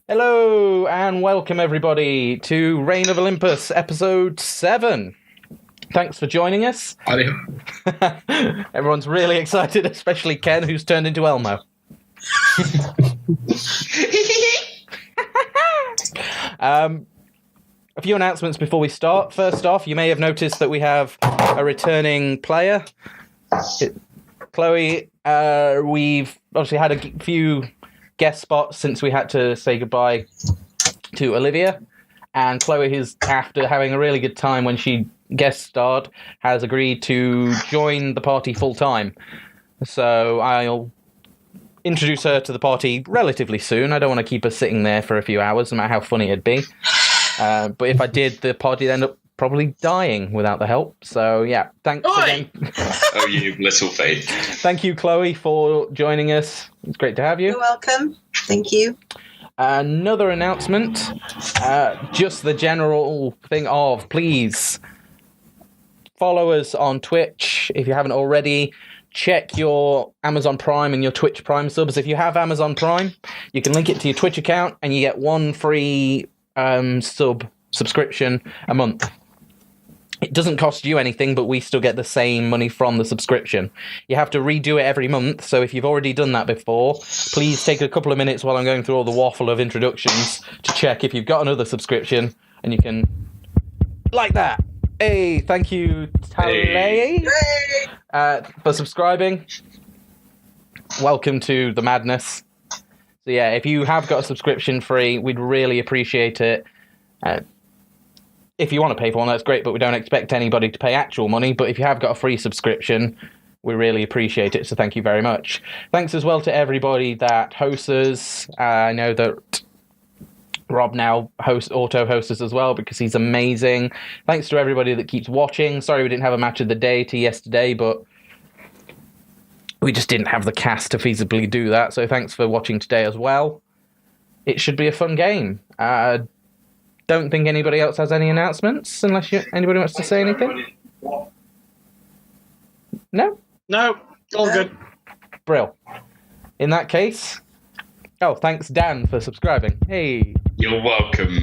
Hello and welcome everybody to Reign of Olympus, episode 7. Thanks for joining us. Everyone's really excited, especially Ken, who's turned into Elmo. A few announcements before we start. First off, you may have noticed that we have a returning player. Chloe, we've obviously had a few guest spots since we had to say goodbye to Olivia, and Chloe is, after having a really good time when she guest starred, has agreed to join the party full time. So I'll introduce her to the party relatively soon. I don't want to keep her sitting there for a few hours, no matter how funny it'd be. But if I did, the party would end up probably dying without the help. So yeah, thanks again. Oh, you little faith. Thank you, Chloe, for joining us. It's great to have you. You're welcome. Thank you. Another announcement, just the general thing of, please follow us on Twitch if you haven't already. Check your Amazon Prime and your Twitch Prime subs. If you have Amazon Prime, you can link it to your Twitch account and you get one free subscription a month. It doesn't cost you anything, but we still get the same money from the subscription. You have to redo it every month, so if you've already done that before, please take a couple of minutes while I'm going through all the waffle of introductions to check if you've got another subscription, and you can... Like that! Hey, thank you, Tale, for subscribing. Welcome to the madness. So yeah, if you have got a subscription free, we'd really appreciate it. If you want to pay for one, that's great, but we don't expect anybody to pay actual money. But if you have got a free subscription, we really appreciate it, so thank you very much. Thanks as well to everybody that hosts us. I know that Rob now auto-hosts us as well, because he's amazing. Thanks to everybody that keeps watching. Sorry we didn't have a match of the day to yesterday, but we just didn't have the cast to feasibly do that, so thanks for watching today as well. It should be a fun game. Don't think anybody else has any announcements, unless anybody wants to say anything. No? No, all good. Brill. In that case... Oh, thanks, Dan, for subscribing. Hey. You're welcome.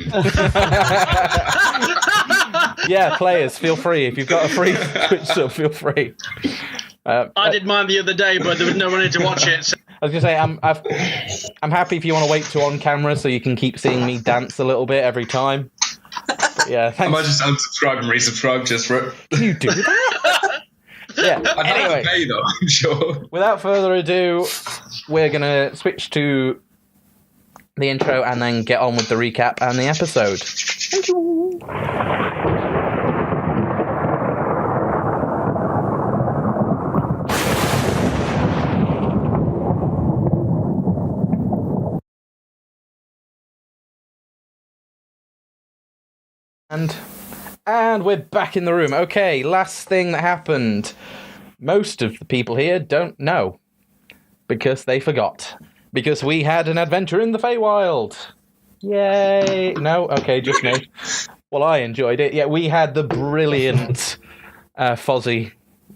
Yeah, players, feel free. If you've got a free Twitch sub, feel free. I did mine the other day, but there was no one in to watch it. So. I was going to say, I'm happy if you want to wait to on camera so you can keep seeing me dance a little bit every time. But yeah, thanks. I might just unsubscribe and resubscribe just for it. Can you do that? Yeah, I'd pay though, I'm sure. Without further ado, we're going to switch to the intro and then get on with the recap and the episode. Thank you. And we're back in the room. Okay, last thing that happened. Most of the people here don't know, because they forgot. Because we had an adventure in the Feywild. Yay! No? Okay, just me. Well, I enjoyed it. Yeah, we had the brilliant Fozzie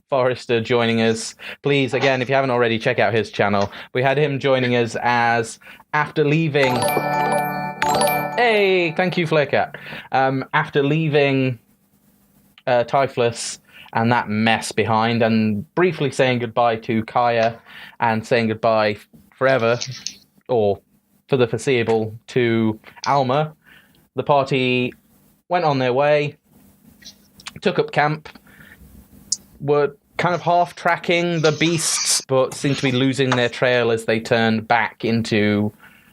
Forrester joining us. Please, again, if you haven't already, check out his channel. We had him joining us as, after leaving... Hey, thank you, Flarecat. After leaving Typhus and that mess behind, and briefly saying goodbye to Kaya, and saying goodbye forever, or for the foreseeable, to Alma, the party went on their way, took up camp, were kind of half-tracking the beasts, but seemed to be losing their trail as they turned back into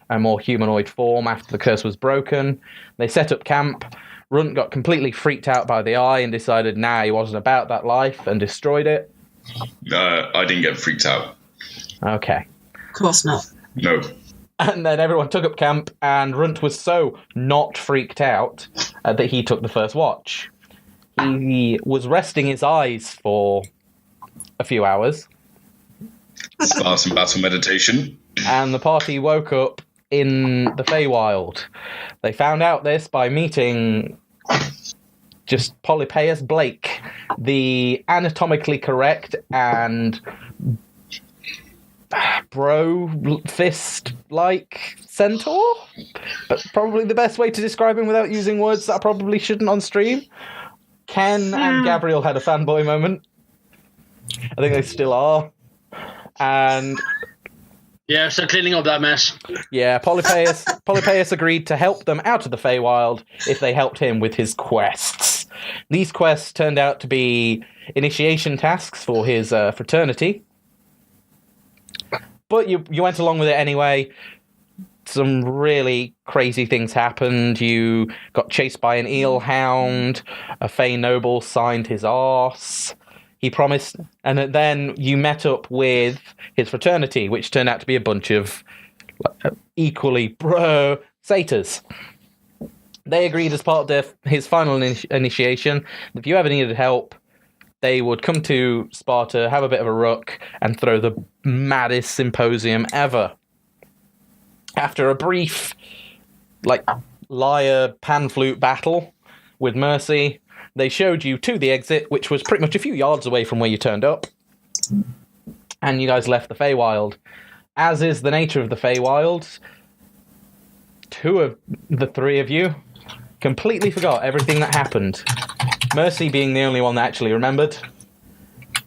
a more humanoid form after the curse was broken. They set up camp. Runt got completely freaked out by the eye and decided, he wasn't about that life, and destroyed it. I didn't get freaked out. Okay. Of course not. No. And then everyone took up camp, and Runt was so not freaked out that he took the first watch. He was resting his eyes for a few hours. Some battle meditation. And the party woke up in the Feywild. They found out this by meeting just Polypaeus Blake, the anatomically correct and bro fist-like centaur, but probably the best way to describe him without using words that I probably shouldn't on stream. Ken and Gavriil had a fanboy moment. I think they still are. And Yeah, so cleaning up that mess. yeah, Polypaeus agreed to help them out of the Feywild if they helped him with his quests. These quests turned out to be initiation tasks for his fraternity. But you went along with it anyway. Some really crazy things happened. You got chased by an eel hound. A Fey noble signed his arse. He promised, and then you met up with his fraternity, which turned out to be a bunch of equally bro satyrs. They agreed as part of his final initiation that if you ever needed help, they would come to Sparta, have a bit of a ruck, and throw the maddest symposium ever. After a brief, lyre pan flute battle with Mercy, they showed you to the exit, which was pretty much a few yards away from where you turned up. And you guys left the Feywild. As is the nature of the Feywild, 2 of the 3 of you completely forgot everything that happened. Mercy being the only one that actually remembered.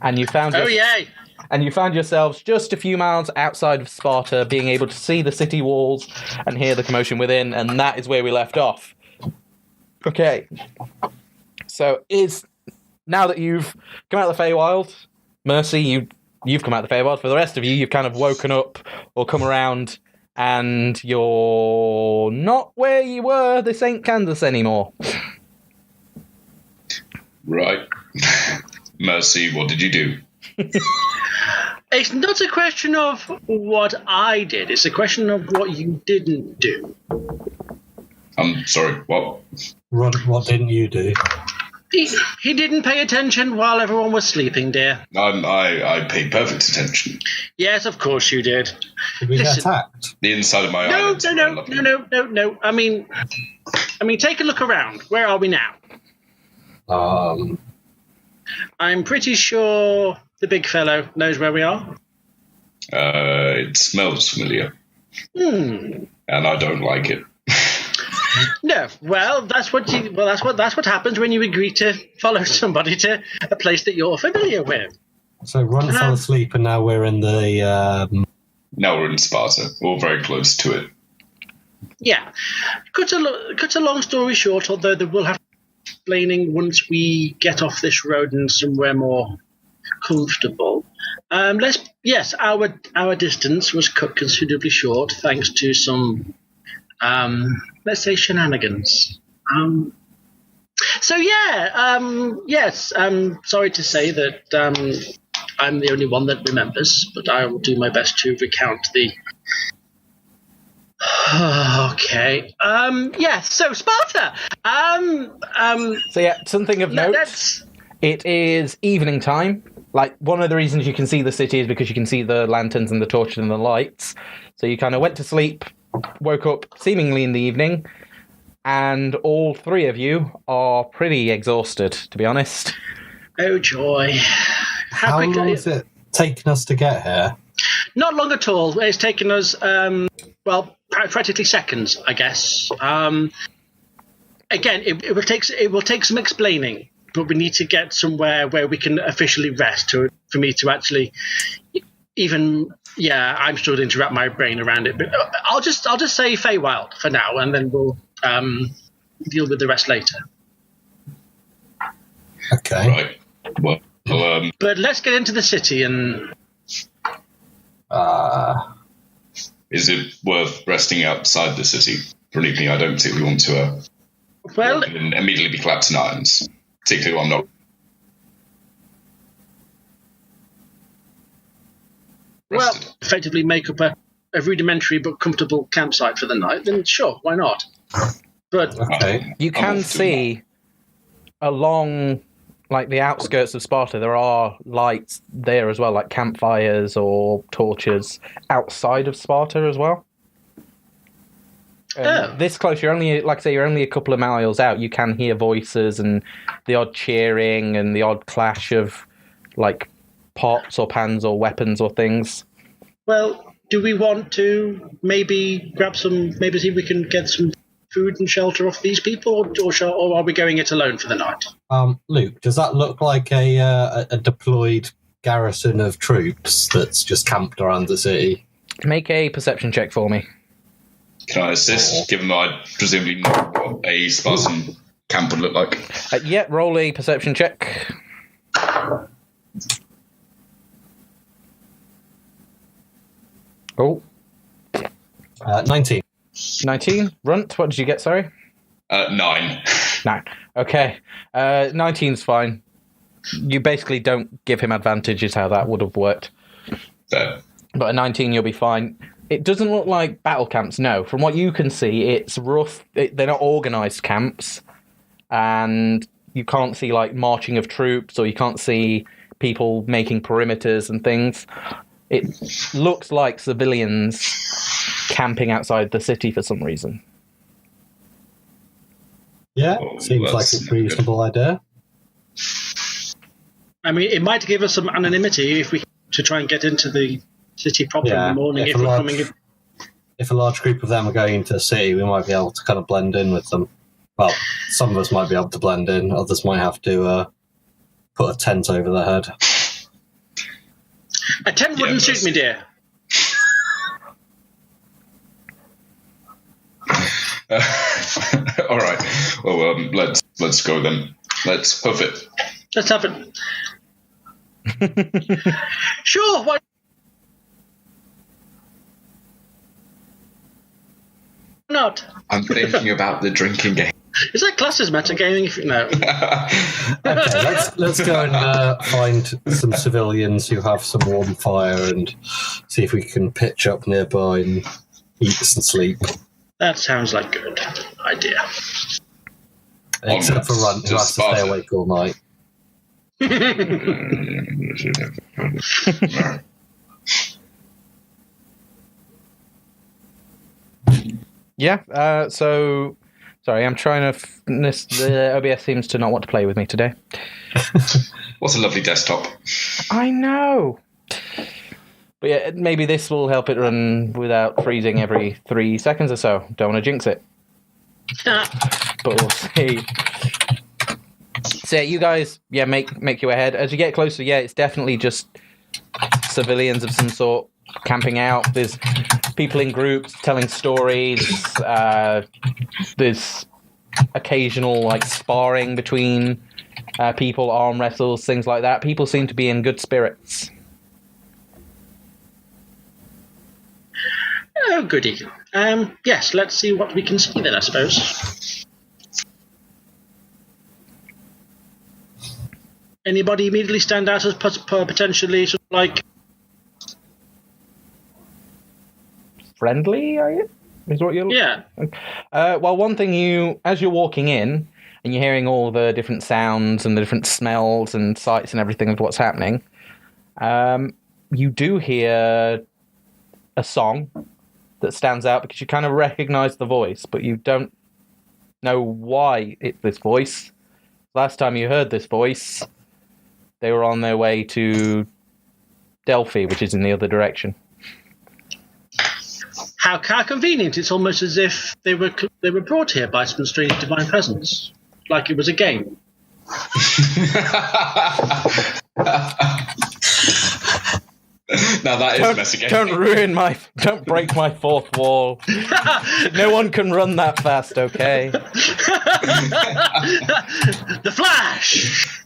And you found Yay! And you found yourselves just a few miles outside of Sparta, being able to see the city walls and hear the commotion within, and that is where we left off. Okay. So now that you've come out of the Feywild, Mercy, you've come out of the Feywild. For the rest of you, you've kind of woken up or come around, and you're not where you were. This ain't Kansas anymore. Right. Mercy, what did you do? It's not a question of what I did. It's a question of what you didn't do. I'm sorry, what? What didn't you do? He didn't pay attention while everyone was sleeping, dear. I paid perfect attention. Yes, of course you did. Did we get attacked? The inside of my No, eyelids. no. I mean, take a look around. Where are we now? I'm pretty sure the big fellow knows where we are. It smells familiar. And I don't like it. No, well, that's what happens when you agree to follow somebody to a place that you're familiar with. So Runt fell asleep, and now we're in the. Now we're in Sparta, or very close to it. Yeah, cut a long story short. Although there will have explaining once we get off this road and somewhere more comfortable. Our distance was cut considerably short thanks to some. Let's say shenanigans. Yes, I'm sorry to say that I'm the only one that remembers, but I will do my best to recount the... Okay. So Sparta! Something of note. It is evening time. One of the reasons you can see the city is because you can see the lanterns and the torches and the lights. So you kind of went to sleep, woke up seemingly in the evening, and all 3 of you are pretty exhausted, to be honest. Oh, joy. How long has it taken us to get here? Not long at all. It's taken us, practically seconds, I guess. Again, it will take some explaining, but we need to get somewhere where we can officially rest for me to actually... I'm struggling to wrap my brain around it, but I'll just say Feywild for now, and then we'll deal with the rest later. Okay. Right. Well, but let's get into the city and. Is it worth resting outside the city for an evening? I don't particularly want to. Immediately be clapped in irons. Particularly when I'm not. Well, rested. effectively make up a rudimentary but comfortable campsite for the night, then sure, why not? But okay. You can see along the outskirts of Sparta, there are lights there as well, like campfires or torches outside of Sparta as well. This close, you're only a couple of miles out. You can hear voices and the odd cheering and the odd clash of pots or pans or weapons or things. Well, do we want to maybe maybe see if we can get some food and shelter off these people, or are we going it alone for the night? Luke, does that look like a deployed garrison of troops that's just camped around the city? Make a perception check for me. Can I assist, given that I presumably know what a Spartan camp would look like? Yeah, roll a perception check. Oh. 19. 19. Runt, what did you get, sorry? 9. 9. Okay. 19's fine. You basically don't give him advantage is how that would have worked. Fair. But at 19, you'll be fine. It doesn't look like battle camps, no. From what you can see, it's rough. They're not organised camps. And you can't see, like, marching of troops, or you can't see people making perimeters and things. It looks like civilians camping outside the city for some reason. Yeah, seems like a reasonable idea. I mean, it might give us some anonymity if we to try and get into the city proper in the morning. If a large group of them are going into the city, we might be able to kind of blend in with them. Well, some of us might be able to blend in. Others might have to put a tent over their head. A tent wouldn't suit me, dear. All right. Well, let's go then. Let's hoof it. Let's have it. Sure. Why not? I'm thinking about the drinking game. Is that classed as metagaming? No. Okay, let's go and find some civilians who have some warm fire and see if we can pitch up nearby and eat and sleep. That sounds like a good idea. Except for Runt, who has to stay awake all night. Yeah, so... Sorry, I'm trying to... the OBS seems to not want to play with me today. What's a lovely desktop? I know! But yeah, maybe this will help it run without freezing every 3 seconds or so. Don't want to jinx it. But we'll see. So yeah, you guys, make your way ahead. As you get closer, it's definitely just civilians of some sort camping out. There's people in groups telling stories. There's occasional like sparring between people, arm wrestles, things like that. People seem to be in good spirits. Oh, goody. Yes, let's see what we can see then, I suppose. Anybody immediately stand out as potentially sort of like friendly, are you? Is what you're looking at? Well, one thing as you're walking in and you're hearing all the different sounds and the different smells and sights and everything of what's happening, you do hear a song that stands out because you kind of recognize the voice, but you don't know why it's this voice. Last time you heard this voice, they were on their way to Delphi, which is in the other direction. How convenient! It's almost as if they were brought here by some strange divine presence, like it was a game. Now that is messy game. Don't break my fourth wall. No one can run that fast, okay? The Flash.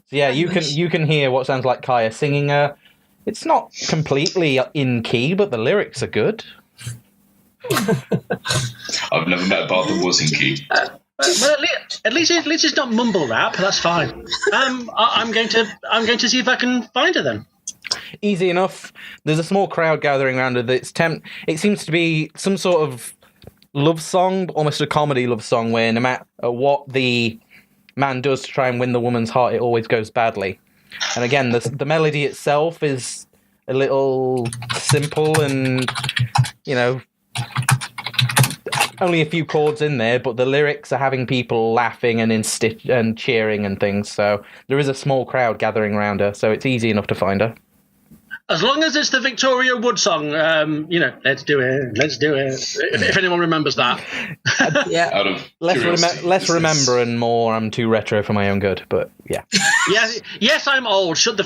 So yeah, you can hear what sounds like Kaya singing. It's not completely in key, but the lyrics are good. I've never met a bard that was in key. Well, at least it's not mumble rap. That's fine. I'm going to see if I can find her then. Easy enough. There's a small crowd gathering around her. It seems to be some sort of love song, almost a comedy love song, where no matter what the man does to try and win the woman's heart, it always goes badly. And again, the melody itself is a little simple and, only a few chords in there, but the lyrics are having people laughing and cheering and things. So there is a small crowd gathering around her, so it's easy enough to find her. As long as it's the Victoria Wood song, let's do it, let's do it. If anyone remembers that. Yeah. Out of Less curiosity, remember and more I'm too retro for my own good, but yeah. Yes, I'm old. Shut up.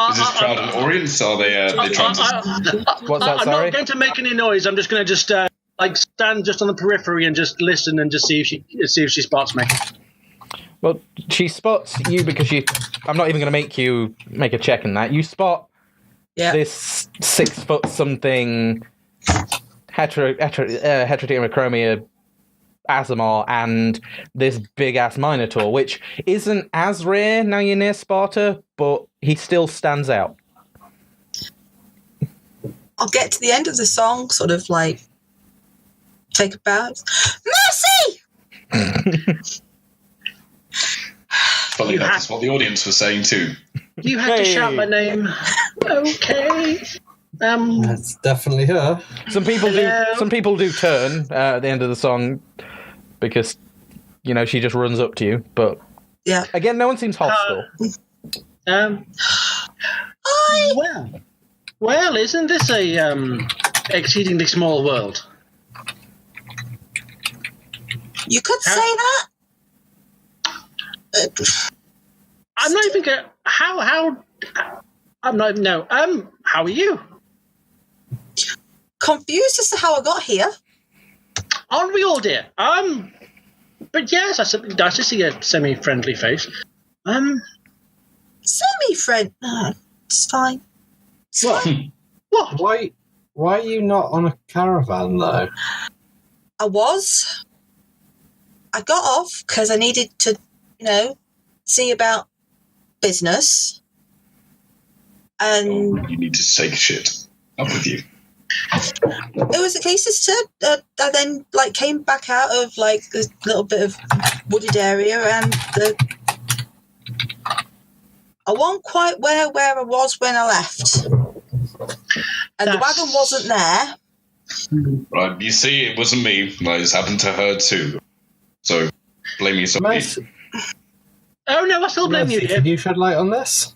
Is this crowd an audience? Are they trying to? What's that, I'm sorry? not going to make any noise. I'm just going to stand just on the periphery and just listen and just see if she spots me. Well, she spots you because I'm not even going to make you make a check in that. You spot this 6 foot something heterodychromy Azamar and this big ass Minotaur, which isn't as rare now you're near Sparta, but he still stands out. I'll get to the end of the song, sort of like take a bow. Mercy! Funny enough, that's what the audience was saying too. You had to shout my name. Okay. That's definitely her. Some people do turn at the end of the song because she just runs up to you. But yeah, again, no one seems hostile. Well, isn't this a exceedingly small world? You could say that. I'm not even going. How? I'm not. No. How are you? Confused as to how I got here. Aren't we all, dear? But yes, I said nice to see a semi-friendly face. Semi-friend. It's fine. It's fine. What? Why are you not on a caravan though? I got off because I needed to, see about business. And You need to take a shit. Up with you. it was a case as to I then came back out of this little bit of wooded area, and I wasn't quite where I was when I left, and the wagon wasn't there. Right, you see, it wasn't me. This happened to her too. So blame yourself. Oh no, I still blame you, dear. Can you shed light on this?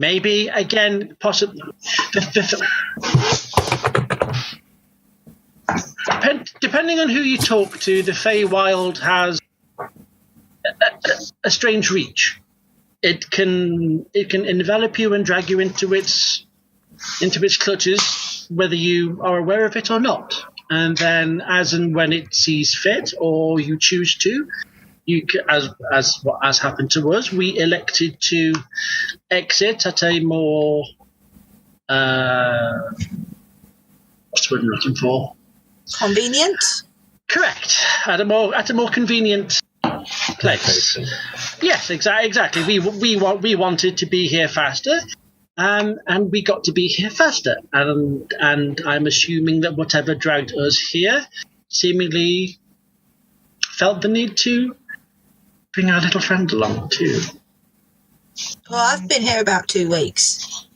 Maybe again, possibly. Depending on who you talk to, the Feywild has a strange reach. It can envelop you and drag you into its clutches, whether you are aware of it or not. And then, as and when it sees fit, or you choose to, as happened to us, we elected to exit at a more what's the word I'm looking for? Convenient. Correct. At a more convenient place. Yes, exactly. We wanted to be here faster, and we got to be here faster. And I'm assuming that whatever dragged us here seemingly felt the need to bring our little friend along too. Well, I've been here about 2 weeks.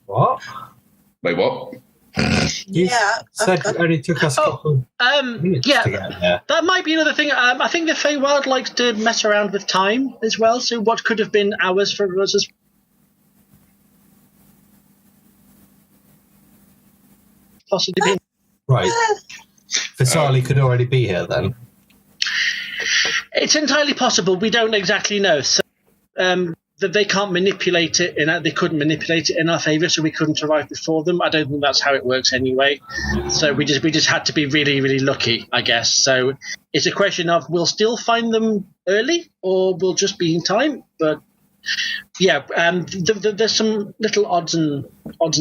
What? Wait, what? You said it only took us a couple minutes to get here. That might be another thing. I think the Feywild likes to mess around with time as well. So what could have been hours for us is possibly been. Right. Visali could already be here then. It's entirely possible. We don't exactly know. So that they can't manipulate it. They couldn't manipulate it in our favour, so we couldn't arrive before them. I don't think that's how it works anyway. So we just had to be really, really lucky, I guess. So it's a question of we'll still find them early, or we'll just be in time. But yeah, there's some little odds and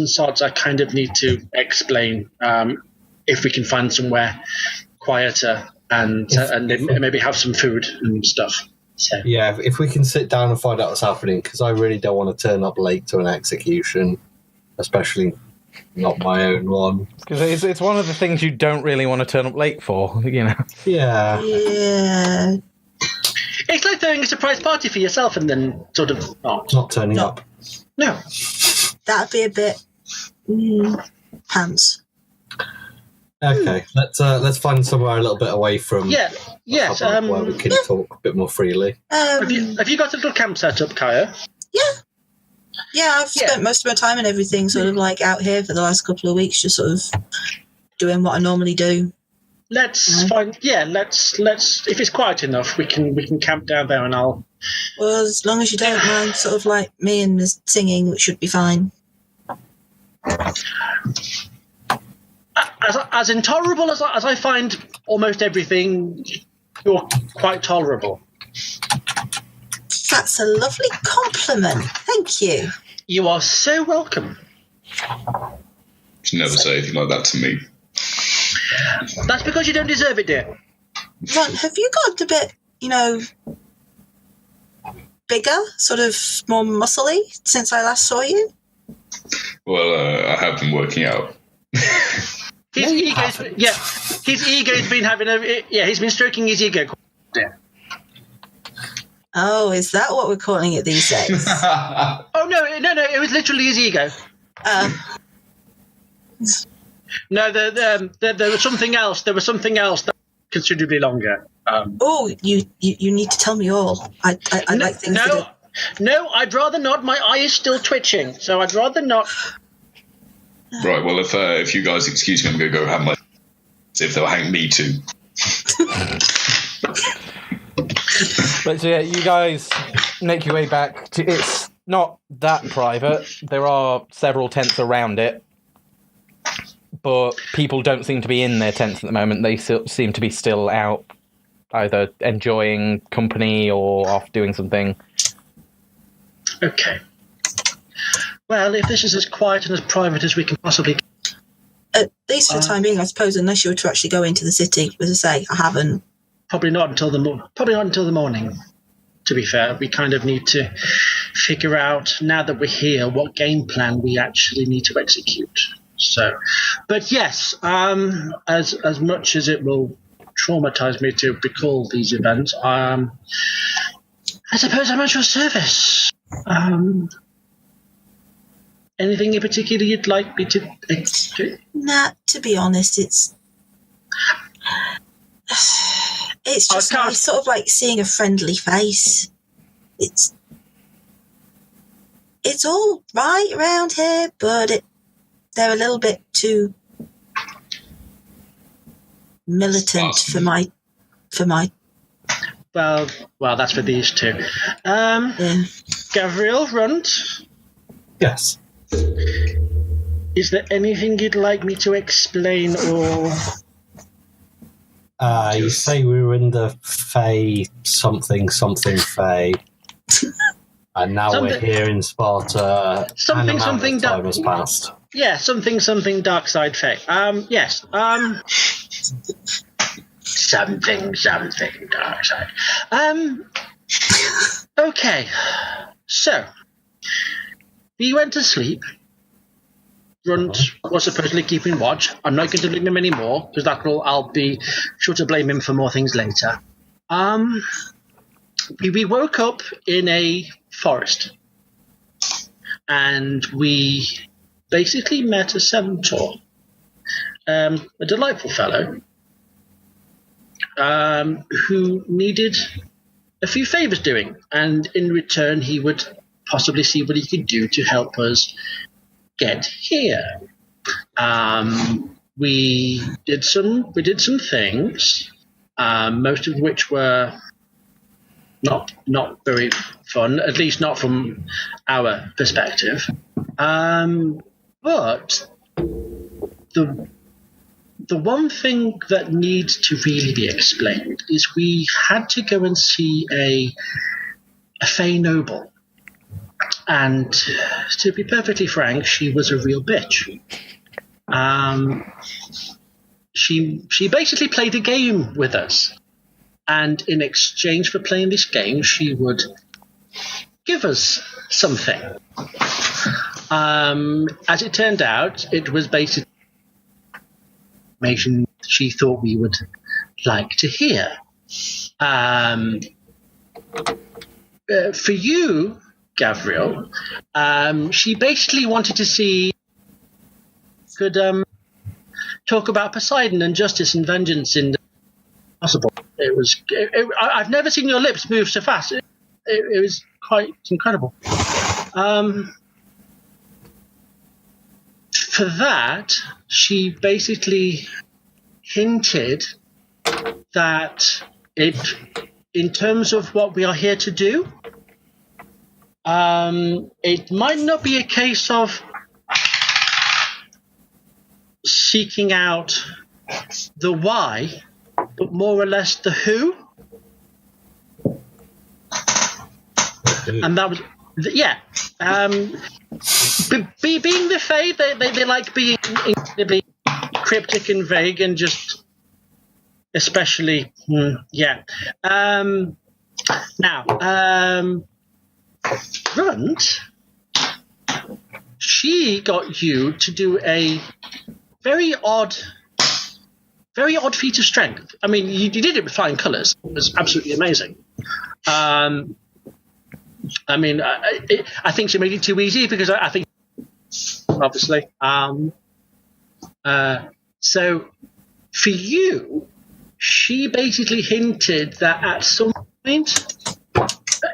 sods I kind of need to explain. If we can find somewhere quieter and maybe have some food and stuff. So. Yeah, if we can sit down and find out what's happening, because I really don't want to turn up late to an execution, especially not my own one. Because it's one of the things you don't really want to turn up late for, Yeah. Yeah. It's like throwing a surprise party for yourself and then sort of Not turning up. No. That'd be a bit pants. Okay, let's find somewhere a little bit away from. Yes. Where we can talk a bit more freely. Have you got a little camp set up, Kaya? Yeah, I've spent most of my time and everything sort of like out here for the last couple of weeks, just sort of doing what I normally do. Let's find. Yeah, let's. If it's quiet enough, we can camp down there, and I'll. Well, as long as you don't mind, sort of like me and the singing, which should be fine. As intolerable as I find almost everything, you're quite tolerable. That's a lovely compliment. Thank you. You are so welcome. You never say anything like that to me. That's because you don't deserve it, dear. Runt, have you got a bit, bigger, sort of more muscly since I last saw you? Well, I have been working out. His ego's been having he's been stroking his ego. Oh, is that what we're calling it these days? Oh no, it was literally his ego. No, there was something else. There was something else that was considerably longer. Oh, you need to tell me all. I like things. No, I'd rather not. My eye is still twitching, so I'd rather not. Right. Well, if you guys excuse me, I'm going to go have my. See if they'll hang me too. But so, yeah, you guys make your way back to. It's not that private. There are several tents around it, but people don't seem to be in their tents at the moment. They seem to be still out, either enjoying company or off doing something. Okay. Well, if this is as quiet and as private as we can possibly get. At least for the time being, I suppose, unless you were to actually go into the city. As I say, I haven't. Probably not until the morning. To be fair, we kind of need to figure out, now that we're here, what game plan we actually need to execute. So, but yes, as much as it will traumatize me to recall these events, I suppose I'm at your service. Anything in particular you'd like me to execute? Nah, to be honest, it's just nice, sort of like seeing a friendly face. It's all right around here, but they're a little bit too militant for my. Well, that's for these two. Gavriil, Runt. Yes. Is there anything you'd like me to explain or? You say we were in the Fey something Fey, and now we're here in Sparta. Something time has passed. Yeah, something dark side Fey. Yes. Something dark side. Okay. So he went to sleep. Runt was supposedly keeping watch. I'm not going to blame him anymore because I'll be sure to blame him for more things later. We woke up in a forest, and we basically met a centaur, a delightful fellow who needed a few favors doing, and in return he would possibly see what he could do to help us get here. We did some things, most of which were not very fun, at least not from our perspective. But the one thing that needs to really be explained is we had to go and see a Fey noble. And to be perfectly frank, she was a real bitch. She basically played a game with us. And in exchange for playing this game, she would give us something. As it turned out, it was basically information she thought we would like to hear. For you, Gavriil, she basically wanted to see could talk about Poseidon and justice and vengeance in the possible. I've never seen your lips move so fast. It was quite incredible. For that, she basically hinted that in terms of what we are here to do, it might not be a case of seeking out the why, but more or less the who. And that was, yeah. Being the Fae, they like being incredibly cryptic and vague, and just especially, yeah. Now, Runt, she got you to do a very odd feat of strength. I mean, you did it with flying colours. It was absolutely amazing. I mean, I think she made it too easy because I think, obviously. So for you, she basically hinted that at some point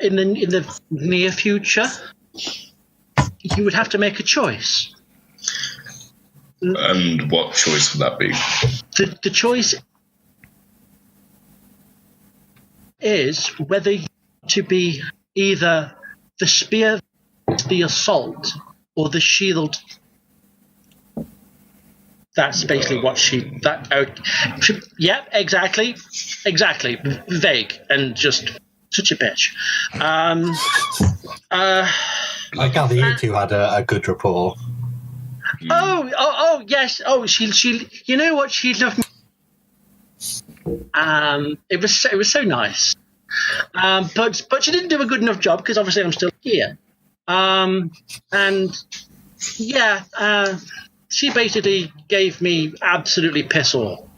in the near future, you would have to make a choice. And what choice would that be? The choice is whether you want to be either the spear, the assault, or the shield. That's basically what yeah, exactly. Vague and just such a bitch. I gather you two had a good rapport. Oh, yes. Oh, she. You know what? She loved me. It was so nice. But she didn't do a good enough job because obviously I'm still here. And yeah, she basically gave me absolutely piss all.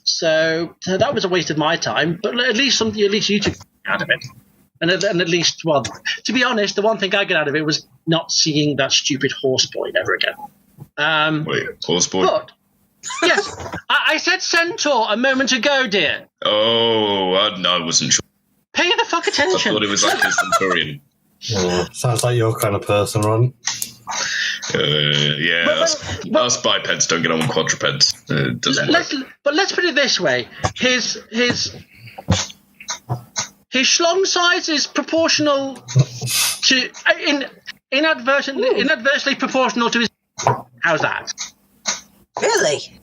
So that was a waste of my time. But at least you took out of it. And at least, well, to be honest, the one thing I got out of it was not seeing that stupid horse boy ever again. Wait, horse boy? But, yes, I said centaur a moment ago, dear. Oh, no, I wasn't sure. Pay the fuck attention. I thought it was like a centurion. Sounds like your kind of person, Ron. Yeah, us bipeds don't get on with quadrupeds. It doesn't work. But let's put it this way: his schlong size is proportional to inadvertently proportional to his. How's that? Really?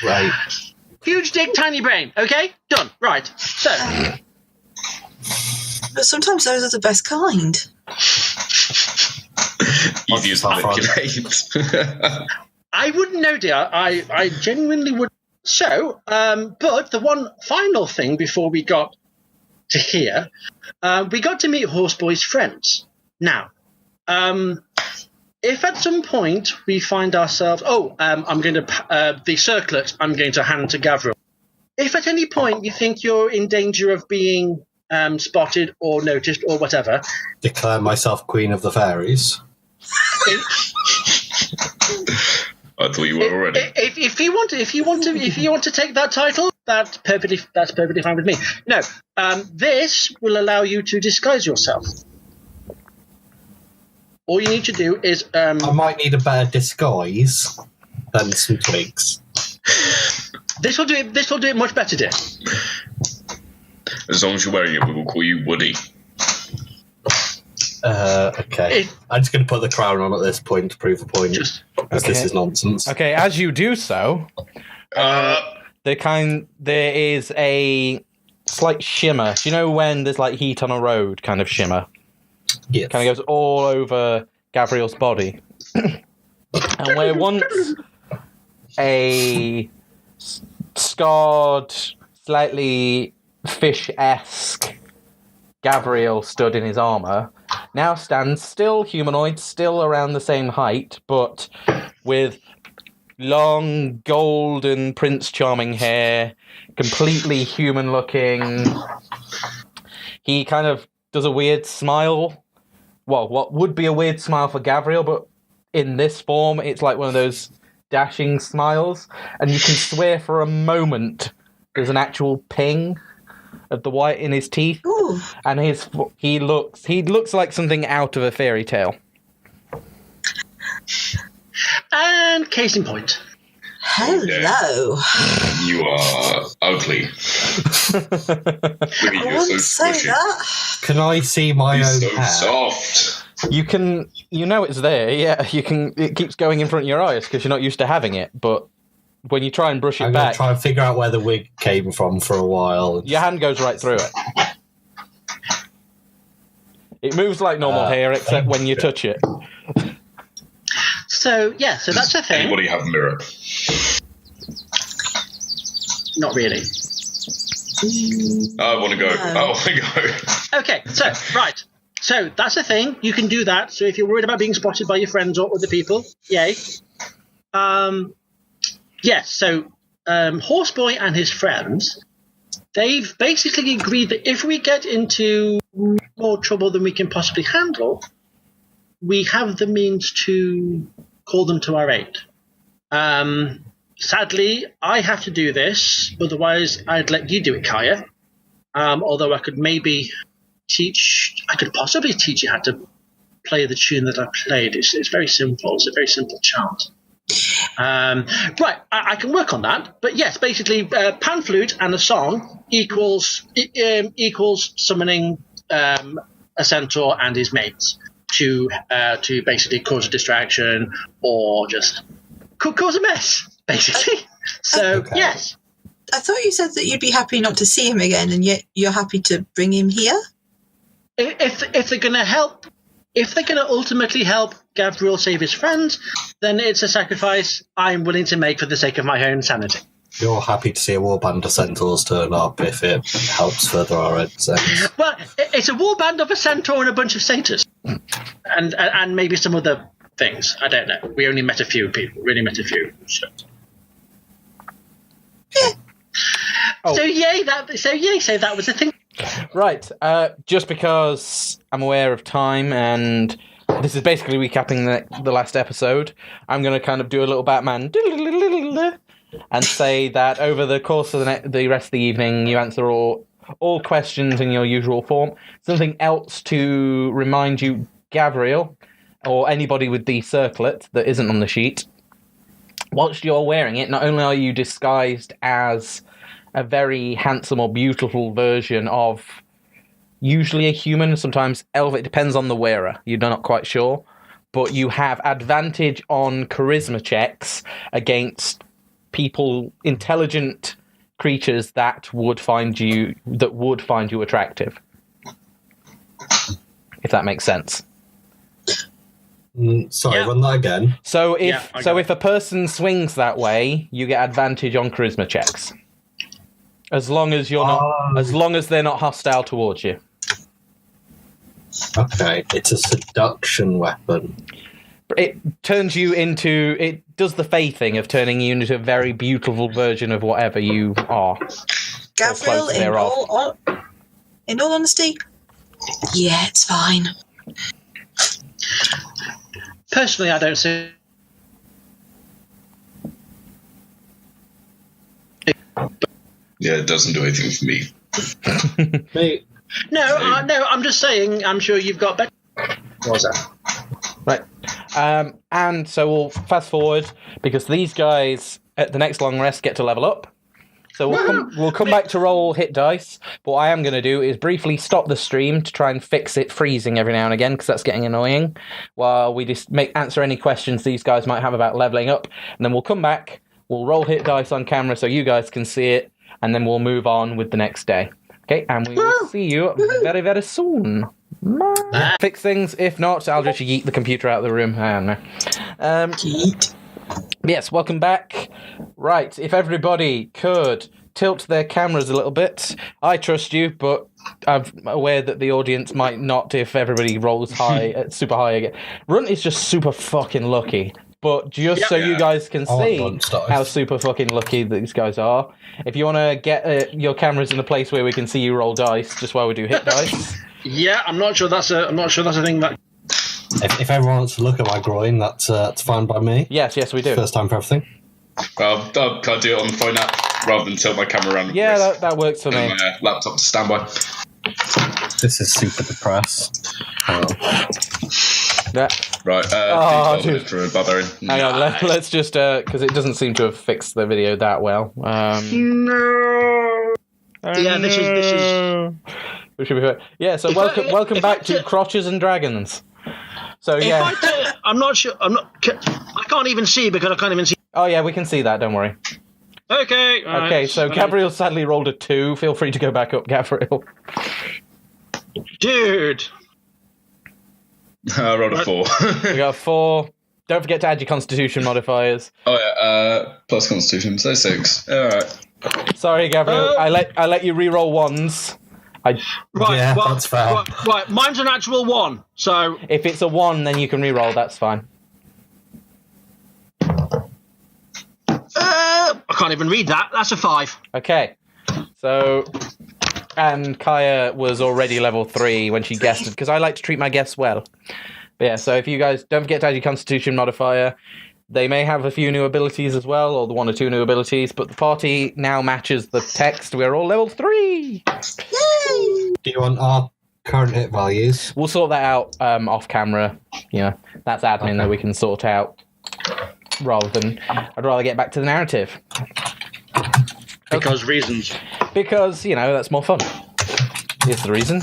Right. Huge dick, tiny brain. Okay, done. Right. So. But sometimes those are the best kind. Easiest to manipulate. I wouldn't know, dear. I genuinely would. So, but the one final thing before we got to here, we got to meet Horseboy's friends. Now, if at some point we find ourselves, I'm going to the circlet I'm going to hand to Gavriil. If at any point you think you're in danger of being spotted or noticed or whatever, declare myself Queen of the Fairies. I thought you were already. If you want to take that title, that's perfectly fine with me. No, this will allow you to disguise yourself. All you need to do is. I might need a better disguise than some twigs. This will do it. This will do it much better, dear. As long as you're wearing it, we will call you Woody. Okay. I'm just going to put the crown on at this point to prove a point, because this is nonsense. Okay, as you do so, there is a slight shimmer. Do you know when there's like heat on a road kind of shimmer? Yes. Kind of goes all over Gavriil's body. And where once a scarred, slightly fish-esque Gavriil stood in his armour, now stands still humanoid, still around the same height, but with long, golden, Prince Charming hair, completely human-looking. He kind of does a weird smile well, what would be a weird smile for Gavriil, but in this form, it's like one of those dashing smiles, and you can swear for a moment there's an actual ping of the white in his teeth. Ooh. And he looks like something out of a fairy tale. And case in point. Hello. You are ugly. Look at I you, wouldn't so say squishy. that. Can I see my You're own so hair? soft. You can, it's there, yeah. You can. It keeps going in front of your eyes because you're not used to having it. But when you try and brush it I'm going back, to try and figure out where the wig came from for a while. your hand goes right through it. It moves like normal hair, except when you touch it. So that's a thing. Anybody have a mirror? Not really. I want to go. No. I want to go. Okay, so that's a thing. You can do that. So if you're worried about being spotted by your friends or other people, yay. Yes. So Horseboy and his friends, they've basically agreed that if we get into more trouble than we can possibly handle, we have the means to call them to our aid. Sadly, I have to do this. Otherwise, I'd let you do it, Kaya. Although I could possibly teach you how to play the tune that I played. It's very simple. It's a very simple chant. Right, I can work on that. But yes, basically, pan flute and a song equals summoning a centaur and his mates to basically cause a distraction or just cause a mess, basically. So Okay. yes. I thought you said that you'd be happy not to see him again, and yet you're happy to bring him here? If they're going to help, if they're going to ultimately help Gavriil save his friends, then it's a sacrifice I'm willing to make for the sake of my own sanity. You're happy to see a warband of centaurs turn up if it helps further our ends. Well, it's a warband of a centaur and a bunch of satyrs, and maybe some other things. I don't know. We only met a few people. We only met a few. So. Oh. So that was a thing. Right, just because I'm aware of time, and this is basically recapping the last episode, I'm going to kind of do a little Batman and say that over the course of the rest of the evening, you answer all questions in your usual form. Something else to remind you, Gavriil, or anybody with the circlet that isn't on the sheet, whilst you're wearing it, not only are you disguised as a very handsome or beautiful version of usually a human, sometimes elf, it depends on the wearer, you're not quite sure, but you have advantage on charisma checks against people, intelligent creatures that would find you attractive. If that makes sense. Sorry, Yeah. run that again. So Yeah, if a person swings that way, you get advantage on charisma checks. As long as they're not hostile towards you. Okay, it's a seduction weapon. It does the Fae thing of turning you into a very beautiful version of whatever you are. Gavriil, close thereof. in all honesty, yeah, it's fine. Personally, I don't see. Yeah, it doesn't do anything for me. Me, No, I'm just saying. I'm sure you've got better. What was that? Right. And so we'll fast forward, because these guys at the next long rest get to level up. So we'll come back to roll hit dice. But what I am going to do is briefly stop the stream to try and fix it freezing every now and again, because that's getting annoying, while we just answer any questions these guys might have about leveling up. And then we'll come back, we'll roll hit dice on camera so you guys can see it, and then we'll move on with the next day. Okay, and we will see you very, very soon. Fix things. If not, I'll just yeet the computer out of the room. I don't know. Yeet. Yes, welcome back. Right, if everybody could tilt their cameras a little bit. I trust you, but I'm aware that the audience might not if everybody rolls high, super high again. Runt is just super fucking lucky. But just so you guys can see how super fucking lucky these guys are, if you want to get your cameras in a place where we can see you roll dice just while we do hit dice. Yeah, I'm not sure that's a thing that. If everyone wants to look at my groin, that's fine by me. Yes, we do. First time for everything. I'll do it on the phone app rather than tilt my camera around. Yeah, that works for me. My laptop to standby. This is super depressed. Yeah. Right. Dude. For barbarian. Hang on, let's just because it doesn't seem to have fixed the video that well. No. Yeah, this is. We should be fair. Yeah. So welcome back to Crotches and Dragons. So yeah. I'm not sure. I can't even see because I can't even see. Oh yeah, we can see that. Don't worry. Okay. Okay. So Gavriil sadly rolled a 2. Feel free to go back up, Gavriil. Dude. I rolled a 4. We got a 4. Don't forget to add your Constitution modifiers. Oh yeah. Plus Constitution, so 6. All right. Sorry, Gavriil. I let you re-roll 1s. Right, yeah, that's fair. Right, mine's a natural 1, so... If it's a 1, then you can re-roll, that's fine. I can't even read that. That's a 5. Okay. So... And Kaya was already level 3 when she guessed it, because I like to treat my guests well. But yeah, so if you guys... Don't forget to add your Constitution modifier. They may have a few new abilities as well, or the 1 or 2 new abilities, but the party now matches the text. We're all level 3! Yay! Do you want our current hit values? We'll sort that out off camera. You know, that's admin that we can sort out. I'd rather get back to the narrative. Because reasons. Because, that's more fun. Is the reason.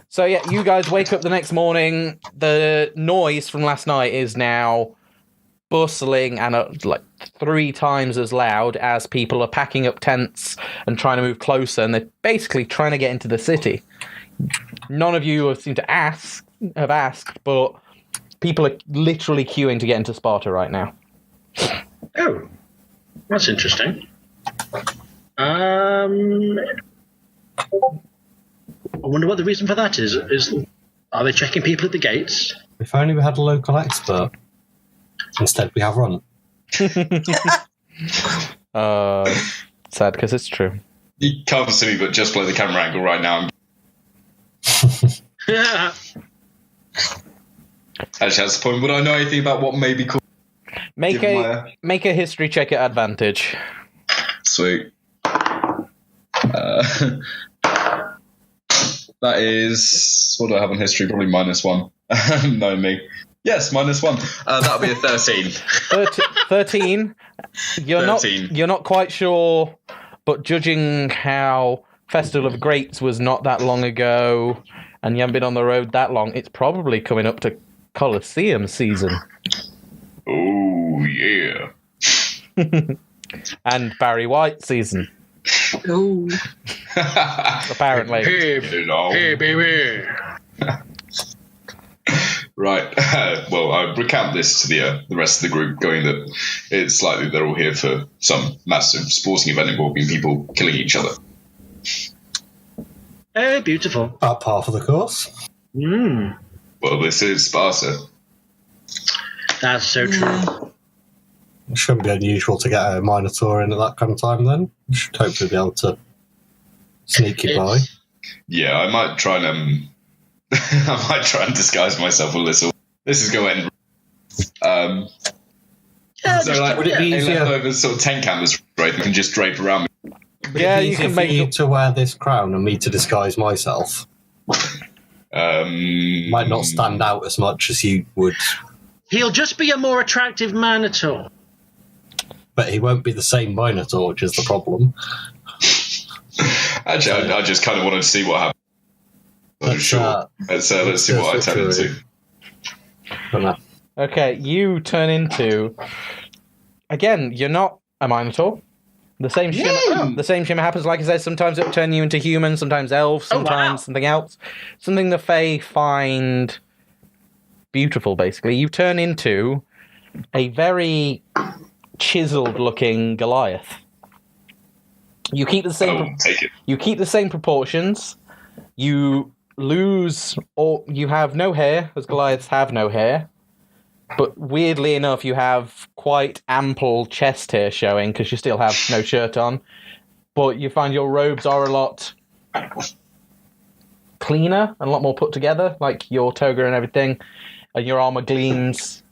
So yeah, you guys wake up the next morning. The noise from last night is now bustling and like 3 times as loud as people are packing up tents and trying to move closer, and they're basically trying to get into the city. None of you seem to have asked, but people are literally queuing to get into Sparta right now. Oh, that's interesting. I wonder what the reason for that is. Are they checking people at the gates? If only we had a local expert. Instead, we have Runt. Sad, because it's true. You can't see me, but just below the camera angle right now. Yeah. Actually, that's the point. Would I know anything about what may be called? Make a history check at advantage. Sweet. That is... What do I have on history? Probably -1. No, me. Yes, -1. That'll be a 13. 13. You're not quite sure, but judging how Festival of Greats was not that long ago, and you haven't been on the road that long, it's probably coming up to Colosseum season. Oh, yeah. And Barry White season. Ooh. Apparently. Hey, baby. Right. Well, I recount this to the rest of the group, going that it's likely they're all here for some massive sporting event involving people killing each other. Oh, beautiful. About par for the course. Well, this is Sparta. That's so true. It shouldn't be unusual to get a Minotaur in at that kind of time, then. You should hopefully be able to sneak you by. Yeah, I might try and disguise myself a little. This is going to end. Would it be easier? Leftover sort of tent canvas drape and can just drape around me. Yeah, you can make you to wear this crown and me to disguise myself. Might not stand out as much as you would. He'll just be a more attractive Minotaur. But he won't be the same Minotaur, which is the problem. Actually, I just kind of wanted to see what happened. Let's see what I turn into. Okay, you turn into... Again, you're not a Minotaur. The same shimmer happens, like I said, sometimes it'll turn you into human, sometimes elf, sometimes something else. Something the Fae find beautiful, basically. You turn into a very chiseled-looking Goliath. You keep the same. You keep the same proportions. You lose, or you have no hair, as Goliaths have no hair. But weirdly enough, you have quite ample chest hair showing because you still have no shirt on. But you find your robes are a lot cleaner and a lot more put together, like your toga and everything. and your armor gleams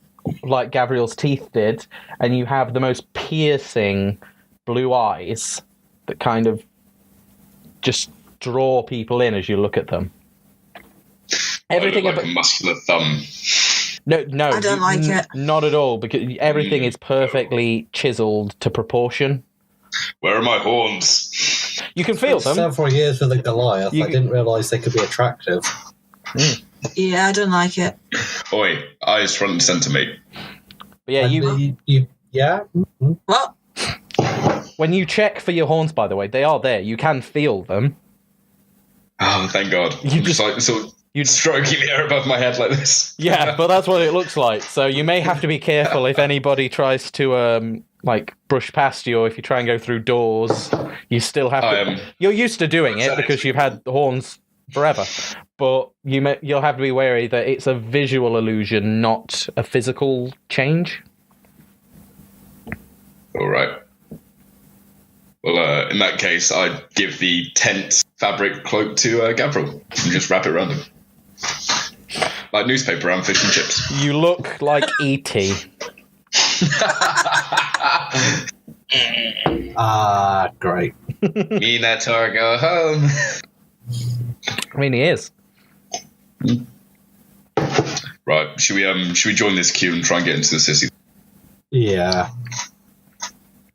like Gavriil's teeth did, and you have the most piercing blue eyes that kind of just draw people in as you look at them. Everything like a muscular thumb. No, I don't like it. Not at all, because everything is perfectly chiseled to proportion. Where are my horns? You can feel them. Several years with a Goliath, I didn't realise they could be attractive. Yeah, I don't like it. Oi, eyes front and centre, mate. But yeah, you yeah. Mm-hmm. What? When you check for your horns, by the way, they are there. You can feel them. Oh, thank God. You I'm just like sort of stroking the air above my head like this. Yeah, but that's what it looks like. So you may have to be careful if anybody tries to like brush past you, or if you try and go through doors. You still have to. You're used to doing it because you've had the horns forever, but you'll have to be wary that it's a visual illusion, not a physical change. All right. Well, in that case, I'd give the tent fabric cloak to Gavriil and just wrap it around him. Like newspaper around fish and chips. You look like E.T. Great. Minotaur, go home. I mean, he is. Right, should we join this queue and try and get into the city? Yeah.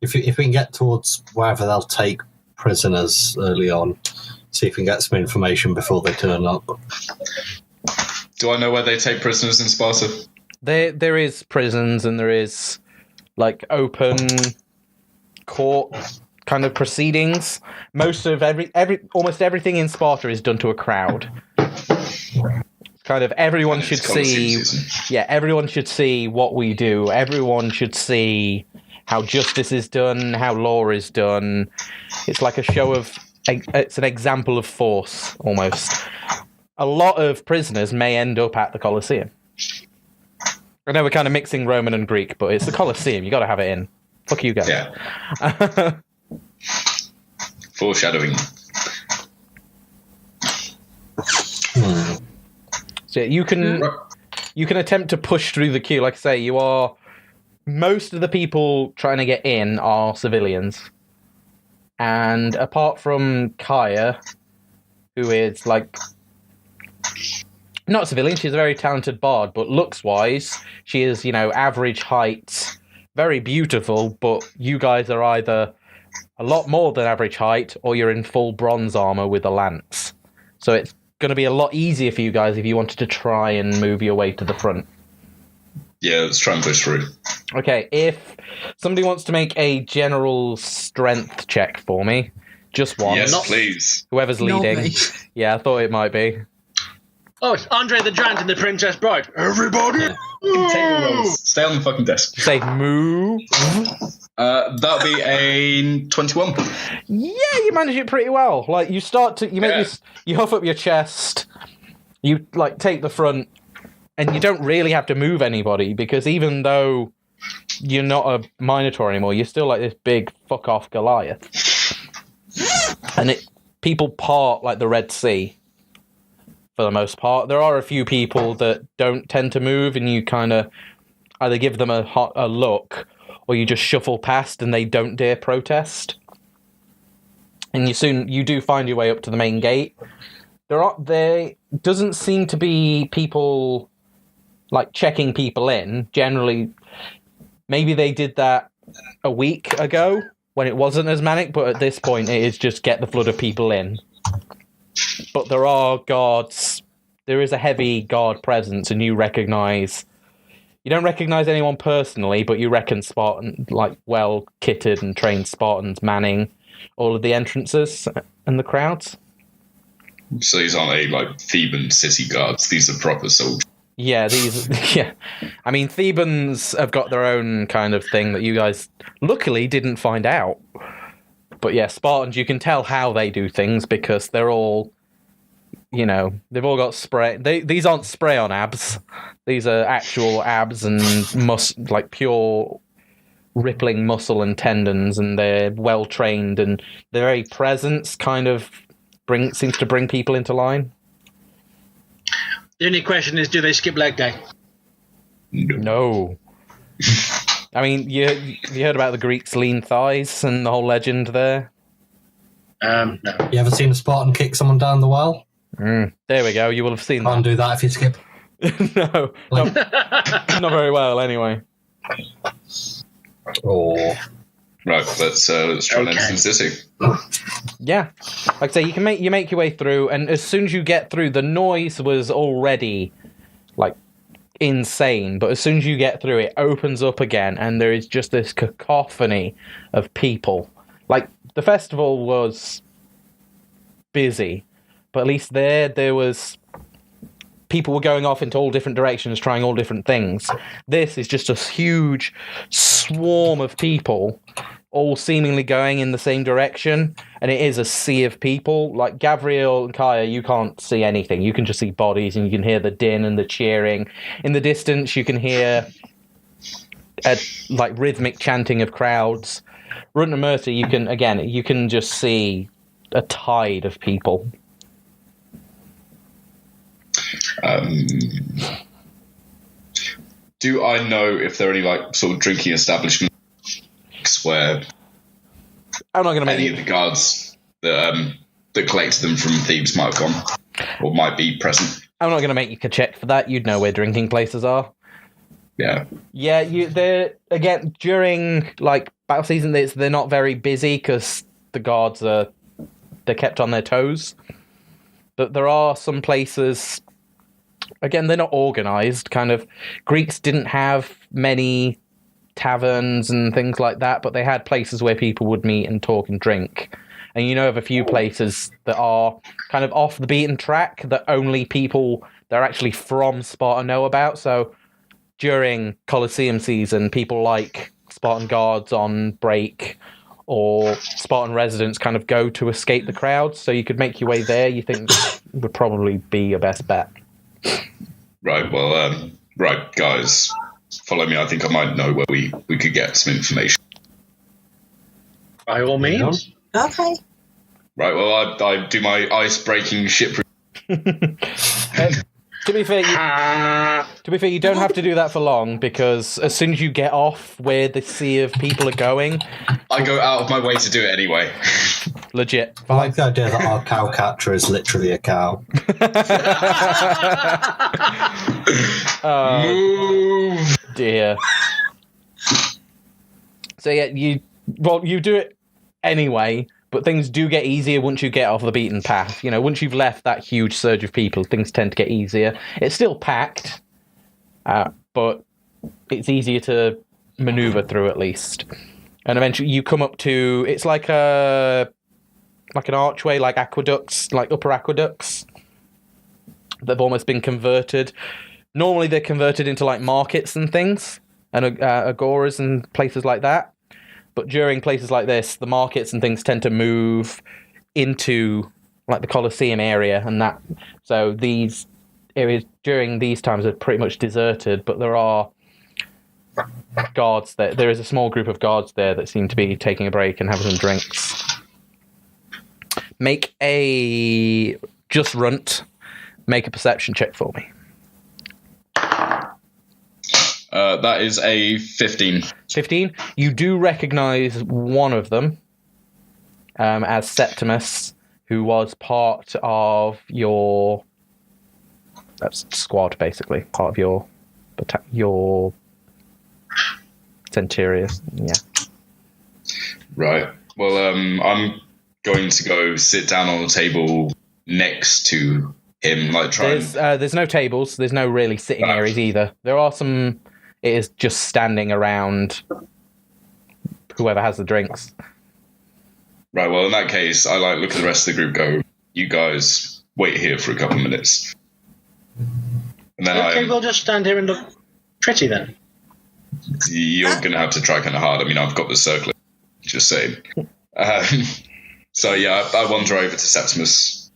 If we can get towards wherever they'll take prisoners early on, see if we can get some information before they turn up. Do I know where they take prisoners in Sparta? There is prisons, and there is like open court kind of proceedings. Most of almost everything in Sparta is done to a crowd. Kind of everyone should see. Yeah, everyone should see what we do. Everyone should see how justice is done, how law is done. It's like a show of. It's an example of force, almost. A lot of prisoners may end up at the Colosseum. I know we're kind of mixing Roman and Greek, but it's the Colosseum. You got to have it in. Fuck you guys. Yeah. Foreshadowing. So you can attempt to push through the queue. Like I say, most of the people trying to get in are civilians. And apart from Kaya, who is like not a civilian, she's a very talented bard, but looks-wise, she is, average height, very beautiful, but you guys are either a lot more than average height, or you're in full bronze armor with a lance. So it's going to be a lot easier for you guys if you wanted to try and move your way to the front. Yeah, let's try and push through. Okay, if somebody wants to make a general strength check for me, just one. Yes, please. Whoever's leading. Yeah, I thought it might be. Oh, it's Andre the Giant and the Princess Bride. Everybody! Stay on the fucking desk. Say moo. That'll be a 21. Yeah, you manage it pretty well. Like, you start to, you huff up your chest, you, take the front, and you don't really have to move anybody, because even though you're not a Minotaur anymore, you're still like this big fuck-off Goliath. And people part like the Red Sea, for the most part. There are a few people that don't tend to move, and you kind of either give them a look, or you just shuffle past and they don't dare protest. And you do find your way up to the main gate. There doesn't seem to be people checking people in. Generally, maybe they did that a week ago when it wasn't as manic, but at this point it is just get the flood of people in. But there are guards. There is a heavy guard presence, and you don't recognize anyone personally, but you reckon Spartan, well kitted and trained Spartans manning all of the entrances and the crowds. So these aren't Theban city guards. These are proper soldiers. Yeah, yeah. I mean, Thebans have got their own kind of thing that you guys luckily didn't find out. But yeah, Spartans, you can tell how they do things because they're all, they've all got spray. These aren't spray-on abs. These are actual abs and pure rippling muscle and tendons, and they're well-trained, and their very presence kind of seems to bring people into line. The only question is, do they skip leg day? No. I mean, you heard about the Greeks' lean thighs and the whole legend there? No. You ever seen a Spartan kick someone down the well? There we go. You will have seen Can't do that if you skip. No, not very well. Anyway. Oh. Right, let's try and enter the city. Yeah, like I say, you make your way through, and as soon as you get through, the noise was already like insane. But as soon as you get through, it opens up again, and there is just this cacophony of people. Like the festival was busy, but at least there was. People were going off into all different directions, trying all different things. This is just a huge swarm of people, all seemingly going in the same direction, and it is a sea of people. Like Gavriil and Kaya, you can't see anything. You can just see bodies, and you can hear the din and the cheering. In the distance, you can hear a like rhythmic chanting of crowds. Runt and Mercy, you can just see a tide of people. Do I know if there are any like sort of drinking establishments where I'm not going to make any of the guards that collected them from Thebes might have gone or might be present? I'm not going to make you check for that. You'd know where drinking places are. Yeah. Yeah, they're again during like battle season. They're not very busy because the guards they're kept on their toes. But there are some places. Again, they're not organized. Kind of Greeks didn't have many taverns and things like that, but they had places where people would meet and talk and drink. And you know of a few places that are kind of off the beaten track that only people that are actually from Sparta know about. So during Colosseum season, people like Spartan guards on break or Spartan residents kind of go to escape the crowds. So you could make your way there. You think would probably be your best bet. Right, well, right, guys, follow me. I think I might know where we could get some information. By all means. Okay. Right, well, I do my ice-breaking ship. To be fair, you don't have to do that for long, because as soon as you get off where the sea of people are going... I go out of my way to do it anyway. Legit. I like the idea that our cow catcher is literally a cow. Move! Dear. So yeah, you do it anyway, but things do get easier once you get off the beaten path. You know, once you've left that huge surge of people, things tend to get easier. It's still packed, but it's easier to maneuver through at least. And eventually you come up to, it's like an archway, like aqueducts, like upper aqueducts. They've almost been converted. Normally they're converted into like markets and things, and agoras and places like that. But during places like this, the markets and things tend to move into like the Colosseum area and that. So these areas during these times are pretty much deserted, but there are guards there. There is a small group of guards there that seem to be taking a break and having some drinks. Make a perception check for me. That is a 15. 15. You do recognize one of them as Septimus, who was part of your squad, basically. Part of your Centurious. Yeah. Right. Well, I'm going to go sit down on the table next to him. Like, there's no tables. There's no really sitting areas either. There are some... It is just standing around whoever has the drinks. Right, well, in that case, I look at the rest of the group, go, you guys wait here for a couple of minutes. And then we'll just stand here and look pretty then. You're going to have to try kind of hard. I mean, I've got the circle, just saying. So, yeah, I wander over to Septimus.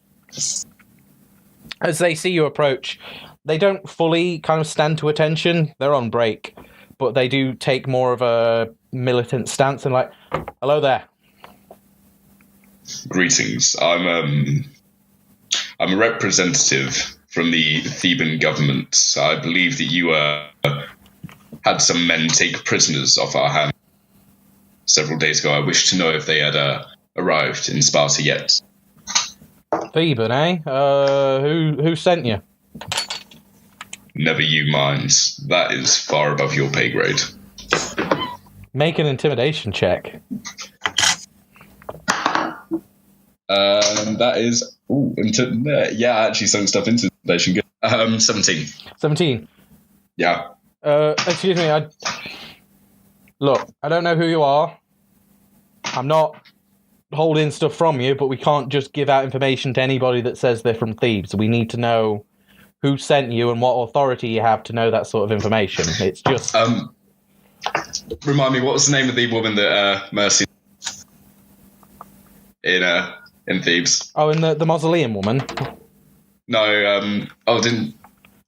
As they see you approach... They don't fully kind of stand to attention. They're on break, but they do take more of a militant stance and like, hello there. Greetings. I'm a representative from the Theban government. I believe that you had some men take prisoners off our hands several days ago. I wish to know if they had arrived in Sparta yet. Theban, eh? Who sent you? Never you mind. That is far above your pay grade. Make an intimidation check. That is... actually some stuff into intimidation. Good. 17. 17. Yeah. Excuse me, Look, I don't know who you are. I'm not holding stuff from you, but we can't just give out information to anybody that says they're from Thebes. We need to know who sent you and what authority you have to know that sort of information. It's just... Remind me, what was the name of the woman that Mercy in Thebes? Oh, in the mausoleum woman? No, didn't...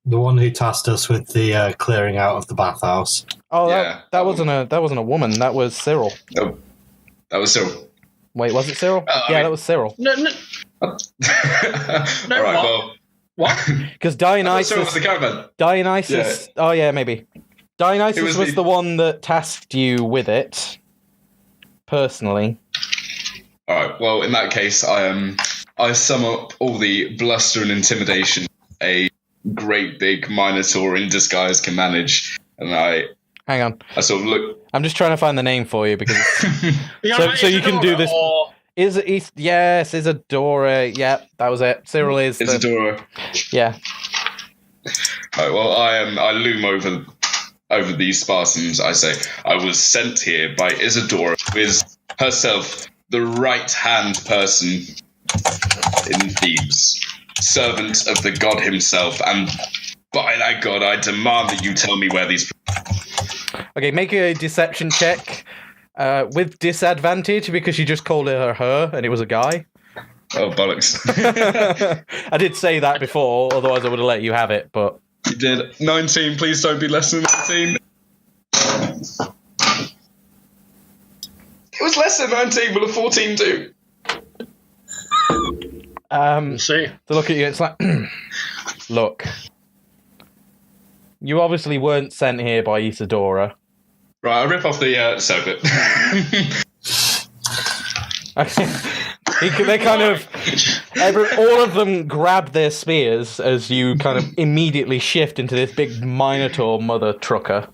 The one who tasked us with the clearing out of the bathhouse. Oh, Yeah. that wasn't a woman. That was Cyril. No, that was Cyril. Wait, was it Cyril? That was Cyril. No. All right, What? Because Cyril Dionysus... was the caravan. Dionysus... Yeah. Oh, yeah, maybe. Dionysus was the- the one that tasked you with it. Personally. All right, well, in that case, I sum up all the bluster and intimidation a great big Minotaur in disguise can manage, and I Hang on. sort of look... I'm just trying to find the name for you because... So you can do this... Or... Yes, Isadora. Yeah, that was it. Cyril is... Isadora. Yeah. All right, well, I loom over these Spartans. I say, I was sent here by Isadora, who is herself the right-hand person in Thebes, servant of the god himself, and by that god, I demand that you tell me where these... Okay, make a deception check with disadvantage because you just called her and it was a guy. Oh, bollocks. I did say that before, otherwise I would have let you have it, but... You did. 19, please don't be less than 19. It was less than 19, but a 14 too. See. To look at you, it's like... Look. You obviously weren't sent here by Isadora. Right, I'll rip off the circlet. They kind of... all of them grab their spears as you kind of immediately shift into this big Minotaur mother trucker.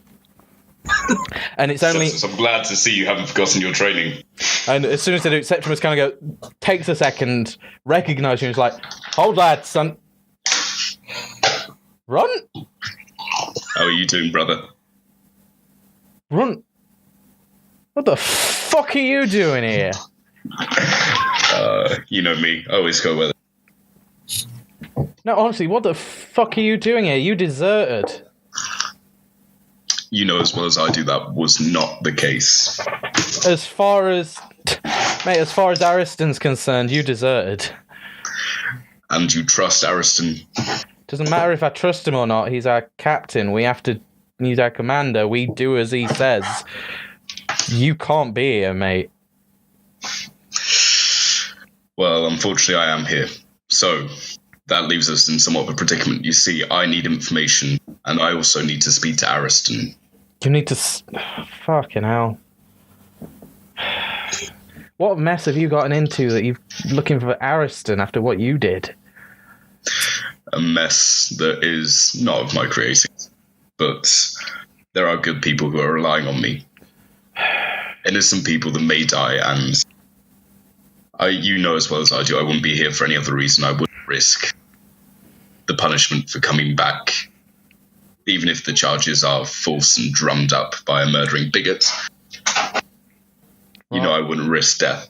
And it's only... I'm glad to see you haven't forgotten your training. And as soon as they do, Septimus kind of takes a second, recognises you, and is like, hold that, son. Run? How are you doing, brother? Run. What the fuck are you doing here? You know me. I always go with it. No, honestly, what the fuck are you doing here? You deserted. You know as well as I do that was not the case. As far as Aristan's concerned, you deserted. And you trust Ariston? Doesn't matter if I trust him or not. He's our captain. He's our commander. We do as he says. You can't be here, mate. Well, unfortunately, I am here. So, that leaves us in somewhat of a predicament. You see, I need information, and I also need to speak to Ariston. You need to... Fucking hell. What mess have you gotten into that you're looking for Ariston after what you did? A mess that is not of my creating, but there are good people who are relying on me. Innocent people that may die, and you know as well as I do, I wouldn't be here for any other reason. I wouldn't risk the punishment for coming back, even if the charges are false and drummed up by a murdering bigot. You know I wouldn't risk death.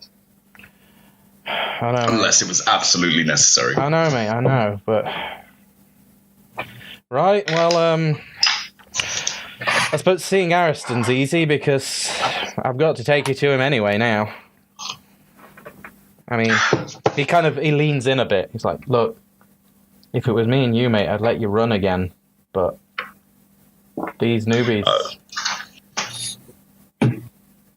I know. Unless it was absolutely necessary. I know, mate, I know, but... Right, well, I suppose seeing Ariston's easy because I've got to take you to him anyway now. I mean, he leans in a bit. He's like, look, if it was me and you, mate, I'd let you run again, but these newbies,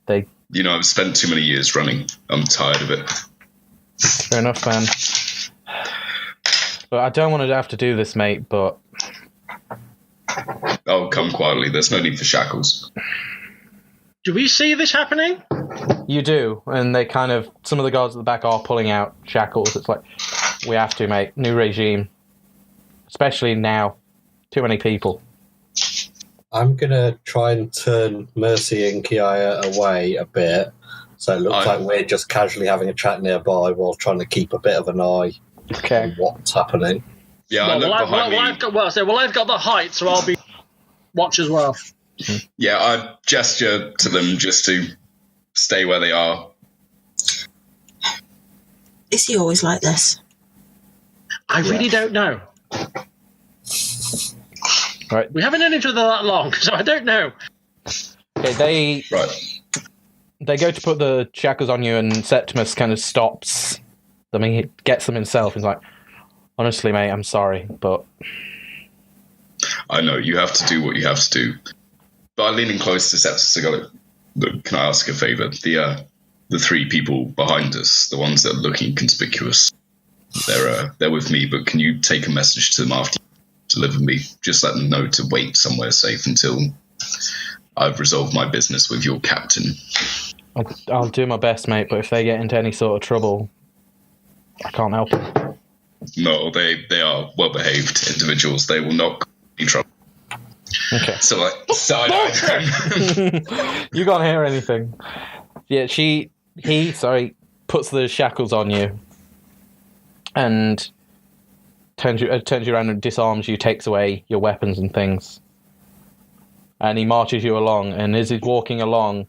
they... You know, I've spent too many years running. I'm tired of it. Fair enough, man. But I don't want to have to do this, mate, but... Oh, come quietly. There's no need for shackles. Do we see this happening? You do, and they kind of, some of the guards at the back are pulling out shackles. It's like, we have to, mate. New regime. Especially now. Too many people. I'm going to try and turn Mercy and Kiaya away a bit, so it looks like we're just casually having a chat nearby while trying to keep a bit of an eye on what's happening. Yeah, I look behind me. I've got the height, so I'll be watch as well. Yeah, I gesture to them just to stay where they are. Is he always like this? I really don't know. Right. We haven't known each other that long, so I don't know. Okay, they go to put the shackles on you, and Septimus kind of stops them. He gets them himself. He's like, honestly, mate, I'm sorry, but... I know, you have to do what you have to do. But I lean in close to Septimus and go, look, can I ask a favour? The three people behind us, the ones that are looking conspicuous, they're with me, but can you take a message to them after you deliver me? Just let them know to wait somewhere safe until I've resolved my business with your captain. I'll do my best, mate, but if they get into any sort of trouble, I can't help it. No, they are well-behaved individuals. They will not be in trouble. Okay. So I side-eye them. You can't hear anything. Yeah, he puts the shackles on you and turns you around and disarms you, takes away your weapons and things. And he marches you along, and as he's walking along,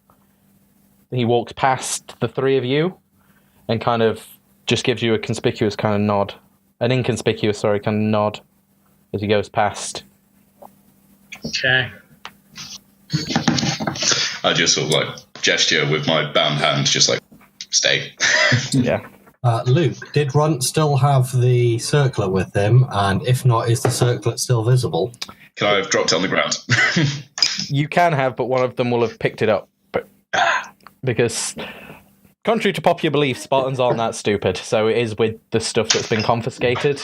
he walks past the three of you and kind of just gives you a conspicuous kind of nod. An inconspicuous, kind of nod as he goes past. Okay. I just sort of like gesture with my bound hand, just like, stay. Yeah. Luke, did Runt still have the circlet with him? And if not, is the circlet still visible? Can I have dropped it on the ground? You can have, but one of them will have picked it up. But because, contrary to popular belief, Spartans aren't that stupid. So it is with the stuff that's been confiscated.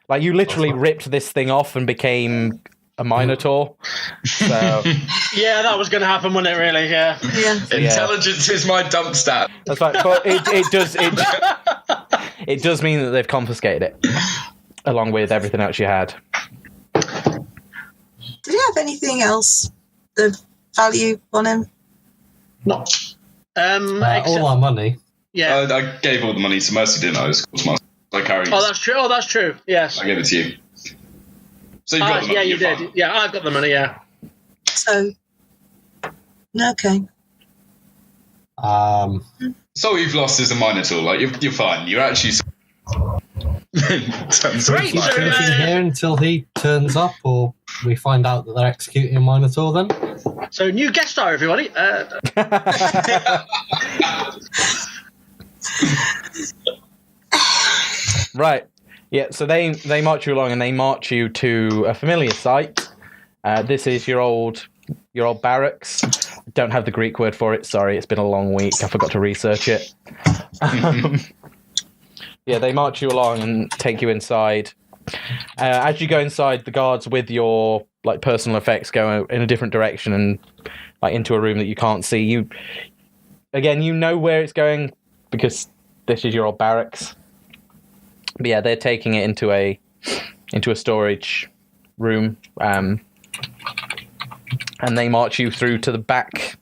Like, you literally ripped this thing off and became a Minotaur. So yeah, that was going to happen, wasn't it? Really? Yeah. Intelligence is my dump stat. That's right. But it does mean that they've confiscated it, along with everything else you had. Did he have anything else of value on him? No. All our money. Yeah. I gave all the money to Mercy, didn't I? I carried. Oh, that's true. That's true. Yes. I gave it to you. So you got the money. Yeah, you you're did. fine. Yeah, I've got the money. Yeah. So, okay. So you've lost as a Minotaur. Like you're fine. You're actually. Great. So here until he turns up, or we find out that they're executing a Minotaur. Then. So new guest star, everybody. Right. Yeah, so they march you along, and they march you to a familiar sight. This is your old barracks. Don't have the Greek word for it. Sorry, it's been a long week. I forgot to research it. Yeah, they march you along and take you inside. As you go inside, the guards with your personal effects go in a different direction and into a room that you can't see. You know where it's going because this is your old barracks. But yeah, they're taking it into a storage room, and they march you through to the back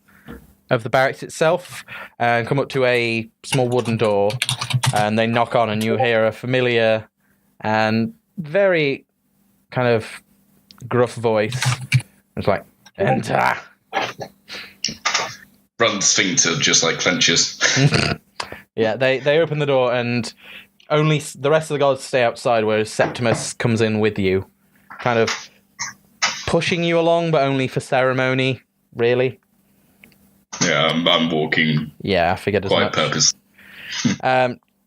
of the barracks itself, and come up to a small wooden door, and they knock on, and you hear a familiar and very kind of gruff voice. It's like, enter. Runt's sphincter just clenches. Yeah, they open the door, and only the rest of the guards stay outside, whereas Septimus comes in with you, kind of pushing you along, but only for ceremony, really. Yeah, I'm walking. Yeah, I figured as quite much. Purpose.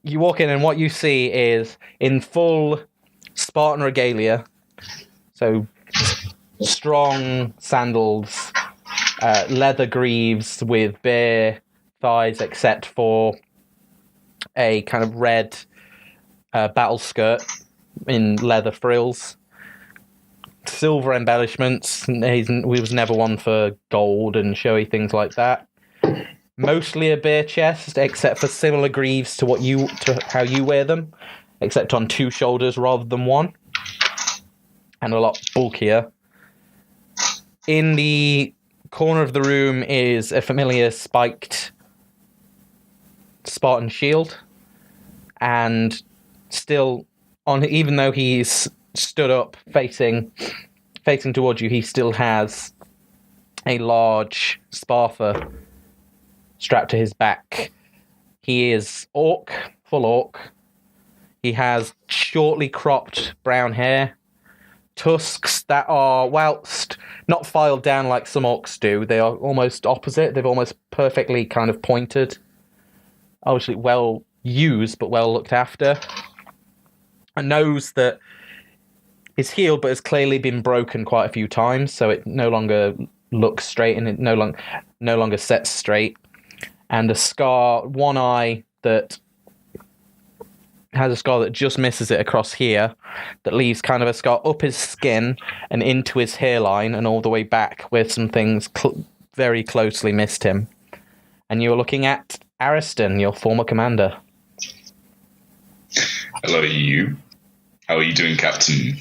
You walk in, and what you see is in full Spartan regalia, so strong sandals, leather greaves with bare thighs, except for a kind of red battle skirt in leather frills. silver embellishments. We was never one for gold and showy things like that. Mostly a bare chest, except for similar greaves to how you wear them, except on 2 shoulders rather than 1, and a lot bulkier. In the corner of the room is a familiar spiked Spartan shield, and still on, even though he's stood up facing towards you, he still has a large Sparta strapped to his back. He is full orc. He has shortly cropped brown hair, tusks that are, whilst not filed down like some orcs do, they are almost opposite. They've almost perfectly kind of pointed. Obviously well used, but well looked after. A nose that is healed, but has clearly been broken quite a few times, so it no longer looks straight, and it no longer sets straight. And a scar, one eye that has a scar that just misses it across here, that leaves kind of a scar up his skin and into his hairline and all the way back, where some things very closely missed him. And you're looking at Ariston, your former commander. Hello, you. How are you doing, Captain?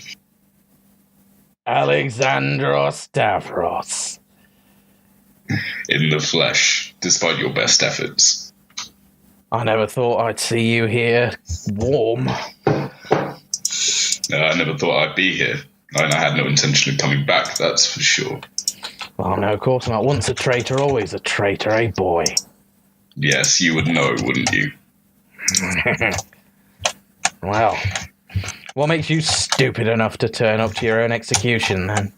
Alexandros Stavros. In the flesh, despite your best efforts. I never thought I'd see you here, warm. I never thought I'd be here, and I had no intention of coming back, that's for sure. Well, no, of course not. Once a traitor, always a traitor, eh, boy? Yes, you would know, wouldn't you? Well, what makes you stupid enough to turn up to your own execution, then?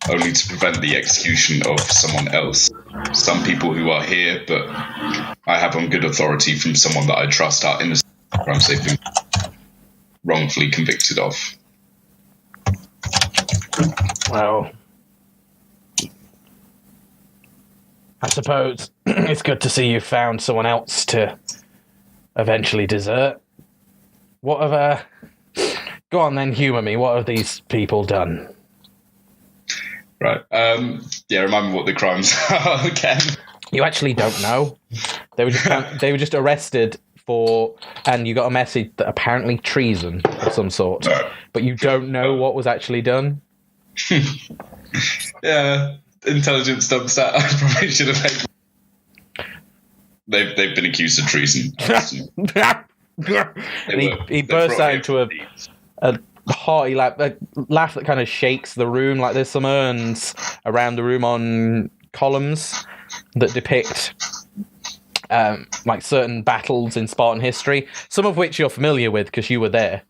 Only to prevent the execution of someone else. Some people who are here, but I have on good authority from someone that I trust are innocent crimes they've been wrongfully convicted of. Well, I suppose it's good to see you found someone else to eventually desert. What have, go on then, humour me. What have these people done? Right. Yeah, remind me what the crimes are again. You actually don't know. They were just arrested for, and you got a message that apparently treason of some sort. Right. But you don't know what was actually done. Yeah, intelligence dumps that. I probably should have made. They've been accused of treason. He bursts out into a hearty laugh that kind of shakes the room. Like there's some urns around the room on columns that depict like certain battles in Spartan history, some of which you're familiar with because you were there,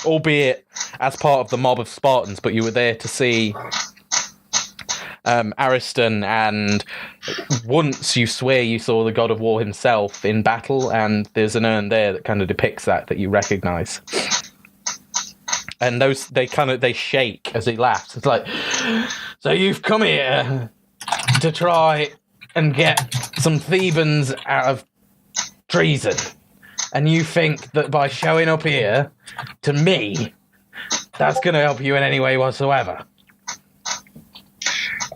albeit as part of the mob of Spartans, but you were there to see Ariston, and once you swear you saw the god of war himself in battle, and there's an urn there that kind of depicts that you recognize. And those, they shake as he laughs. It's like, so you've come here to try and get some Thebans out of treason, and you think that by showing up here to me, that's going to help you in any way whatsoever?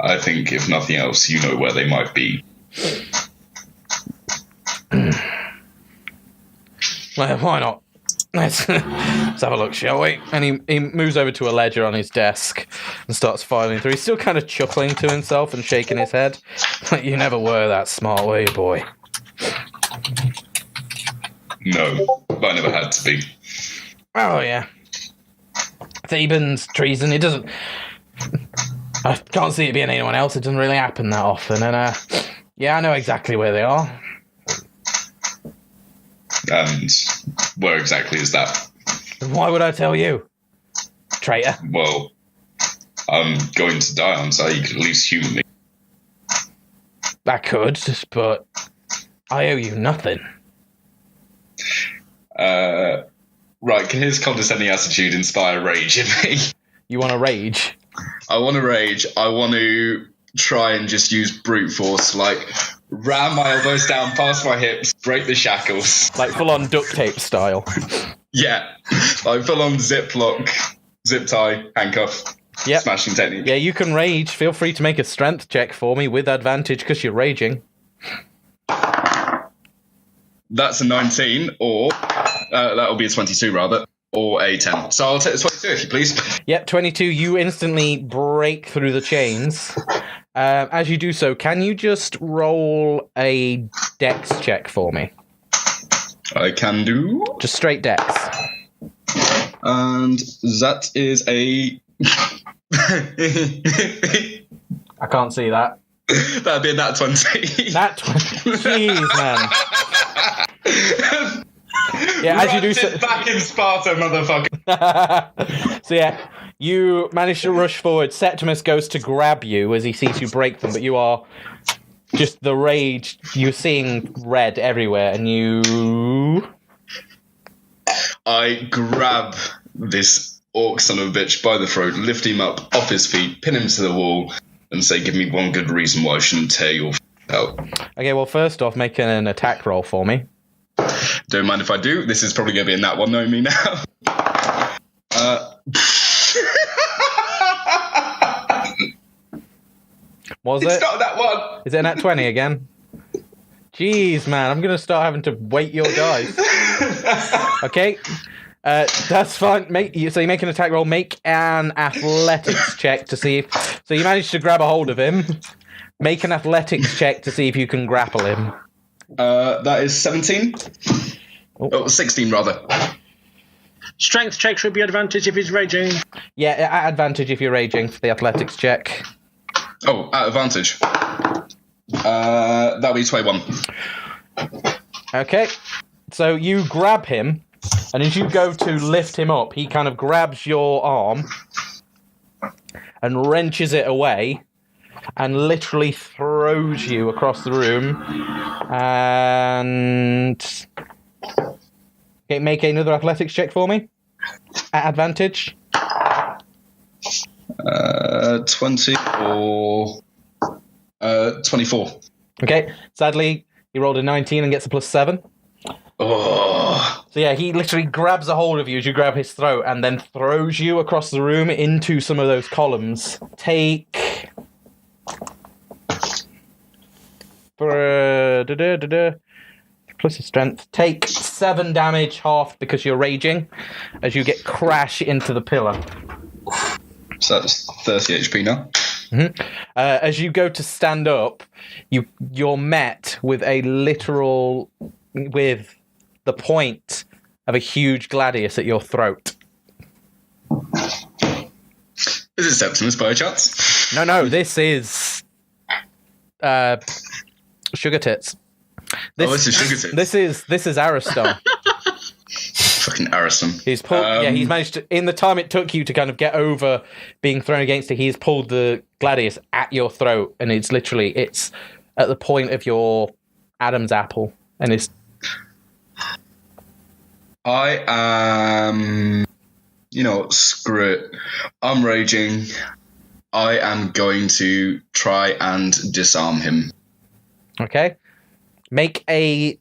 I think, if nothing else, you know where they might be. Well, why not? Let's have a look, shall we? And he moves over to a ledger on his desk and starts filing through. He's still kind of chuckling to himself and shaking his head. Like, you never were that smart, were you, boy? No, but I never had to be. Oh, yeah. Thebans, treason, it doesn't... I can't see it being anyone else. It doesn't really happen that often. And, yeah, I know exactly where they are. And where exactly is that? Why would I tell you? Traitor. Well, I'm going to die on, so you could at least humour me. I could, but I owe you nothing. Right, can his condescending attitude inspire rage in me? You want to rage? I want to rage. I want to try and just use brute force, like ram my elbows down past my hips, break the shackles. Like full-on duct tape style. Yeah, like full-on ziplock zip tie, handcuff, smashing technique. Yeah, you can rage. Feel free to make a strength check for me with advantage because you're raging. That's a 19, or that'll be a 22 rather, or a 10. So I'll take the 22 if you please. Yep, 22. You instantly break through the chains. As you do so, can you just roll a dex check for me? I can do. Just straight dex. And that is a... I can't see that. That'd be a nat 20. Nat 20. Jeez, man. Yeah, as you do so. Back in Sparta, motherfucker. So yeah, you manage to rush forward. Septimus goes to grab you as he sees you break them, but you are just the rage. You're seeing red everywhere, and you. I grab this orc son of a bitch by the throat, lift him up off his feet, pin him to the wall, and say, "Give me one good reason why I shouldn't tear your out." Okay, well, first off, make an attack roll for me. Don't mind if I do. This is probably going to be a nat one, knowing me now. It's not that one. Is it a nat 20 again? Jeez, man, I'm going to start having to weight your dice. Okay, that's fine. So you make an attack roll. Make an athletics check to see if... So you managed to grab a hold of him. Make an athletics check to see if you can grapple him. That is 17. Oh, 16 rather. Strength check should be advantage if he's raging. Yeah, at advantage if you're raging for the athletics check. Oh, at advantage. That'll be 21. Okay, so you grab him, and as you go to lift him up, he kind of grabs your arm and wrenches it away and literally throws you across the room. And okay, make another athletics check for me at advantage. 20 or 24. Okay, sadly, he rolled a 19 and gets a +7. Oh. So yeah, he literally grabs a hold of you as you grab his throat and then throws you across the room into some of those columns. Take... plus your strength. Take 7 damage, half because you're raging, as you get crash into the pillar. So that's 30 HP now. Mm-hmm. As you go to stand up, you're met with with the point of a huge gladius at your throat. Is it Septimus by chance? No, this is Sugar Tits. This is Sugar Tits. This is Ariston. Fucking Ariston. He's pulled. He's managed to. In the time it took you to kind of get over being thrown against it, he's pulled the gladius at your throat, and it's at the point of your Adam's apple, and it's. I am. You know what? Screw it. I'm raging. I am going to try and disarm him. Okay. Make an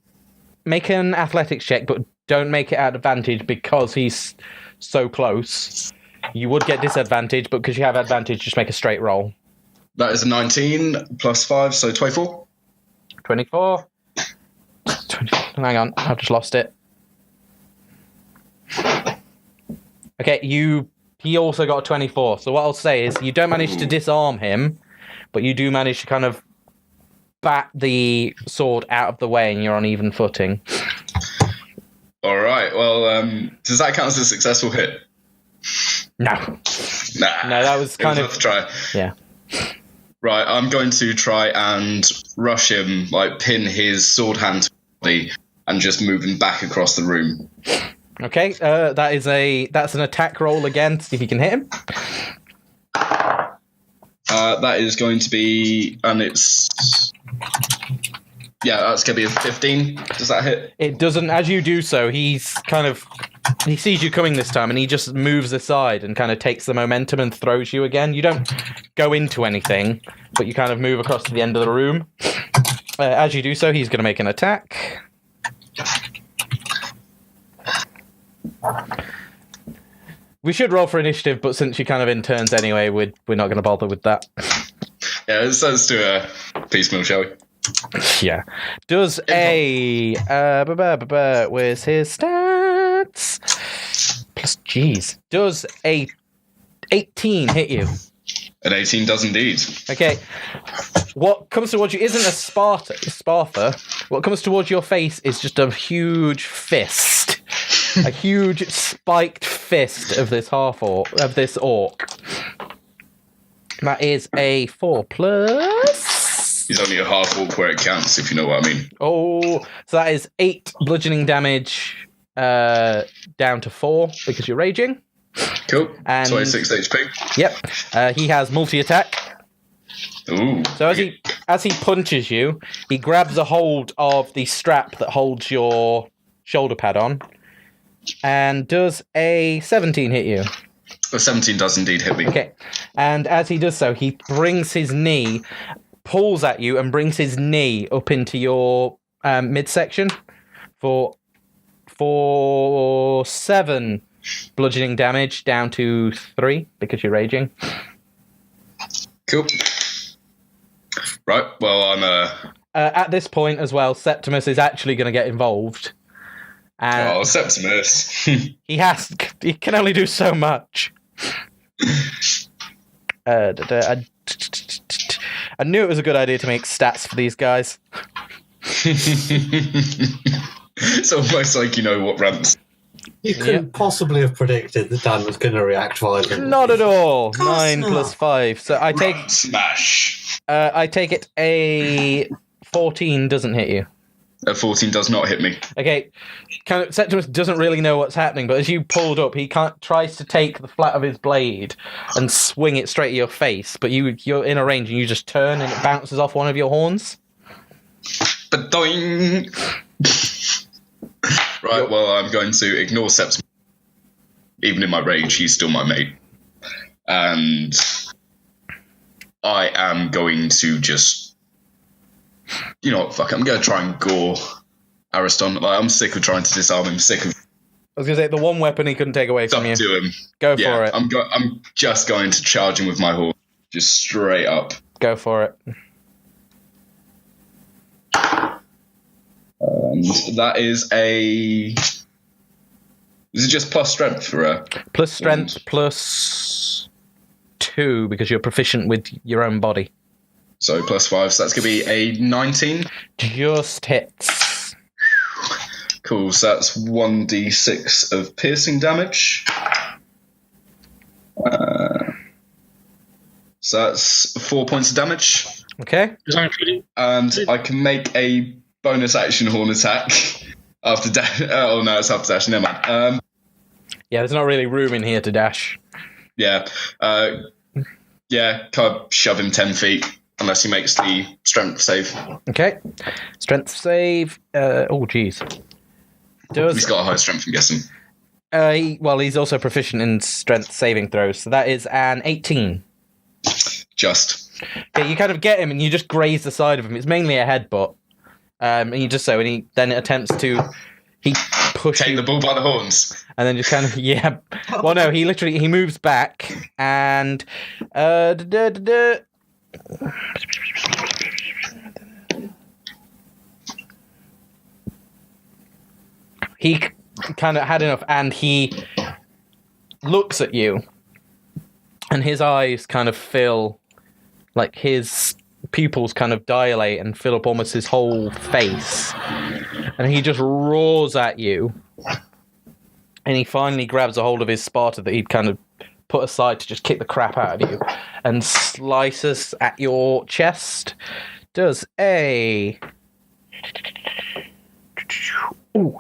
athletics check, but don't make it at advantage because he's so close. You would get disadvantage, but because you have advantage, just make a straight roll. That is a 19 plus 5, so 24. 24. Hang on, I've just lost it. Okay, he also got a 24. So what I'll say is you don't manage to disarm him, but you do manage to kind of bat the sword out of the way and you're on even footing. All right, well, does that count as a successful hit? No. Nah. No, that was kind of... worth a try. Yeah. Right, I'm going to try and rush him, like pin his sword hand to his body and just move him back across the room. Okay, that's an attack roll again to see if you can hit him. That is going to be, and it's... Yeah, that's going to be a 15. Does that hit? It doesn't. As you do so, he sees you coming this time, and he just moves aside and kind of takes the momentum and throws you again. You don't go into anything, but you kind of move across to the end of the room. As you do so, he's going to make an attack. We should roll for initiative, but since you're kind of in turns anyway, we're not going to bother with that. Yeah, let's do a piecemeal, shall we? Yeah. Does a... where's his stats? Plus, jeez. Does a 18 hit you? An 18 does indeed. Okay. What comes towards you isn't a Sparta. What comes towards your face is just a huge fist. A huge spiked fist of this orc. That is a 4+. He's only a half orc where it counts, if you know what I mean. Oh, so that is 8 bludgeoning damage down to 4 because you're raging. Cool. And 26 HP. Yep. He has multi-attack. Ooh. So as he punches you, he grabs a hold of the strap that holds your shoulder pad on. And does a 17 hit you? A 17 does indeed hit me. Okay. And as he does so, he brings his knee, pulls at you, and brings his knee up into your midsection for 7 bludgeoning damage down to 3 because you're raging. Cool. Right. Well, I'm at this point as well, Septimus is actually going to get involved. And Septimus. He can only do so much. I knew it was a good idea to make stats for these guys. It's almost like you know what Runt. You couldn't possibly have predicted that Dan was going to react violently. Not at all. 9 plus 5. So I take Runt smash. I take it a 14 doesn't hit you. A 14 does not hit me. Okay, kind of Septimus doesn't really know what's happening, but as you pulled up, he tries to take the flat of his blade and swing it straight at your face, but you're in a range and you just turn and it bounces off one of your horns. Ba-doing. Right, well, I'm going to ignore Septimus. Even in my rage, he's still my mate. And I am going to just... You know what, fuck it, I'm going to try and gore Ariston. Like, I'm sick of trying to disarm him, sick of... I was going to say, the one weapon he couldn't take away from you. to him. Go for it. I'm just going to charge him with my horn. Just straight up. Go for it. That is a... Is it just plus strength for a... Plus strength, plus 2, because you're proficient with your own body. So plus 5, so that's going to be a 19. Just hits. Cool, so that's 1d6 of piercing damage. So that's 4 points of damage. Okay. And I can make a bonus action horn attack after dash. Oh no, it's after dash. Never mind. Yeah, there's not really room in here to dash. Yeah. Yeah, kind of shove him 10 feet. Unless he makes the strength save. Okay. Strength save. Oh, jeez. He's got a high strength, I'm guessing. He's also proficient in strength saving throws. So that is an 18. Just. Okay, you kind of get him and you just graze the side of him. It's mainly a headbutt. And you just and he then attempts to... He pushes... Take the bull by the horns. And then just kind of... Yeah. Well, no, he moves back and... He kind of had enough, and he looks at you, and his eyes kind of fill, like his pupils kind of dilate and fill up almost his whole face, and he just roars at you, and he finally grabs a hold of his Sparta that he'd kind of put aside to just kick the crap out of you, and slices at your chest. Does a... Ooh.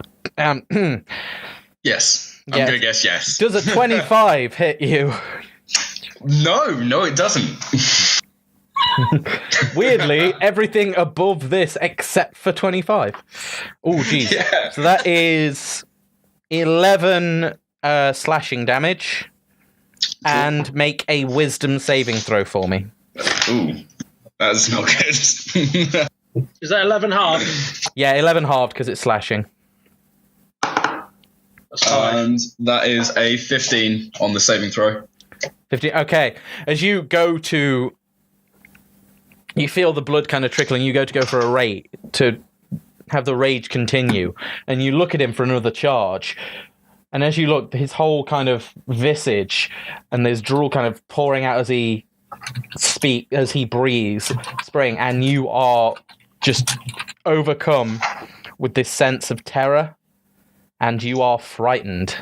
Yes. I'm going to guess yes. Does a 25 hit you? No, it doesn't. Weirdly, everything above this except for 25. Oh, jeez. Yeah. So that is 11 slashing damage. And make a wisdom saving throw for me. Ooh, that's not good. Is that 11 hard? Yeah, 11 hard because it's slashing. That's fine. And that is a 15 on the saving throw. 50. Okay. As you go to... You feel the blood kind of trickling. You go for a rage, to have the rage continue. And you look at him for another charge. And as you look, his whole kind of visage, and there's drool kind of pouring out as he breathes, spraying, and you are just overcome with this sense of terror, and you are frightened.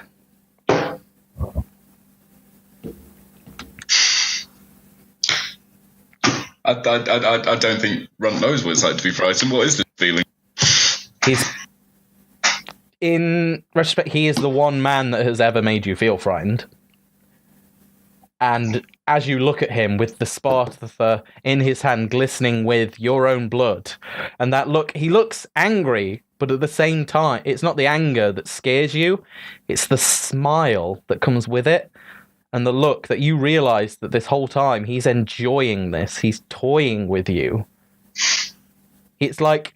I don't think Runt knows what it's like to be frightened. What is this feeling? In retrospect, he is the one man that has ever made you feel frightened. And as you look at him with the Sparta in his hand glistening with your own blood, and that look, he looks angry, but at the same time, it's not the anger that scares you, it's the smile that comes with it, and the look that you realise that this whole time he's enjoying this, he's toying with you. It's like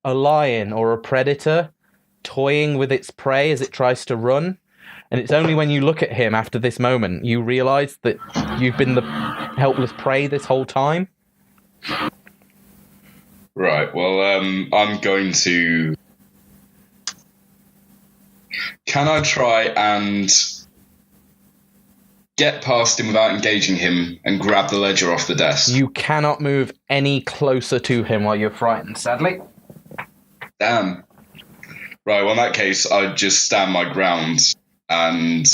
a lion or a predator toying with its prey as it tries to run. And it's only when you look at him after this moment you realise that you've been the helpless prey this whole time. Right, well, I'm going to... Can I try and get past him without engaging him and grab the ledger off the desk? You cannot move any closer to him while you're frightened, sadly. Damn. Right, well, in that case, I'd just stand my ground and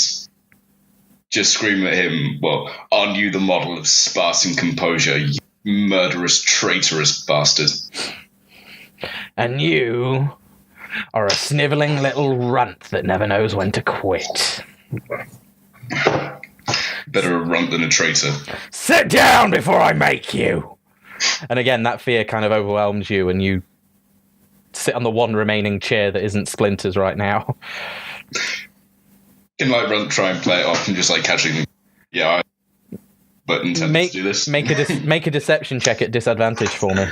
just scream at him, well, aren't you the model of Spartan composure, you murderous, traitorous bastard? And you are a snivelling little runt that never knows when to quit. Better a runt than a traitor. Sit down before I make you! And again, that fear kind of overwhelms you, and you sit on the one remaining chair that isn't Splinter's right now. Can Runt try and play it off and just casually, but intend to do this. Make a deception check at disadvantage for me.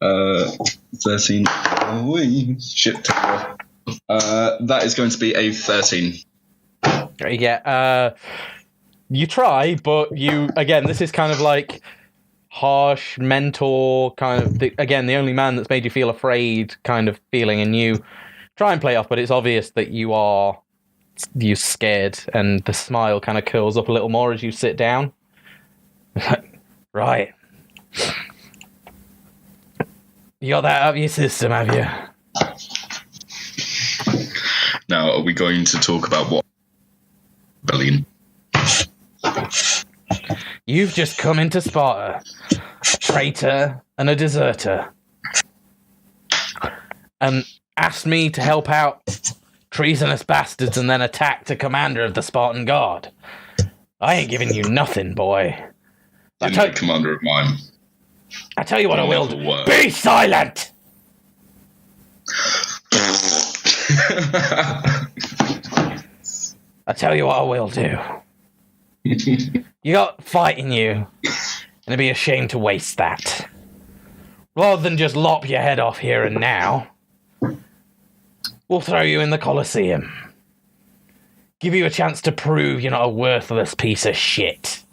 13. Shit. That is going to be a 13. Yeah, you try, but this is kind of like harsh mentor kind of, the only man that's made you feel afraid kind of feeling, and you try and play off, but it's obvious that you're scared, and the smile kind of curls up a little more as you sit down. Right. You got that out of your system, have you? Now, are we going to talk about what rebellion? You've just come into Sparta, a traitor and a deserter, and asked me to help out treasonous bastards and then attack the commander of the Spartan Guard. I ain't giving you nothing, boy. You're not commander of mine. I tell you what I will do. Be silent! I tell you what I will do. You got fight in you, and it'd be a shame to waste that. Rather than just lop your head off here and now, we'll throw you in the Colosseum. Give you a chance to prove you're not a worthless piece of shit.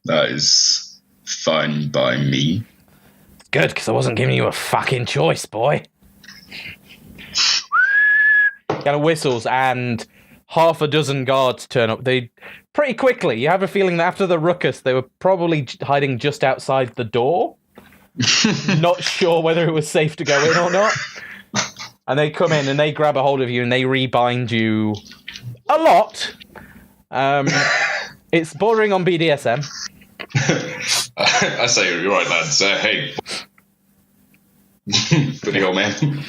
That is fine by me. Good, because I wasn't giving you a fucking choice, boy. Kind of whistles, and half a dozen guards turn up. They pretty quickly. You have a feeling that after the ruckus, they were probably hiding just outside the door. Not sure whether it was safe to go in or not. And they come in and they grab a hold of you and they rebind you a lot. It's bordering on BDSM. I say, you're right, lads. Hey. Pretty old man.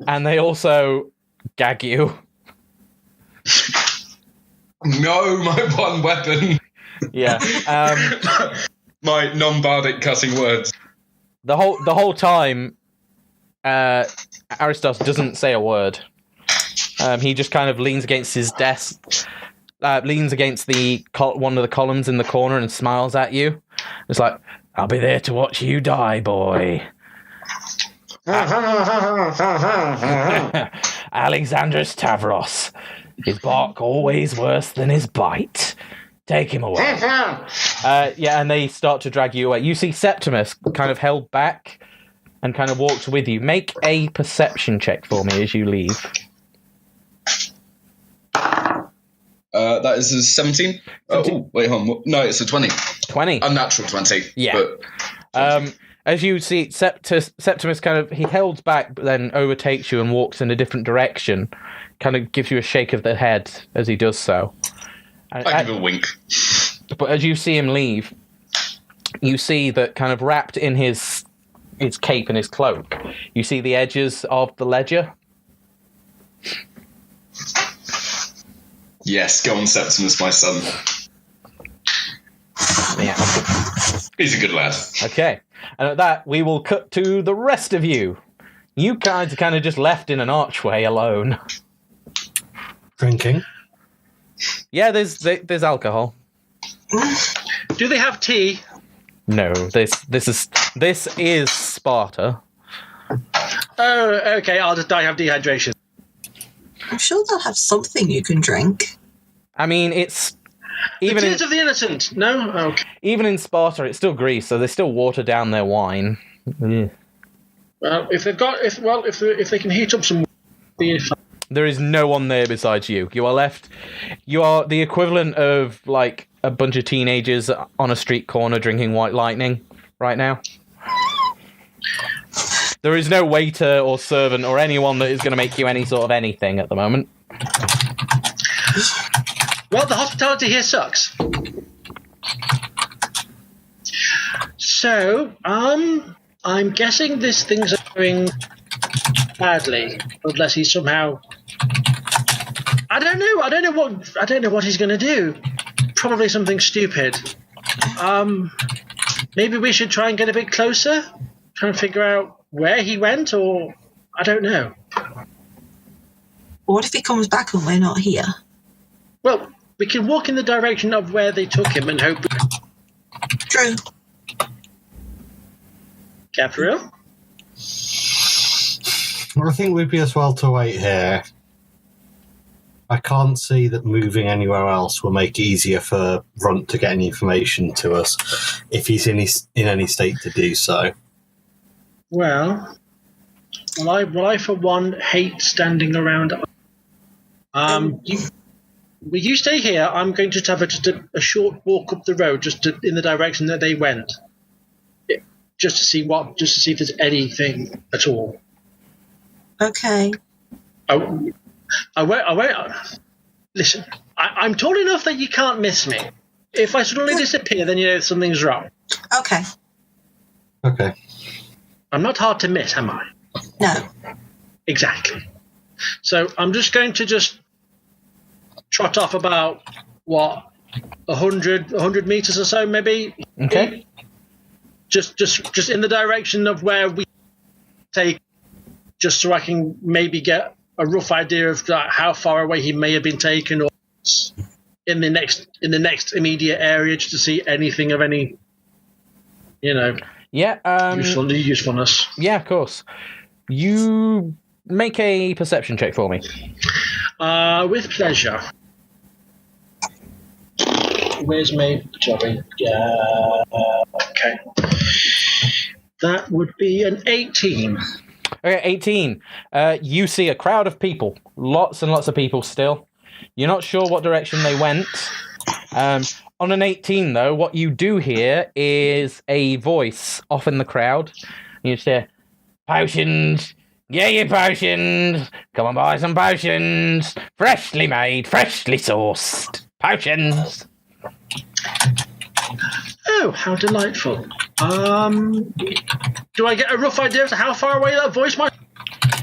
And they also gag you. No, my one weapon. Yeah. My non-bardic cutting words. The whole time, Aristos doesn't say a word. He just kind of leans against his desk, leans against one of the columns in the corner and smiles at you. It's like, I'll be there to watch you die, boy. Alexandros Tavros. His bark always worse than his bite. Take him away. And they start to drag you away. You see Septimus kind of held back and kind of walks with you. Make a perception check for me as you leave. That is a 17. Oh, wait, hold on. No, it's a 20. 20. Unnatural 20. Yeah. But as you see, Septimus kind of, he holds back, but then overtakes you and walks in a different direction. Kind of gives you a shake of the head as he does so. I give a wink. But as you see him leave, you see that kind of wrapped in his cape and his cloak, you see the edges of the ledger. Yes, go on, Septimus, my son. Yeah. He's a good lad. Okay. And at that, we will cut to the rest of you. You guys are kind of just left in an archway alone. Drinking. Yeah, there's alcohol. Do they have tea? No, this is Sparta. Oh, okay. I'll just die of dehydration. I'm sure they'll have something you can drink. I mean, it's The tears of the innocent. No. Okay. Even in Sparta, it's still Greece, so they still water down their wine. Yeah. Well, if they can heat up some. There is no one there besides you. You are left. You are the equivalent of like a bunch of teenagers on a street corner drinking White Lightning right now. There is no waiter or servant or anyone that is going to make you any sort of anything at the moment. Well, the hospitality here sucks. So, I'm guessing this thing's going badly, unless he's somehow. I don't know what he's going to do. Probably something stupid. Maybe we should try and get a bit closer, try and figure out where he went, or I don't know. What if he comes back and we're not here? Well, we can walk in the direction of where they took him and hope. True. Gavriil? I think we'd be as well to wait here. I can't see that moving anywhere else will make it easier for Runt to get any information to us if he's in any state to do so. Well, I for one hate standing around. You stay here. I'm going to have a short walk up the road, in the direction that they went, just to see if there's anything at all. Okay. I won't. Listen, I'm tall enough that you can't miss me. If I suddenly disappear, then you know something's wrong. Okay. Okay. I'm not hard to miss, am I? No. Exactly. So I'm just going to trot off about, 100 meters or so, maybe? Okay. Just in the direction of where we take, just so I can maybe get a rough idea of how far away he may have been taken, or in the next immediate area, just to see anything of any, Yeah. usefulness. Yeah, of course. You make a perception check for me. With pleasure. Where's my jobby? Okay. That would be an 18. Okay, 18. You see a crowd of people. Lots and lots of people still. You're not sure what direction they went. On an 18, though, what you do hear is a voice off in the crowd. You say, "Potions! Get your potions! Come and buy some potions! Freshly made, freshly sourced potions!" Oh, how delightful. Do I get a rough idea as to how far away that voice might...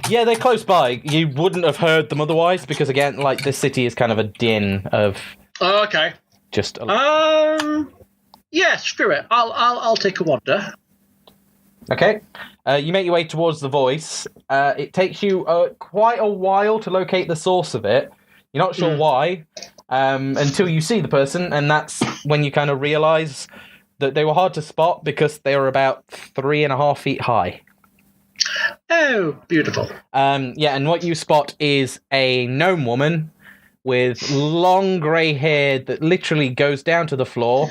Yeah, they're close by. You wouldn't have heard them otherwise, because, again, like, this city is kind of a din of... Oh, okay. Just... Yeah, screw it. I'll take a wander. Okay. You make your way towards the voice. It takes you quite a while to locate the source of it. You're not sure why, until you see the person, and that's when you kind of realise They were hard to spot because they were about 3.5 feet high. Oh, beautiful. And what you spot is a gnome woman with long grey hair that literally goes down to the floor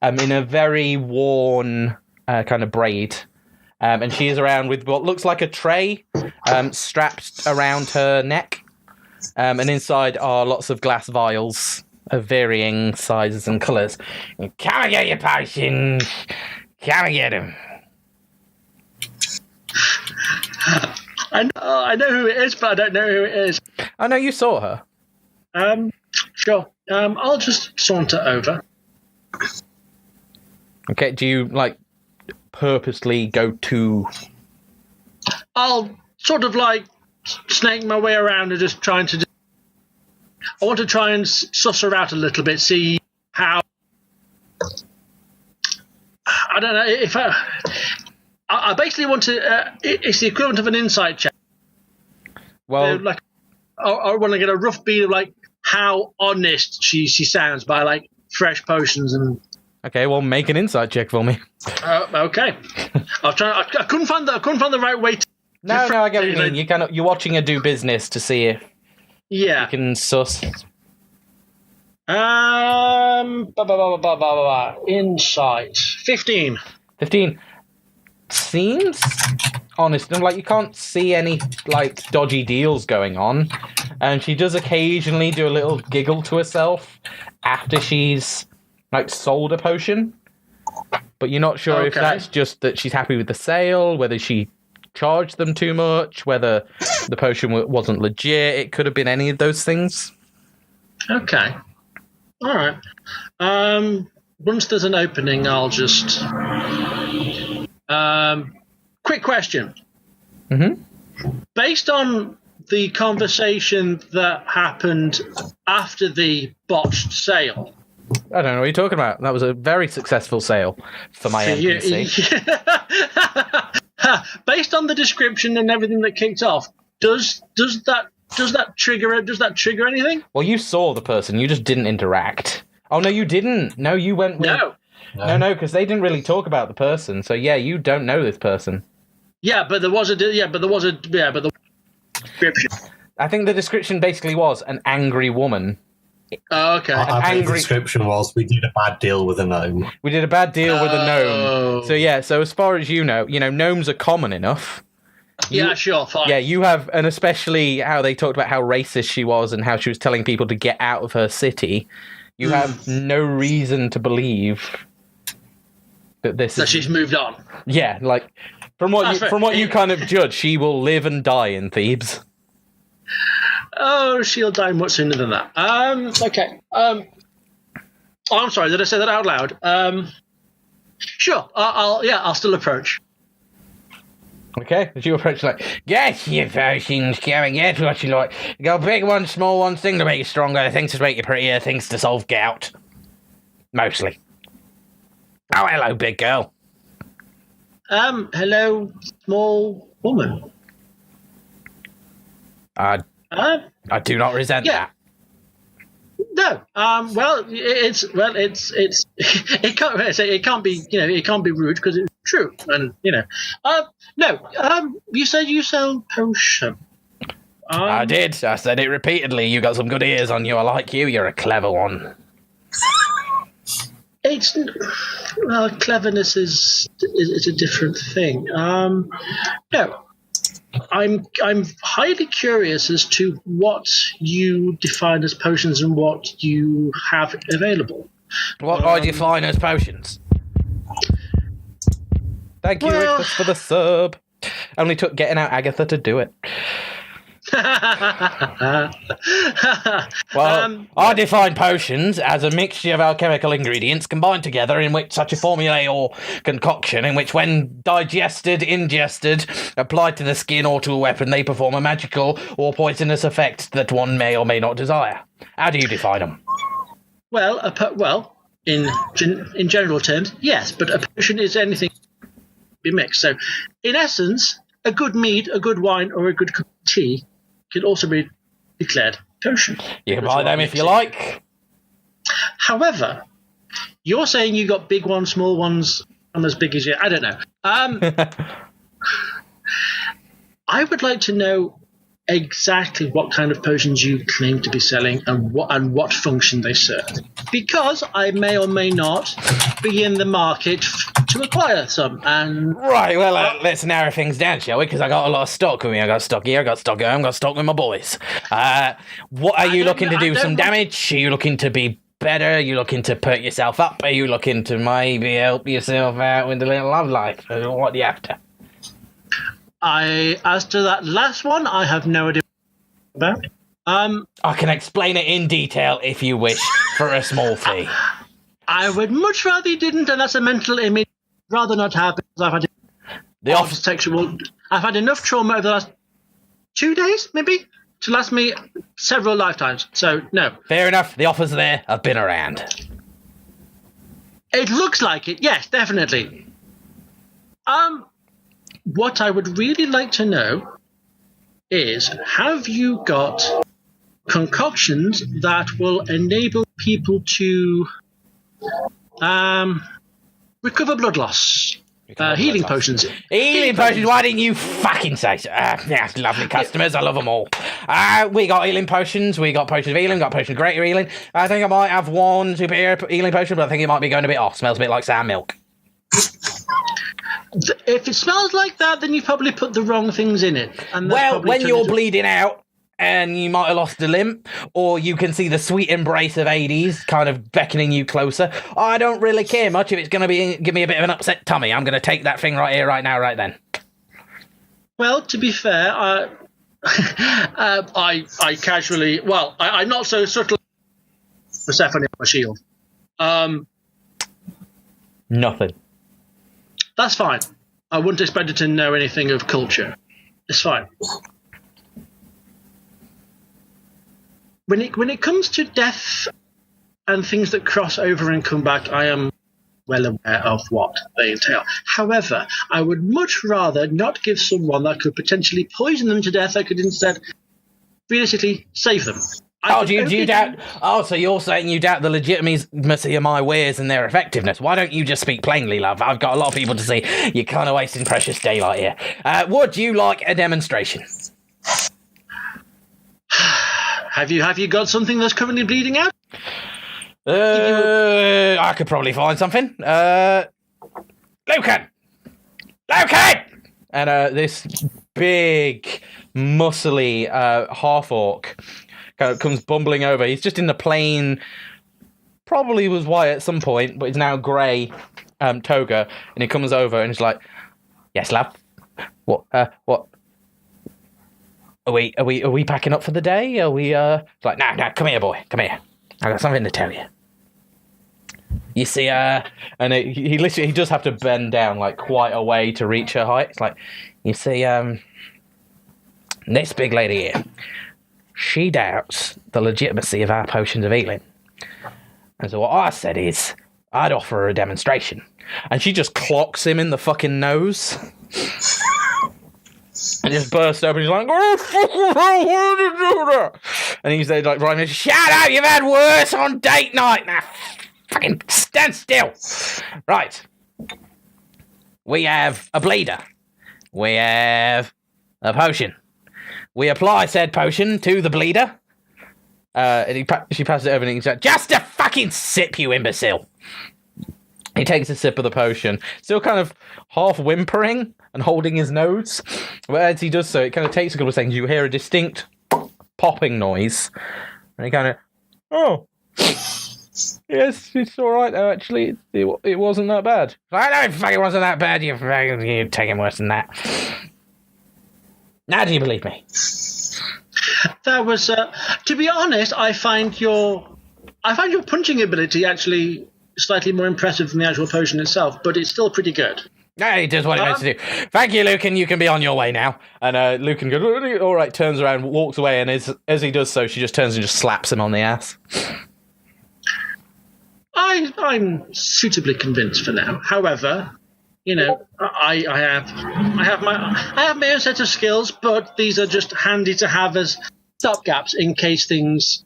in a very worn kind of braid. And she is around with what looks like a tray strapped around her neck. And inside are lots of glass vials of varying sizes and colours. Come and get your potions. Come and get them. I know who it is, but I don't know who it is. I know you saw her. Sure. I'll just saunter over. Okay, do you, purposely go to... I'll sort of, snake my way around and just trying to... I want to try and suss her out a little bit, see how... I don't know, if I basically want to... it's the equivalent of an insight check. Well... I want to get a rough beat of, how honest she sounds by, fresh potions and... Okay, well, make an insight check for me. Okay. I'll try. I couldn't find the right way to... No, I get what you mean. You're watching her do business to see if you can suss. Insight. 15. 15. Seems honest. You can't see any, dodgy deals going on. And she does occasionally do a little giggle to herself after she's, sold a potion. But you're not sure if that's just that she's happy with the sale, whether she charged them too much, whether the potion wasn't legit. It could have been any of those things. Okay. All right. Once there's an opening, I'll just... quick question. Mm-hmm. Based on the conversation that happened after the botched sale... I don't know what you're talking about. That was a very successful sale for my NPC. Based on the description and everything that kicked off, does that trigger anything? Well, you saw the person. You just didn't interact. Oh no, you didn't. No, you went with... No, because they didn't really talk about the person. So yeah, you don't know this person. But the description. I think the description basically was an angry woman. Oh, okay. I think the description was we did a bad deal with a gnome. We did a bad deal with a gnome. So yeah, so as far as you know, gnomes are common enough. Sure, fine. Yeah, you have, and especially how they talked about how racist she was and how she was telling people to get out of her city. You have no reason to believe that she's moved on. Yeah, from what you kind of judge, she will live and die in Thebes. Oh, she'll die much sooner than that. Okay. I'm sorry. Did I say that out loud? Sure. I'll still approach. Okay. As you approach, get your potions, Karen. Get what you like. You got big ones, small ones, things to make you stronger, things to make you prettier, things to solve gout. Mostly. Oh, hello, big girl. Hello, small woman. I do not resent that. No. It can't be rude because it's true, and no. You said you sell potion. I did. I said it repeatedly. You got some good ears on you. I like you. You're a clever one. Cleverness is a different thing. No. I'm highly curious as to what you define as potions and what you have available. What I define as potions? Thank you, Rictus, for the sub. Only took getting out Agatha to do it. Well, I define potions as a mixture of alchemical ingredients combined together in which such a formula or concoction in which when ingested, applied to the skin or to a weapon, they perform a magical or poisonous effect that one may or may not desire. How do you define them? Well, in general terms, yes, but a potion is anything be mixed. So, in essence, a good mead, a good wine, or a good cup of tea can also be declared potion. You can buy them if you like. However, You're saying you got big ones, small ones, I'm as big as you. I don't know. I would like to know exactly what kind of potions you claim to be selling and what function they serve, because I may or may not be in the market to acquire some. And right, well, let's narrow things down, shall we? Because I got a lot of stock with me. I got stock here, I got stock at home, I got stock with my boys. What are you looking to do? Some damage? Are you looking to be better? Are you looking to put yourself up? Are you looking to maybe help yourself out with a little love life? What are you after? As to that last one, I have no idea about. I can explain it in detail if you wish for a small fee. I would much rather you didn't, and that's a mental image I'd rather not have, because I've had I've had enough trauma over the last 2 days, maybe, to last me several lifetimes. So no. Fair enough. The offers there have been around. It looks like it. Yes, definitely. What I would really like to know is, have you got concoctions that will enable people to recover blood loss? Healing potions. Healing potions? Why didn't you fucking say so? Yeah, lovely customers. I love them all. We got healing potions. We got potions of healing. We got potions of greater healing. I think I might have one superior healing potion, but I think it might be going a bit off. Smells a bit like sour milk. If it smells like that, then you probably put the wrong things in it. And well, when you're bleeding out and you might have lost a limb, or you can see the sweet embrace of Hades kind of beckoning you closer, I don't really care much if it's going to give me a bit of an upset tummy. I'm going to take that thing right here, right now, right then. Well, to be fair, I casually... Well, I'm not so subtle... Persephone on my shield. Nothing. That's fine. I wouldn't expect it to know anything of culture. It's fine. When it comes to death and things that cross over and come back, I am well aware of what they entail. However, I would much rather not give someone that could potentially poison them to death. I could instead realistically save them. Do you doubt? Oh, so you're saying you doubt the legitimacy of my wares and their effectiveness? Why don't you just speak plainly, love? I've got a lot of people to see. You're kind of wasting precious daylight here. Would you like a demonstration? Have you got something that's currently bleeding out? I could probably find something. Lucan! And this big, muscly half-orc kind of comes bumbling over. He's just in the plain, probably was white at some point, but it's now grey toga. And he comes over and he's like, "Yes, love. What? Are we packing up for the day? Are we? It's like, no, come here, boy. Come here. I got something to tell you. You see, and he literally, he does have to bend down like quite a way to reach her height. It's like, you see, this big lady here, she doubts the legitimacy of our potions of healing. And so what I said is, I'd offer her a demonstration. And she just clocks him in the fucking nose. And just burst open. He's like, "Oh, fucking hell, why did you do that?" And he's like, right, "Shut up, you've had worse on date night. Now, fucking stand still." Right. We have a bleeder. We have a potion. We apply said potion to the bleeder. And she passes it over and he's like, "Just a fucking sip, you imbecile." He takes a sip of the potion, still kind of half whimpering and holding his nose. But as he does so, it kind of takes a couple of seconds. You hear a distinct popping noise. And he kind of, "Oh, yes, it's all right, though, actually. It wasn't that bad." "I don't fucking wasn't that bad. You're taking worse than that." Now do you believe me? That was, to be honest, I find your punching ability actually slightly more impressive than the actual potion itself, but it's still pretty good. Yeah, he does what he meant to do. "Thank you, Lucan. You can be on your way now." And Lucan goes, "All right," turns around, walks away, and as he does so, she just turns and just slaps him on the ass. I'm suitably convinced for now. However, you know, I have my own set of skills, but these are just handy to have as stopgaps in case things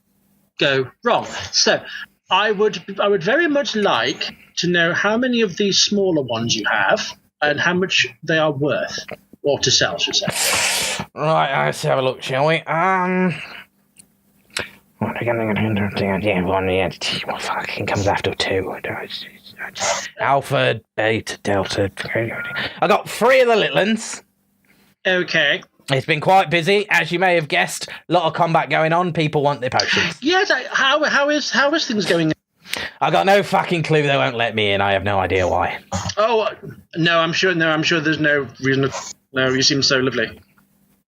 go wrong. So, I would very much like to know how many of these smaller ones you have and how much they are worth, or to sell, should I say. Right, let's have a look, shall we? What fucking comes after 2? Alpha, Beta, Delta. I got 3 of the little ones. Okay. It's been quite busy, as you may have guessed. A lot of combat going on. People want their potions. Yes. How is things going? I got no fucking clue. They won't let me in. I have no idea why. Oh no, I'm sure there's no reason. No, you seem so lovely.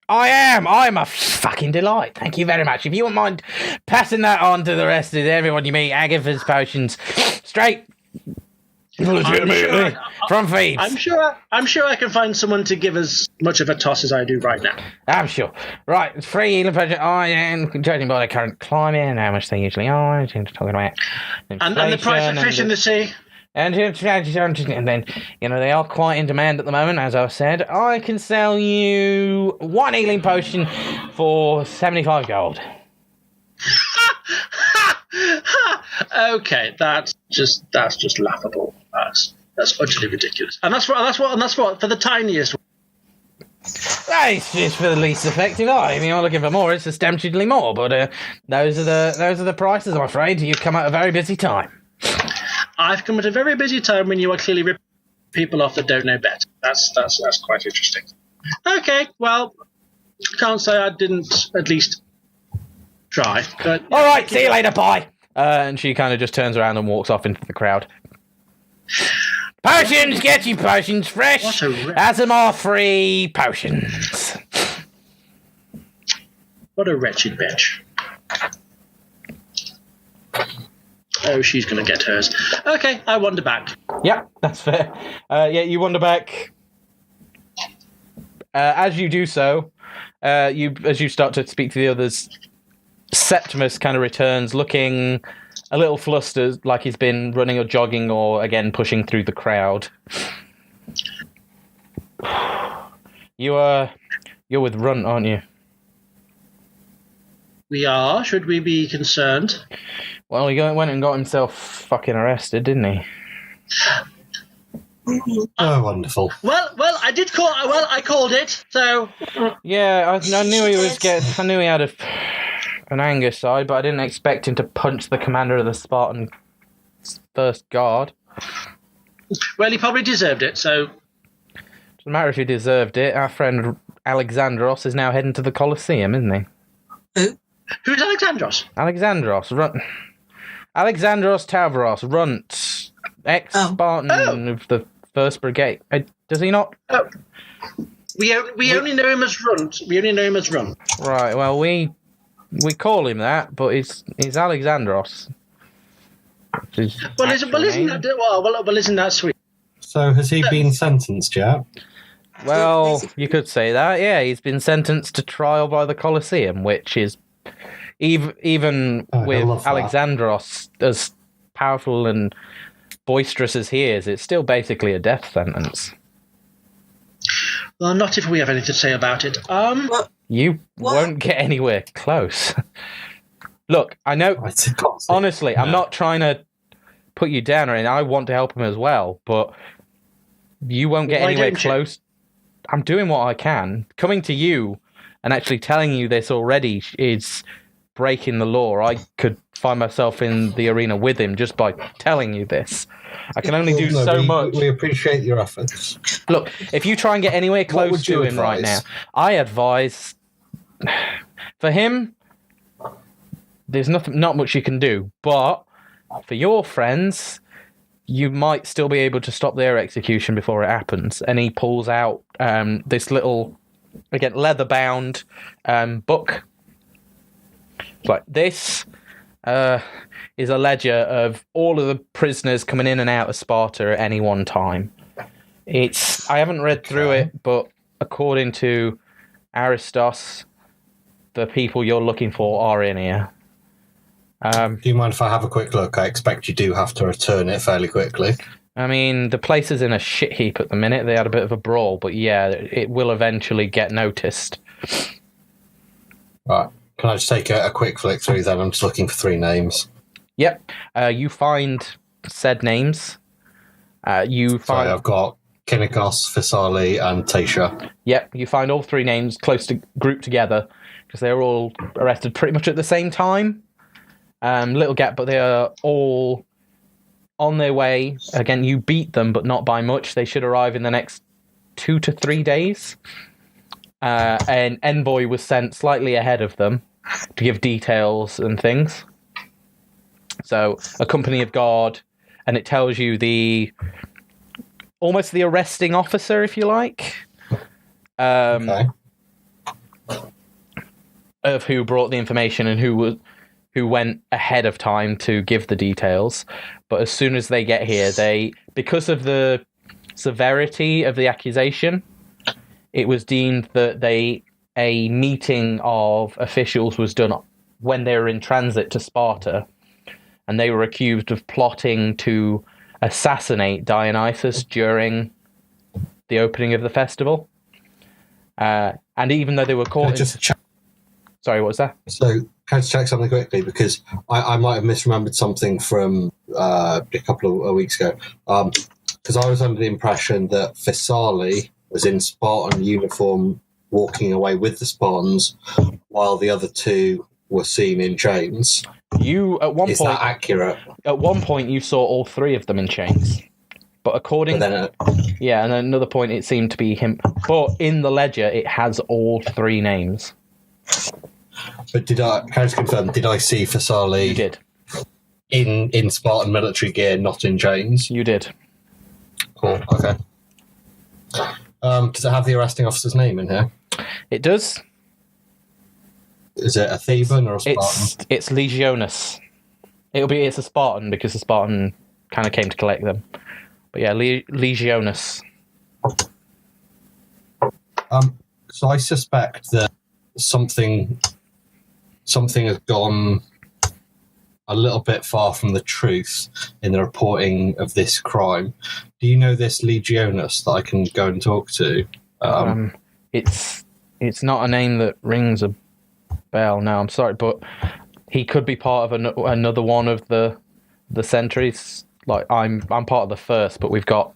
I'm a fucking delight. Thank you very much. If you wouldn't mind passing that on to the rest of everyone you meet, Agatha's potions, straight. Legitimately from Thebes. I'm sure I can find someone to give as much of a toss as I do right now. I'm sure. Right, 3 healing potions. Judging by the current climate and how much they usually are. Talking about and the price of fish in the sea. And then, they are quite in demand at the moment, as I've said. I can sell you 1 healing potion for 75 gold. Okay, that's just laughable. That's utterly ridiculous. And that's what for the tiniest one. It's just for the least effective. I mean, I'm looking for more. It's substantially more, but those are the prices. I'm afraid you've come at a very busy time. I've come at a very busy time when you are clearly ripping people off that don't know better. That's quite interesting. Okay, well, can't say I didn't at least try. But all right, see you later, bye. And she kind of just turns around and walks off into the crowd. Potions, get you potions, fresh as them are free potions. What a wretched bitch. Oh, she's going to get hers. Okay, I wander back. Yeah, that's fair. You wander back. As you do so, as you start to speak to the others, Septimus kind of returns looking a little flustered, like he's been running or jogging or, again, pushing through the crowd. You're with Runt, aren't you? We are. Should we be concerned? Well, he went and got himself fucking arrested, didn't he? Oh, wonderful. Well, I did call. Well, I called it. So. Yeah, I knew he was I knew he had an anger side, but I didn't expect him to punch the commander of the Spartan first guard. Well, he probably deserved it. So. Doesn't matter if he deserved it. Our friend Alexandros is now heading to the Colosseum, isn't he? Who? Who's Alexandros? Alexandros Tavros, Runt, ex-Spartan of the First Brigade. Does he not? We only know him as Runt. Right. Well, we call him that, but it's Alexandros. Isn't that sweet? So has he been sentenced yet? Well, you could say that. Yeah, he's been sentenced to trial by the Colosseum, which is even with Alexandros as powerful and boisterous as he is, it's still basically a death sentence. Well, not if we have anything to say about it. You won't get anywhere close. Look, I know. Honestly, I'm not trying to put you down or anything. I want to help him as well, but you won't get anywhere close. I'm doing what I can. Coming to you and actually telling you this already is breaking the law. I could find myself in the arena with him just by telling you this. I can only do so much. We appreciate your efforts. Look, if you try and get anywhere close to him right now, I advise for him, there's not much you can do. But for your friends, you might still be able to stop their execution before it happens. And he pulls out this little, again, leather-bound book. Like this is a ledger of all of the prisoners coming in and out of Sparta at any one time. I haven't read through it, but according to Aristos, the people you're looking for are in here. Do you mind if I have a quick look? I expect you do have to return it fairly quickly. I mean, the place is in a shit heap at the minute. They had a bit of a brawl, but yeah, it will eventually get noticed. Right. Can I just take a quick flick through then? I'm just looking for 3 names. Yep. You find said names. Sorry, I've got Kinnikos, Fisali, and Tasha. Yep. You find all three names grouped together because they were all arrested pretty much at the same time. Little gap, but they are all on their way. Again, you beat them, but not by much. They should arrive in the next 2 to 3 days. An envoy was sent slightly ahead of them to give details and things. So, a company of guard, and it tells you almost the arresting officer, if you like, Okay. of who brought the information and who went ahead of time to give the details. But as soon as they get here, because of the severity of the accusation, it was deemed that a meeting of officials was done when they were in transit to Sparta, and they were accused of plotting to assassinate Dionysus during the opening of the festival. And even though they were caught... Sorry, what was that? So, can I just check something quickly? Because I might have misremembered something from a couple of weeks ago. Because I was under the impression that Fisali was in Spartan uniform walking away with the Spartans while the other two were seen in chains. Is that accurate? At one point, you saw all three of them in chains. But and at another point, it seemed to be him. But in the ledger, it has all three names. But can I just confirm, did I see Fisali? You did. In Spartan military gear, not in chains? You did. Cool, okay. Does it have the arresting officer's name in here? It does. Is it a Theban or a Spartan? It's Legionis. It's a Spartan because the Spartan kind of came to collect them. But yeah, Legionis. So I suspect that something has gone a little bit far from the truth in the reporting of this crime. Do you know this Legionis that I can go and talk to? It's not a name that rings a bell. No, I'm sorry, but he could be part of another one of the centuries. Like I'm part of the first, but we've got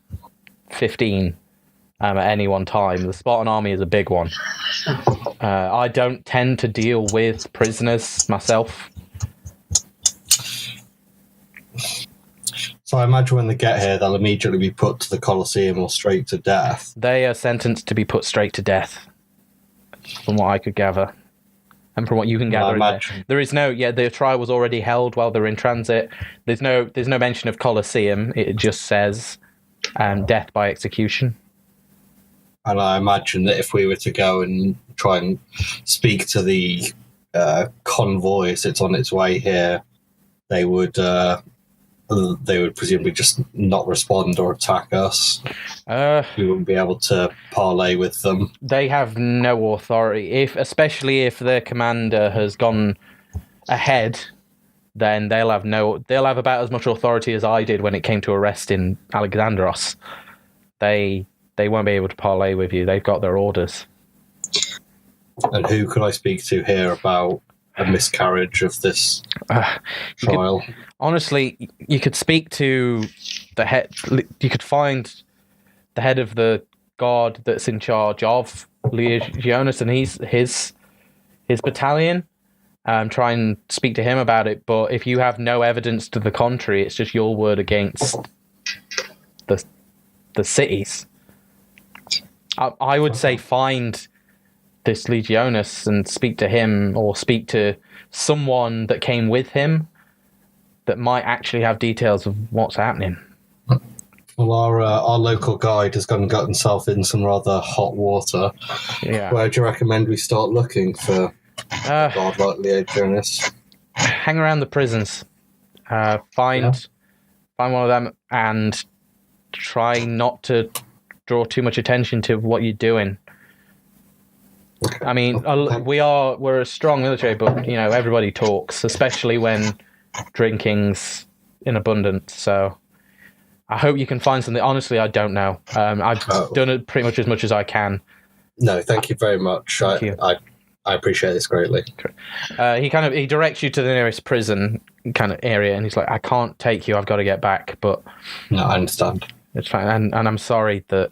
15 at any one time. The Spartan army is a big one. I don't tend to deal with prisoners myself. So I imagine when they get here, they'll immediately be put to the Colosseum or straight to death. They are sentenced to be put straight to death, from what I could gather. And from what you can gather, there is no. Yeah, the trial was already held while they're in transit. There's no mention of Colosseum. It just says death by execution. And I imagine that if we were to go and try and speak to the convoy as it's on its way here, they would presumably just not respond or attack us. We wouldn't be able to parley with them. They have no authority. Especially if their commander has gone ahead, then they'll have about as much authority as I did when it came to arresting Alexandros. They won't be able to parley with you. They've got their orders. And who could I speak to here about a miscarriage of this trial? Honestly, you could speak to the head. You could find the head of the guard that's in charge of Legionis and his battalion. Try and speak to him about it. But if you have no evidence to the contrary, it's just your word against the cities. I would say find this Legionis and speak to him, or speak to someone that came with him that might actually have details of what's happening. Well, our local guide has gone and got himself in some rather hot water. Yeah. Where do you recommend we start looking for a guard like Legionis? Hang around the prisons. Find one of them and try not to draw too much attention to what you're doing. Okay. I mean, we're a strong military, but everybody talks, especially when drinking's in abundance. So I hope you can find something. Honestly, I don't know. I've done it pretty much as I can. No, thank you very much. Thank you. I I appreciate this greatly. He directs you to the nearest prison kind of area, and he's like, I can't take you, I've got to get back, but... No, I understand. It's fine, and I'm sorry that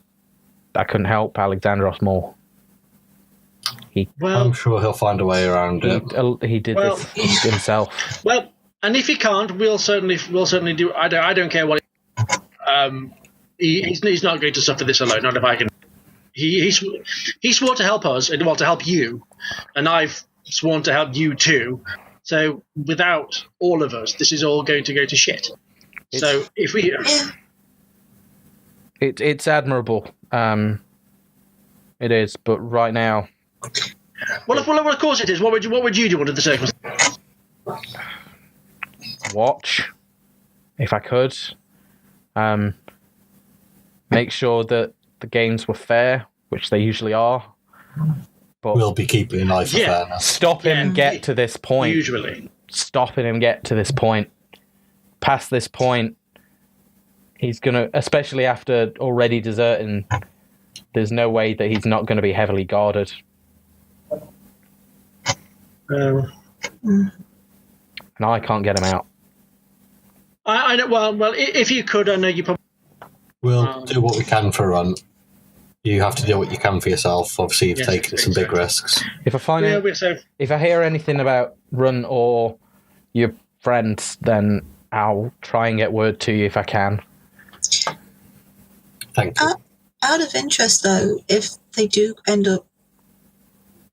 I couldn't help Alexandros more. I'm sure he'll find a way around it. He did this himself. Well, and if he can't, we'll certainly do. I don't care what. He's not going to suffer this alone. Not if I can. He swore to help us, and to help you, and I've sworn to help you too. So without all of us, this is all going to go to shit. So if we, it's admirable. It is, but right now. Well, of course it is. What would you do under the circumstances? Watch, if I could. Make sure that the games were fair, which they usually are. But we'll be keeping an eye for fairness. Stop him get to this point. Usually. Stopping him get to this point. Past this point, he's going to, especially after already deserting, there's no way that he's not going to be heavily guarded. And I can't get him out. I know. Well, if you could, I know you probably. We'll do what we can for Runt. You have to do what you can for yourself. Obviously, you've taken some big risks. If I find if I hear anything about Runt or your friends, then I'll try and get word to you if I can. Thank you. Out of interest, though, if they do end up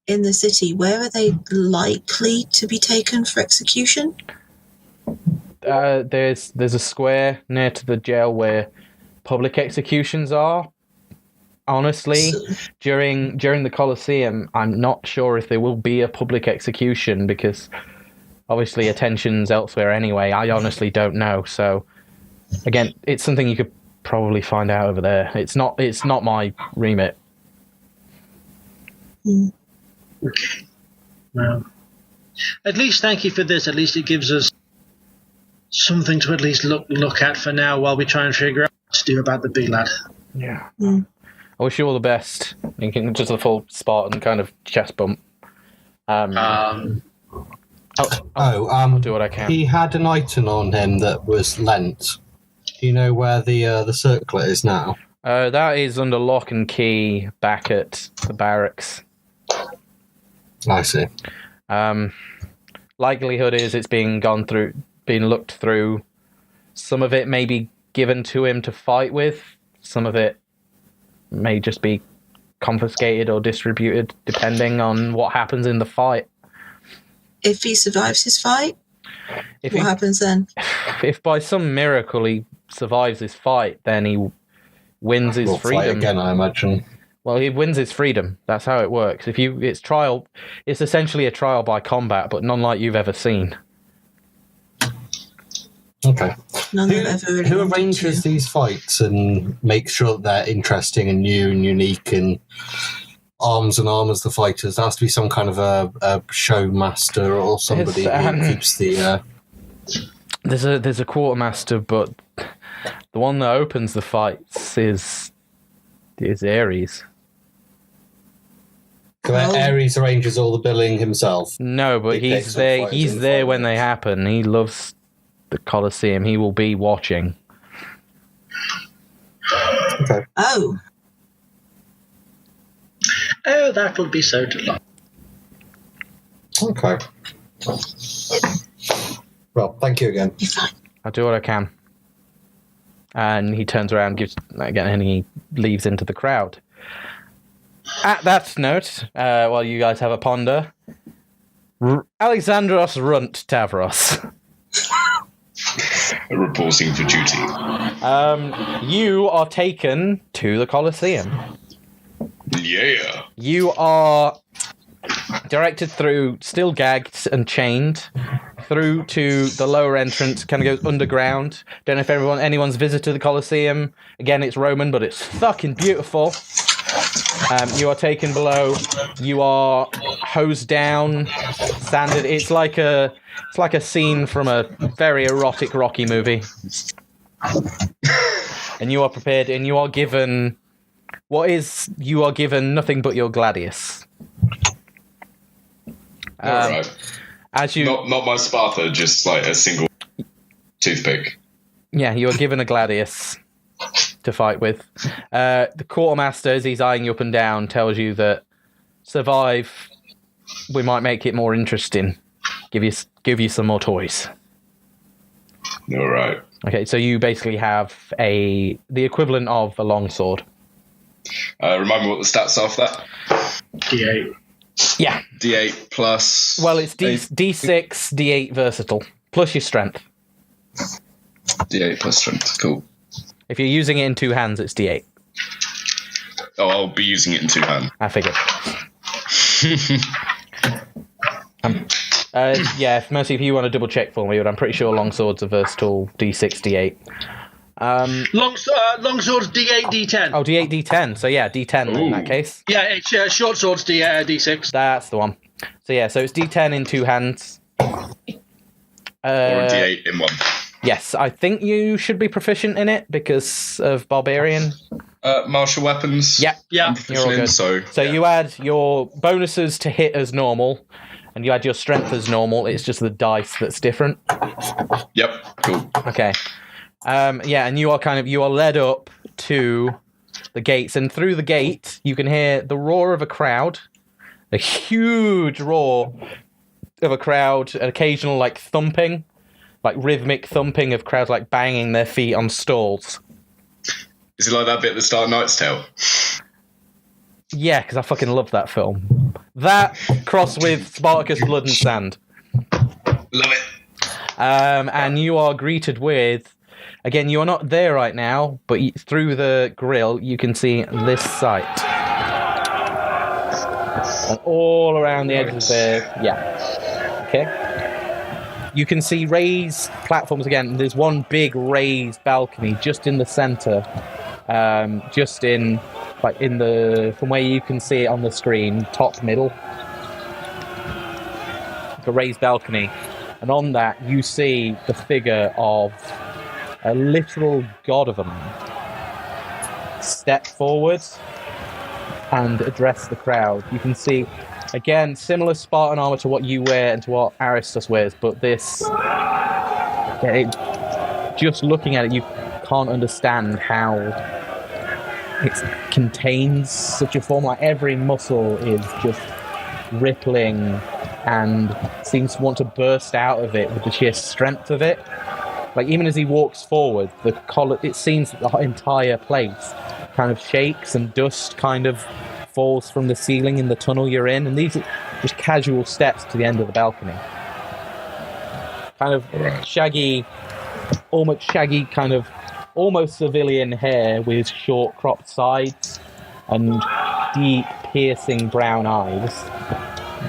in the city, where are they likely to be taken for execution? There's a square near to the jail where public executions are. Honestly, during the Colosseum, I'm not sure if there will be a public execution because obviously attention's elsewhere anyway. I honestly don't know. So again, it's something you could probably find out over there. It's not my remit. Okay. Well, at least thank you for this. At least it gives us something to at least look at for now while we try and figure out what to do about the big lad. Yeah. I wish you all the best. You can just a full Spartan kind of chest bump. I'll do what I can. He had an item on him that was lent. Do you know where the circlet is now? That is under lock and key back at the barracks. I see. Likelihood is it's being looked through. Some of it may be given to him to fight with. Some of it may just be confiscated or distributed, depending on what happens in the fight. If he survives his fight, what happens then? If by some miracle he survives his fight, then he wins his freedom. Fight again, I imagine. Well, he wins his freedom. That's how it works. It's essentially a trial by combat, but none like you've ever seen. Okay. Who arranges these fights and makes sure that they're interesting and new and unique and arms the fighters? There has to be some kind of a show master or somebody who keeps the... There's a quartermaster, but the one that opens the fights is Ares. So Ares arranges all the billing himself? No, but he's there when they happen. He loves the Colosseum. He will be watching. Okay. Oh, that would be so delightful. Okay. Well, thank you again. I'll do what I can. And he turns around, gives again, and he leaves into the crowd. At that note, while you guys have a ponder, Alexandros Runt Tavros. Reporting for duty. You are taken to the Colosseum. Yeah. You are directed through, still gagged and chained, through to the lower entrance, kind of goes underground. Don't know if anyone's visited the Colosseum. Again, it's Roman, but it's fucking beautiful. You are taken below. You are hosed down, sanded. It's like a scene from a very erotic Rocky movie. And you are prepared, and you are given nothing but your gladius. Right. As you not my Sparta, just like a single toothpick. Yeah, you are given a gladius to fight with. The quartermaster, as he's eyeing you up and down, tells you that survive. We might make it more interesting. Give you some more toys. All right. Okay, so you basically have the equivalent of a longsword. Remind me what the stats are for that. D8. Yeah. D8 plus. Well, it's D6, D8 versatile, plus your strength. D8 plus strength. Cool. If you're using it in two hands, it's D8. Oh, I'll be using it in two hands. I figured. Yeah, Mercy, if you want to double check for me, but I'm pretty sure longswords are versatile D6, D8. Longsword's D8, D10. Oh, D8, D10. So yeah, D10 in that case. Yeah, it's short sword's D6. That's the one. So yeah, so it's D10 in two hands. Or a D8 in one. Yes, I think you should be proficient in it because of barbarian. Martial weapons. Yeah, I'm you're all good. So yeah. You add your bonuses to hit as normal, and you add your strength as normal. It's just the dice that's different. Yep. Cool. Okay. Yeah, and you are led up to the gates, and through the gate you can hear the roar of a crowd, a huge roar of a crowd, an occasional like thumping, like rhythmic thumping of crowds like banging their feet on stalls. Is it like that bit at the start of Knight's Tale? Yeah, because I fucking love that film. That crossed with Spartacus Blood and Sand. Love it. And you are greeted with, again, you are not there right now, but through the grill you can see this sight. And all around the edges there, yeah. Okay. You can see raised platforms again. There's one big raised balcony just in the center. Just in from where you can see it on the screen, top middle. A raised balcony. And on that you see the figure of a literal god of a man step forward and address the crowd. You can see, again, similar Spartan armor to what you wear and to what Aristos wears, but this, just looking at it, you can't understand how it contains such a form. Like, every muscle is just rippling and seems to want to burst out of it with the sheer strength of it. Like, even as he walks forward, it seems that the entire place kind of shakes and dust kind of falls from the ceiling in the tunnel you're in, and these are just casual steps to the end of the balcony. Kind of shaggy, kind of almost civilian hair with short cropped sides and deep piercing brown eyes.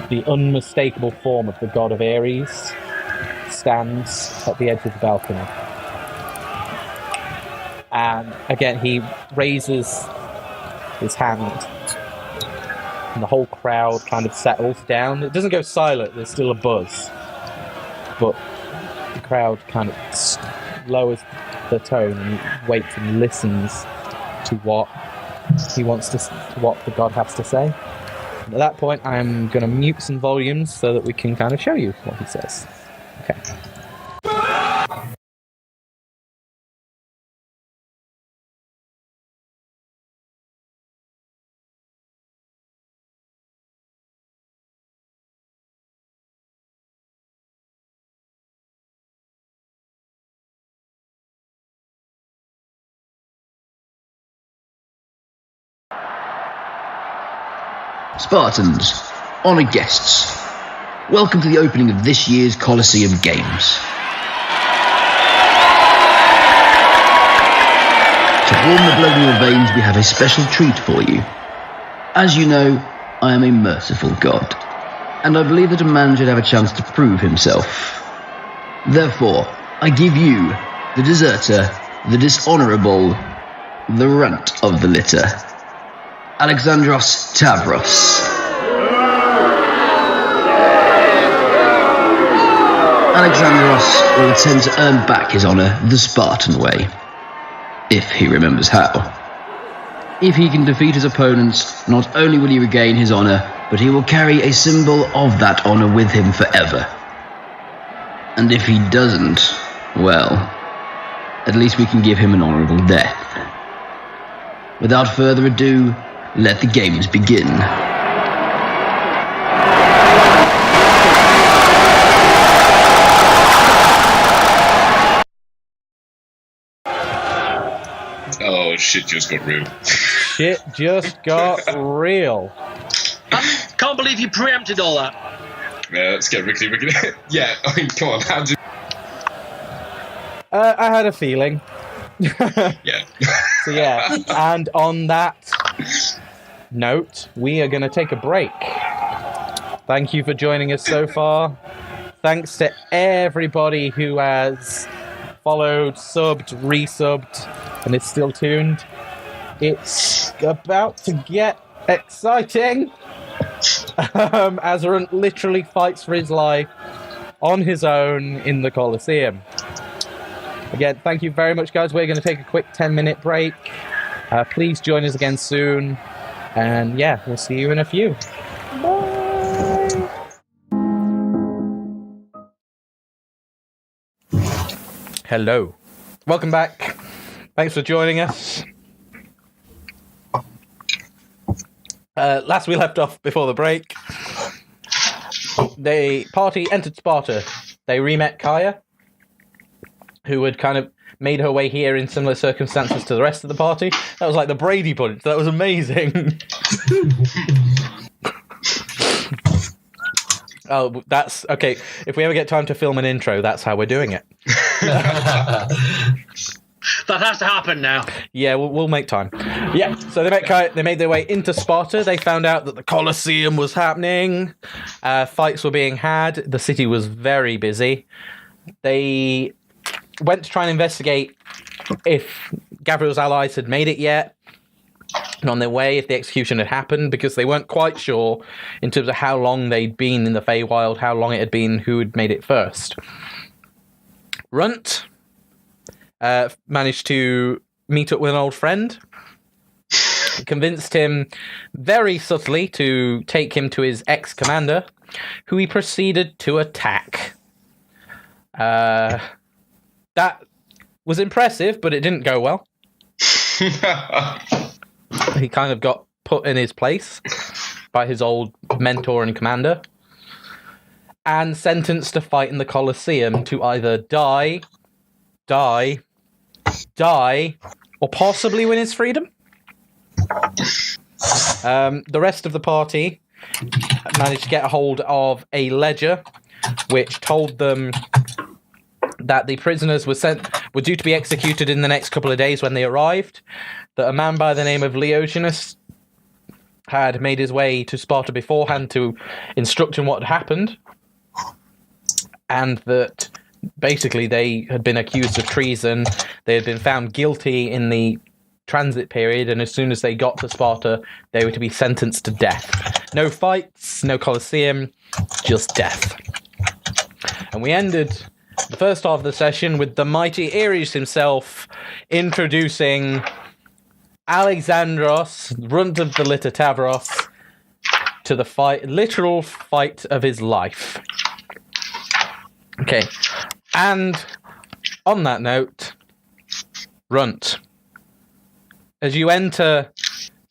The unmistakable form of the god of Ares stands at the edge of the balcony. And again, he raises his hand, and the whole crowd kind of settles down. It doesn't go silent, there's still a buzz, but the crowd kind of lowers the tone and waits and listens to what what the god has to say. And at that point, I'm going to mute some volumes so that we can kind of show you what he says. Okay. Spartans, honoured guests, welcome to the opening of this year's Colosseum Games. To warm the blood in your veins, we have a special treat for you. As you know, I am a merciful god, and I believe that a man should have a chance to prove himself. Therefore, I give you, the deserter, the dishonourable, the runt of the litter, Alexandros Tavros. Alexandros will attempt to earn back his honour the Spartan way, if he remembers how. If he can defeat his opponents, not only will he regain his honour, but he will carry a symbol of that honor with him forever. And if he doesn't, well, at least we can give him an honorable death. Without further ado, let the games begin. Oh, shit just got real. Shit just got real. Can't believe you preempted all that. Yeah, let's get Rickety. Yeah, I mean, come on, how did... I had a feeling. Yeah. So yeah, and on that note, we are going to take a break. Thank you for joining us so far. Thanks to everybody who has followed, subbed, resubbed, and is still tuned. It's about to get exciting as Runt literally fights for his life on his own in the Colosseum. Again, thank you very much, guys. We're going to take a quick 10-minute break. Please join us again soon. And yeah, we'll see you in a few. Bye. Hello. Welcome back. Thanks for joining us. Last we left off before the break, the party entered Sparta. They re-met Kaya, who had kind of made her way here in similar circumstances to the rest of the party. That was like the Brady Bunch. That was amazing. Oh, that's... Okay, if we ever get time to film an intro, that's how we're doing it. That has to happen now. Yeah, we'll make time. Yeah, so they met Kaya, they made their way into Sparta. They found out that the Colosseum was happening. Fights were being had. The city was very busy. They went to try and investigate if Gavriil's allies had made it yet, and on their way, if the execution had happened, because they weren't quite sure in terms of how long they'd been in the Feywild, how long it had been, who had made it first. Runt managed to meet up with an old friend, convinced him very subtly to take him to his ex-commander, who he proceeded to attack. That was impressive, but it didn't go well. He kind of got put in his place by his old mentor and commander, and sentenced to fight in the Colosseum to either die, or possibly win his freedom. The rest of the party managed to get a hold of a ledger which told them that the prisoners were due to be executed in the next couple of days when they arrived, that a man by the name of Leogenus had made his way to Sparta beforehand to instruct him what had happened, and that basically they had been accused of treason. They had been found guilty in the transit period, and as soon as they got to Sparta, they were to be sentenced to death. No fights, no Colosseum, just death. And we ended the first half of the session with the mighty Ares himself introducing Alexandros, Runt of the Litter Tavros, to the literal fight of his life. Okay, and on that note, Runt, as you enter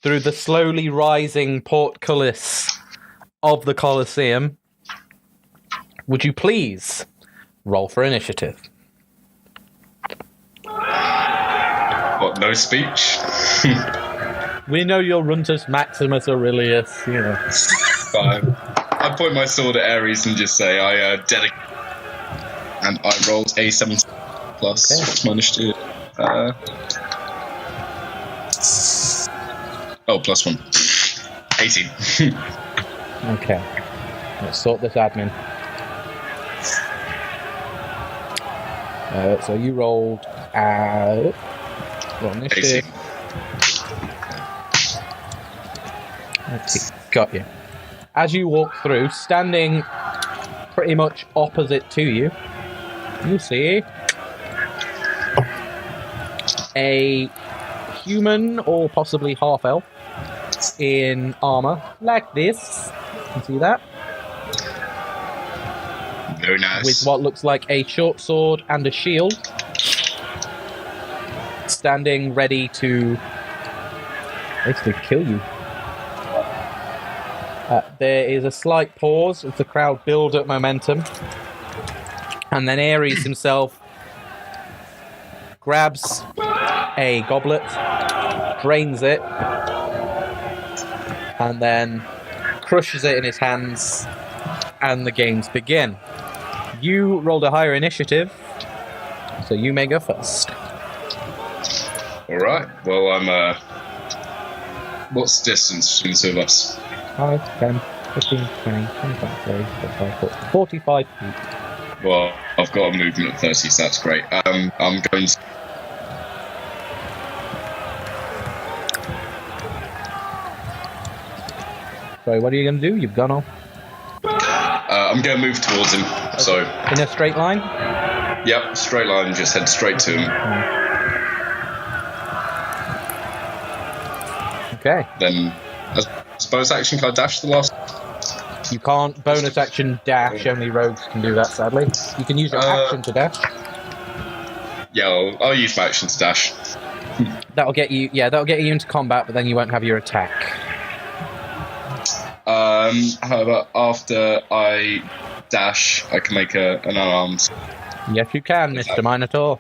through the slowly rising portcullis of the Colosseum, would you please roll for initiative? What, no speech? We know you're Runtus Maximus Aurelius, you know. Fine. I point my sword at Ares and just say, I dedicate. And I rolled a 7 plus. Okay. What's my initiative? Plus 1. 18. Okay. Let's sort this admin. So you rolled initiative. 18. Okay, got you. As you walk through, standing pretty much opposite to you, you see a human or possibly half-elf in armor like this, You can see that. Very nice. With what looks like a short sword and a shield. Standing ready to basically kill you. There is a slight pause as the crowd build up momentum. And then Ares himself grabs a goblet, drains it, and then crushes it in his hands, and the games begin. You rolled a higher initiative, so you may go first. Alright, well, I'm, what's the distance between the two of us? 5, 10, 15, 20, 25, 30, 35, 40, 45 feet. Well, I've got a movement of 30, so that's great. I'm going to... Sorry, what are you going to do? You've gone off. I'm going to move towards him, so... In a straight line? Yep, straight line, just head straight to him. Okay. Then, as bonus action, can I dash the last? You can't bonus action dash, only rogues can do that, sadly. You can use your action to dash. Yeah, I'll use my action to dash. That'll get you into combat, but then you won't have your attack. However, after I dash, I can make an unarmed. Yes, you can, Mr. Minotaur.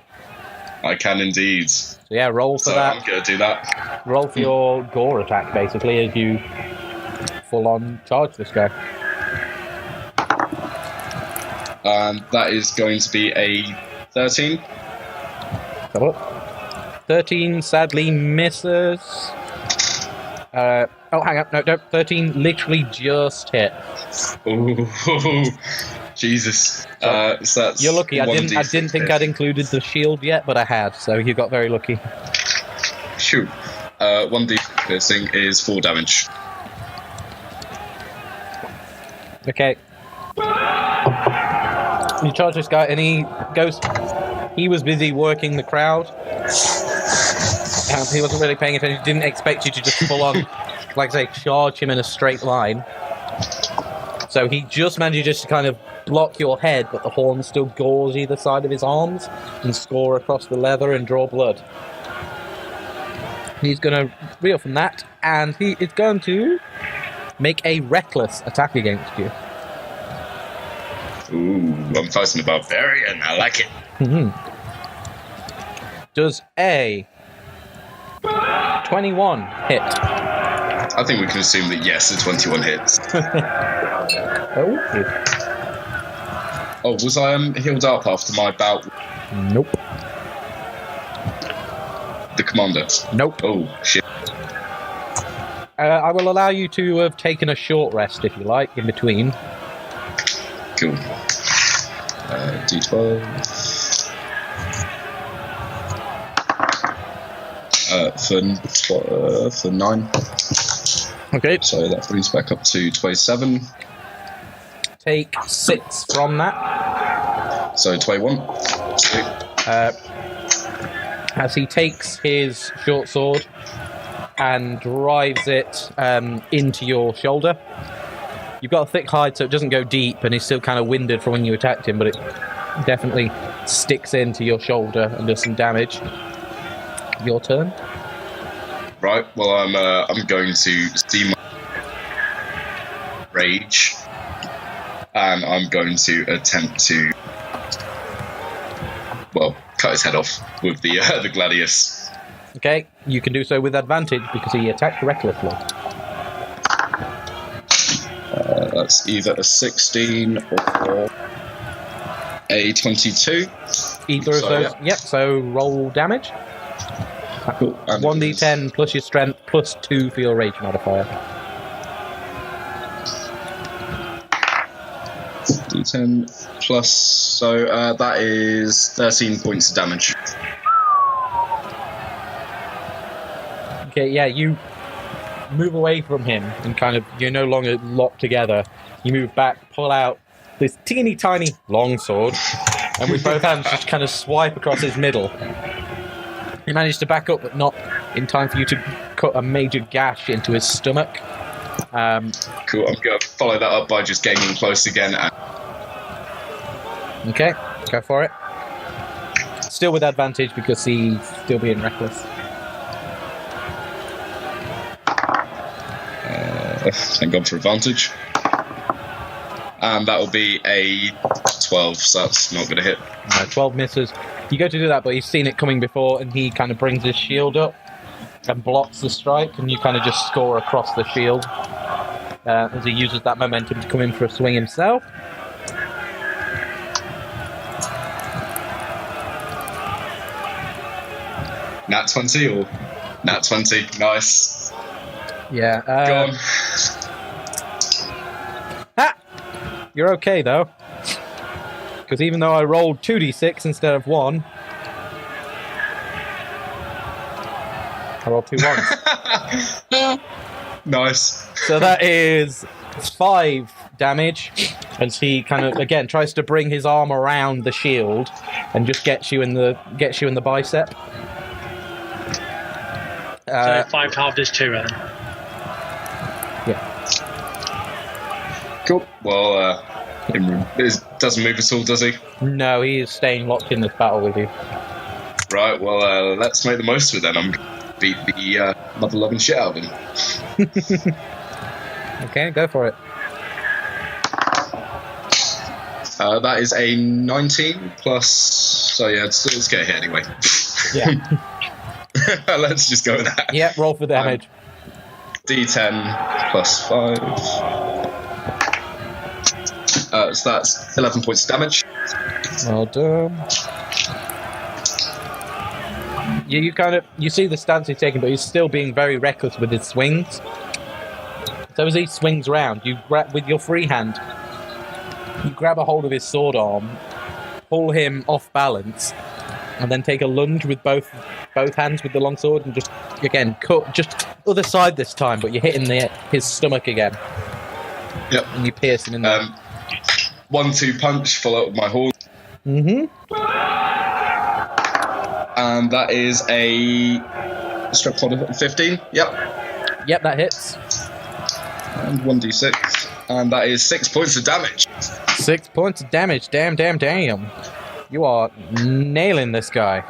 I can indeed. So yeah, roll for that. I'm going to do that. Roll for your gore attack, basically, as you full-on charge this guy. And that is going to be a 13. Have a look. 13 sadly misses. Oh, hang on. No, 13 literally just hit. Ooh, Jesus. So that's you're lucky. I didn't think hit. I'd included the shield yet, but I had, so you got very lucky. Shoot. 1d piercing is 4 damage. Okay. You charge this guy, and he goes... He was busy working the crowd. He wasn't really paying attention. He didn't expect you to just full on, like I say, charge him in a straight line. So he just manages to kind of block your head, but the horn still gores either side of his arms and score across the leather and draw blood. He's going to reel from that, and he is going to make a reckless attack against you. Ooh, I'm fighting a barbarian. I like it. Mm-hmm. Does a 21 hit? I think we can assume that yes, a 21 hits. Oh, was I healed up after my bout? Nope. The commander? Nope. Oh, shit. I will allow you to have taken a short rest, if you like, in between. Cool. D12. For 9. Okay. So that brings back up to 27. Take 6 from that. So 21. As he takes his short sword and drives it into your shoulder. You've got a thick hide, so it doesn't go deep, and he's still kind of winded from when you attacked him, but it definitely sticks into your shoulder and does some damage. Your turn. Right. Well, I'm going to see my rage, and I'm going to attempt to, well, cut his head off with the gladius. Okay, you can do so with advantage because he attacked recklessly. That's either a 16 or a 22. Either of those. Yeah. Yep. So roll damage. Cool. 1d10 plus your strength plus 2 for your rage modifier. D10 plus, so that is 13 points of damage. Okay, yeah, you move away from him and kind of, you're no longer locked together. You move back, pull out this teeny tiny long sword, and with both hands just kind of swipe across his middle. You managed to back up, but not in time for you to cut a major gash into his stomach. Cool, I'm follow that up by just getting close again. Okay, go for it. Still with advantage because he's still being reckless. Thank God for advantage. And that will be a 12, so that's not going to hit. No, 12 misses. You go to do that, but he's seen it coming before, and he kind of brings his shield up and blocks the strike, and you kind of just score across the shield as he uses that momentum to come in for a swing himself. Nat 20 or Nat 20? Nice. Yeah. Go on. You're okay, though. Because even though I rolled 2d6 instead of 1, I rolled 2 1s. Nice. So that is 5 damage, as he kind of again tries to bring his arm around the shield and just gets you in the bicep. So 5 halved is 2 then. Yeah. Cool. Well, it doesn't move at all, does he? No, he is staying locked in this battle with you. Right. Well, let's make the most of it then. I'm gonna beat the mother-loving shit out of him. Okay, go for it. That is a 19 plus. So yeah, let's get a hit anyway. Yeah. Let's just go with that. Yeah, roll for damage. D10 plus 5. So that's 11 points of damage. Well done. You see the stance he's taking, but he's still being very reckless with his swings. So as he swings round, you grab with your free hand. You grab a hold of his sword arm, pull him off balance, and then take a lunge with both hands with the long sword, and just again cut just other side this time, but you're hitting his stomach again. Yep. And you pierce him in there. 1-2 punch, follow up with my horn. Mm-hmm. And that is a strap pod of 15. Yep. Yep, that hits. And 1d6. And that is 6 points of damage. 6 points of damage. Damn. You are nailing this guy.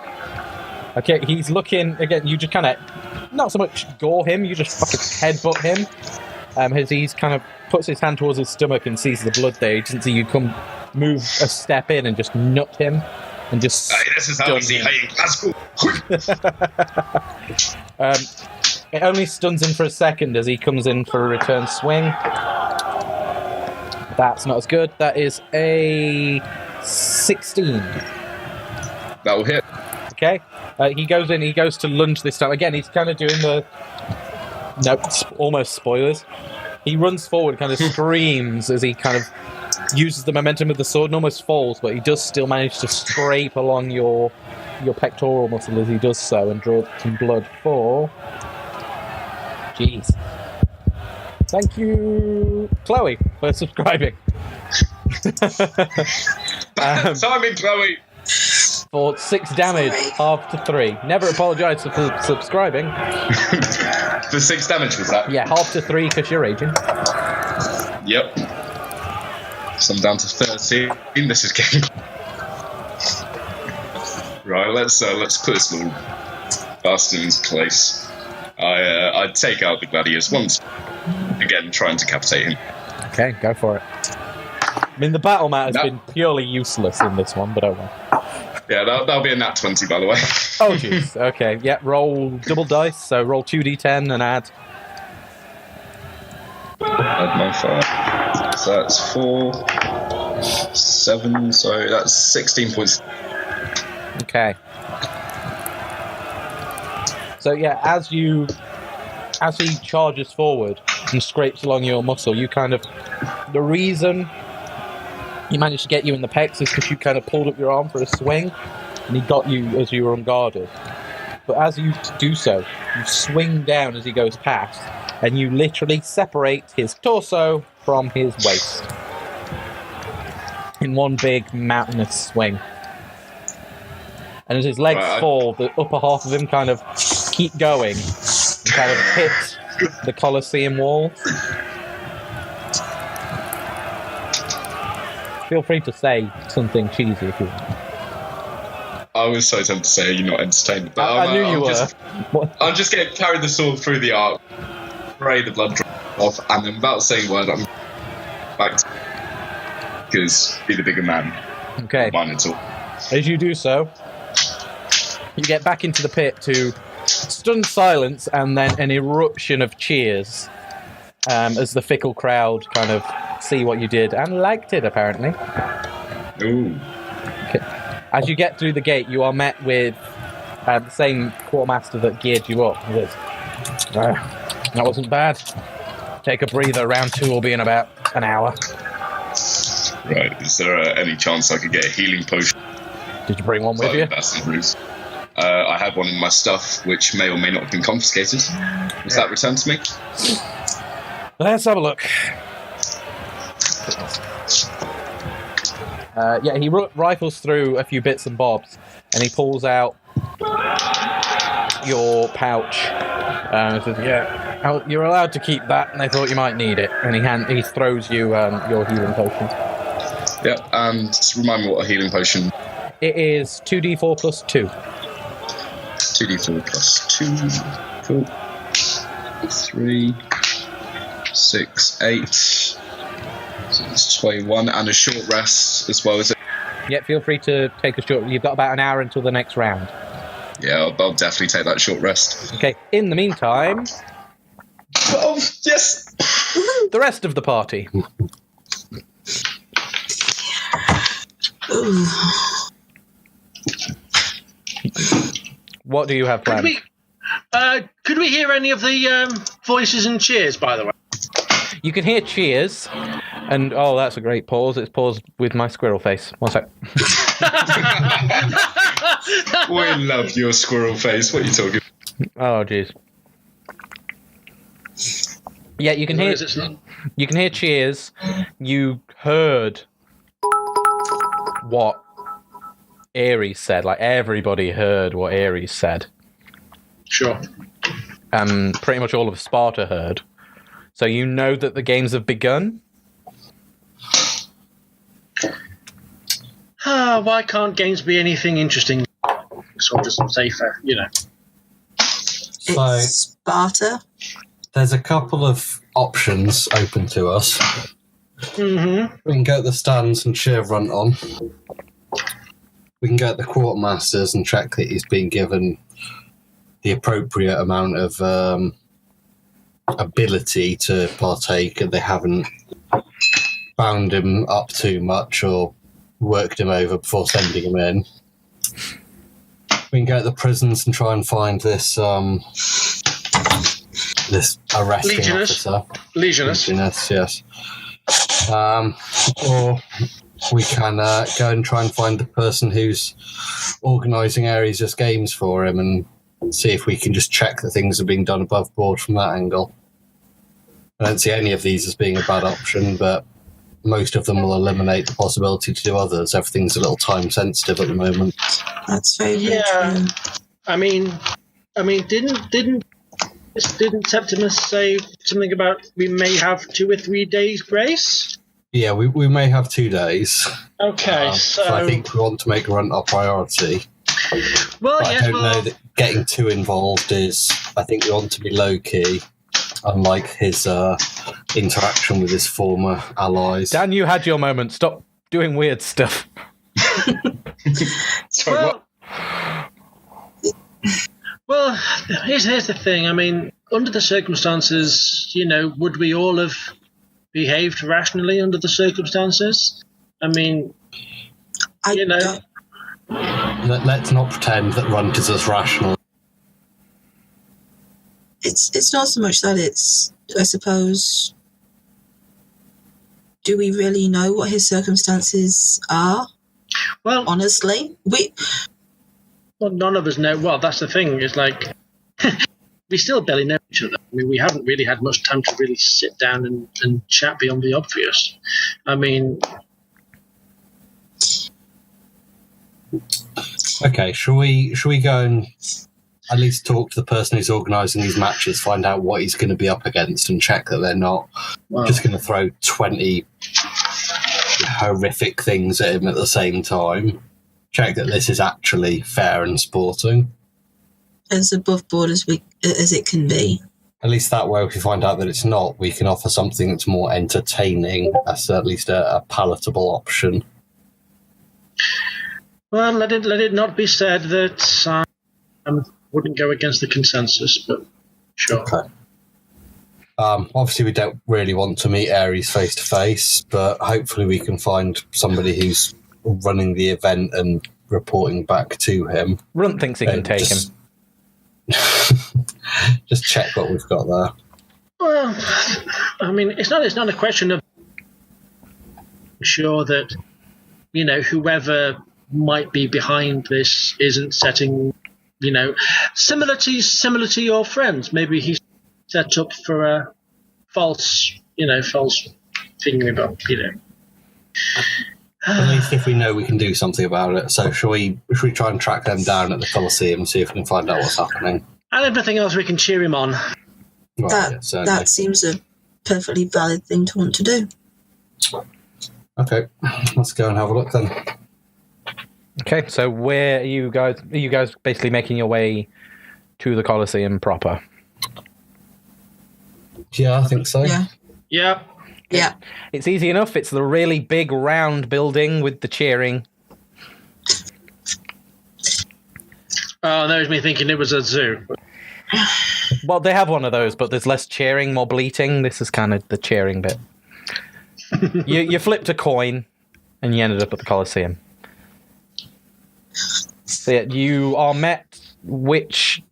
Okay, he's looking again. You just kind of not so much gore him. You just fucking headbutt him. As he's kind of puts his hand towards his stomach and sees the blood there. He doesn't see you move a step in and just nut him and just. This is how we see high in Glasgow. It only stuns him for a second as he comes in for a return swing. That's not as good. That is a 16. That will hit. Okay. He goes in. He goes to lunge this time. Again, he's kind of doing the. Nope, almost spoilers. He runs forward, kind of screams as he kind of uses the momentum of the sword and almost falls, but he does still manage to scrape along your pectoral muscle as he does so and draw some blood for. Jeez. Thank you, Chloe, for subscribing. Timing, Chloe. For 6 damage, half to 3. Never apologise for subscribing. For 6 damage was that? Yeah, half to 3 because you're raging. Yep. So I'm down to 13. This is getting. Right, let's put this little bastard into place. I take out the gladius once again, try and decapitate him. Okay, go for it. I mean, the battle mat has been purely useless in this one, but oh well. Yeah, that'll be a nat 20, by the way. Oh, jeez. Okay, yeah, roll double dice, so roll 2d10 and add. Add my 5. So that's 4, 7, so that's 16 points. Okay. So yeah, as he charges forward and scrapes along your muscle, you kind of. The reason he managed to get you in the pecs is because you kind of pulled up your arm for a swing, and he got you as you were unguarded. But as you do so, you swing down as he goes past, and you literally separate his torso from his waist in one big mountainous swing. And as his legs fall, the upper half of him kind of keep going and kind of hit the Colosseum walls. Feel free to say something cheesy if you want. I was so tempted to say you're not entertained, but I knew you were. I'm just going to carry the sword through the arc, spray the blood drop off, and then without saying a word, I'm back to because be the bigger man. Okay. Mine at all. As you do so, you get back into the pit to stunned silence and then an eruption of cheers as the fickle crowd kind of see what you did and liked it, apparently. Ooh. Okay. As you get through the gate, you are met with the same quartermaster that geared you up. He goes, that wasn't bad. Take a breather. Round 2 will be in about an hour. Right. Is there any chance I could get a healing potion? Did you bring one with you? I had one in my stuff, which may or may not have been confiscated. Was that returned to me? Let's have a look. He rifles through a few bits and bobs, and he pulls out your pouch. And says, "Yeah, you're allowed to keep that." And I thought you might need it. And he throws you your healing potion. Yeah, and just remind me what a healing potion. It is 2d4 plus 2. 2d4 plus 2. Cool. 3, 6, 8. So it's 21, and a short rest as well, is it? Yeah, feel free to take a short. You've got about an hour until the next round. Yeah, I'll definitely take that short rest. Okay. In the meantime, oh yes, the rest of the party. What do you have planned? Could we hear any of the voices and cheers, by the way? You can hear cheers, and that's a great pause. It's paused with my squirrel face. One sec. We love your squirrel face. What are you talking? Oh, jeez. Yeah, you can hear. You can hear cheers. You heard what Ares said. Like everybody heard what Ares said. Sure. Pretty much all of Sparta heard. So you know that the games have begun? Why can't games be anything interesting? Or just safer, So, It's Sparta. there's a couple of options open to us. Mm-hmm. We can go to the stands and cheer Runt on. We can go to the quartermasters and check that he's been given the appropriate amount of ability to partake, and they haven't bound him up too much or worked him over before sending him in. We can go to the prisons and try and find this arresting Legionist. officer. Legionist, yes. Or we can go and try and find the person who's organising Ares' games for him and see if we can just check that things are being done above board from that angle. I don't see any of these as being a bad option, but most of them will eliminate the possibility to do others. Everything's a little time sensitive at the moment. That's very true. I mean, didn't Septimus say something about we may have 2 or 3 days grace? Yeah, we may have 2 days. Okay, so I think we want to make Runt our priority. Well, but I don't know that getting too involved is. I think we want to be low key, unlike his interaction with his former allies. Dan, you had your moment. Stop doing weird stuff. Sorry, what? Well, here's the thing. I mean, under the circumstances, would we all have behaved rationally under the circumstances? I mean, Let's not pretend that Runt is as rational. It's not so much that it's, I suppose, do we really know what his circumstances are? Well, honestly, none of us know. Well, that's the thing. It's like we still barely know each other. I mean, we haven't really had much time to really sit down and chat beyond the obvious. I mean, okay, shall we go and at least talk to the person who's organising these matches, find out what he's going to be up against, and check that they're not just going to throw 20 horrific things at him at the same time. Check that this is actually fair and sporting. As above board as it can be. At least that way, if we find out that it's not, we can offer something that's more entertaining, as at least a palatable option. Well, let it not be said that I wouldn't go against the consensus, but sure. Okay. Obviously, we don't really want to meet Ares face to face, but hopefully we can find somebody who's running the event and reporting back to him. Runt thinks he can take him. Just check what we've got there. Well, I mean, it's not a question of sure that whoever might be behind this isn't setting similar to your friends. Maybe he's set up for a false thinking about At least if we know we can do something about it. So should we try and track them down at the Colosseum and see if we can find out what's happening? And if nothing else, we can cheer him on. Right, that seems a perfectly valid thing to want to do. Okay, let's go and have a look then. Okay, so where are you guys? Are you guys basically making your way to the Colosseum proper? Yeah, I think so. Yeah. Yeah. It's easy enough. It's the really big round building with the cheering. Oh, there's me thinking it was a zoo. Well, they have one of those, but there's less cheering, more bleating. This is kind of the cheering bit. You flipped a coin, and you ended up at the Colosseum. So yeah, you are met.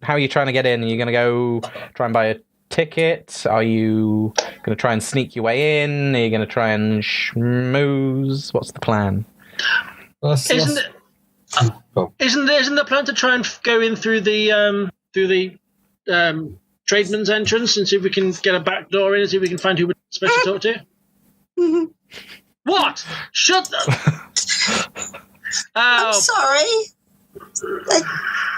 How are you trying to get in? Are you going to go try and buy a ticket? Are you going to try and sneak your way in? Are you going to try and schmooze? What's the plan? Isn't the plan to try and go in through the tradesman's entrance and see if we can get a back door in and see if we can find who we're supposed to talk to? What? Shut up! I'm sorry.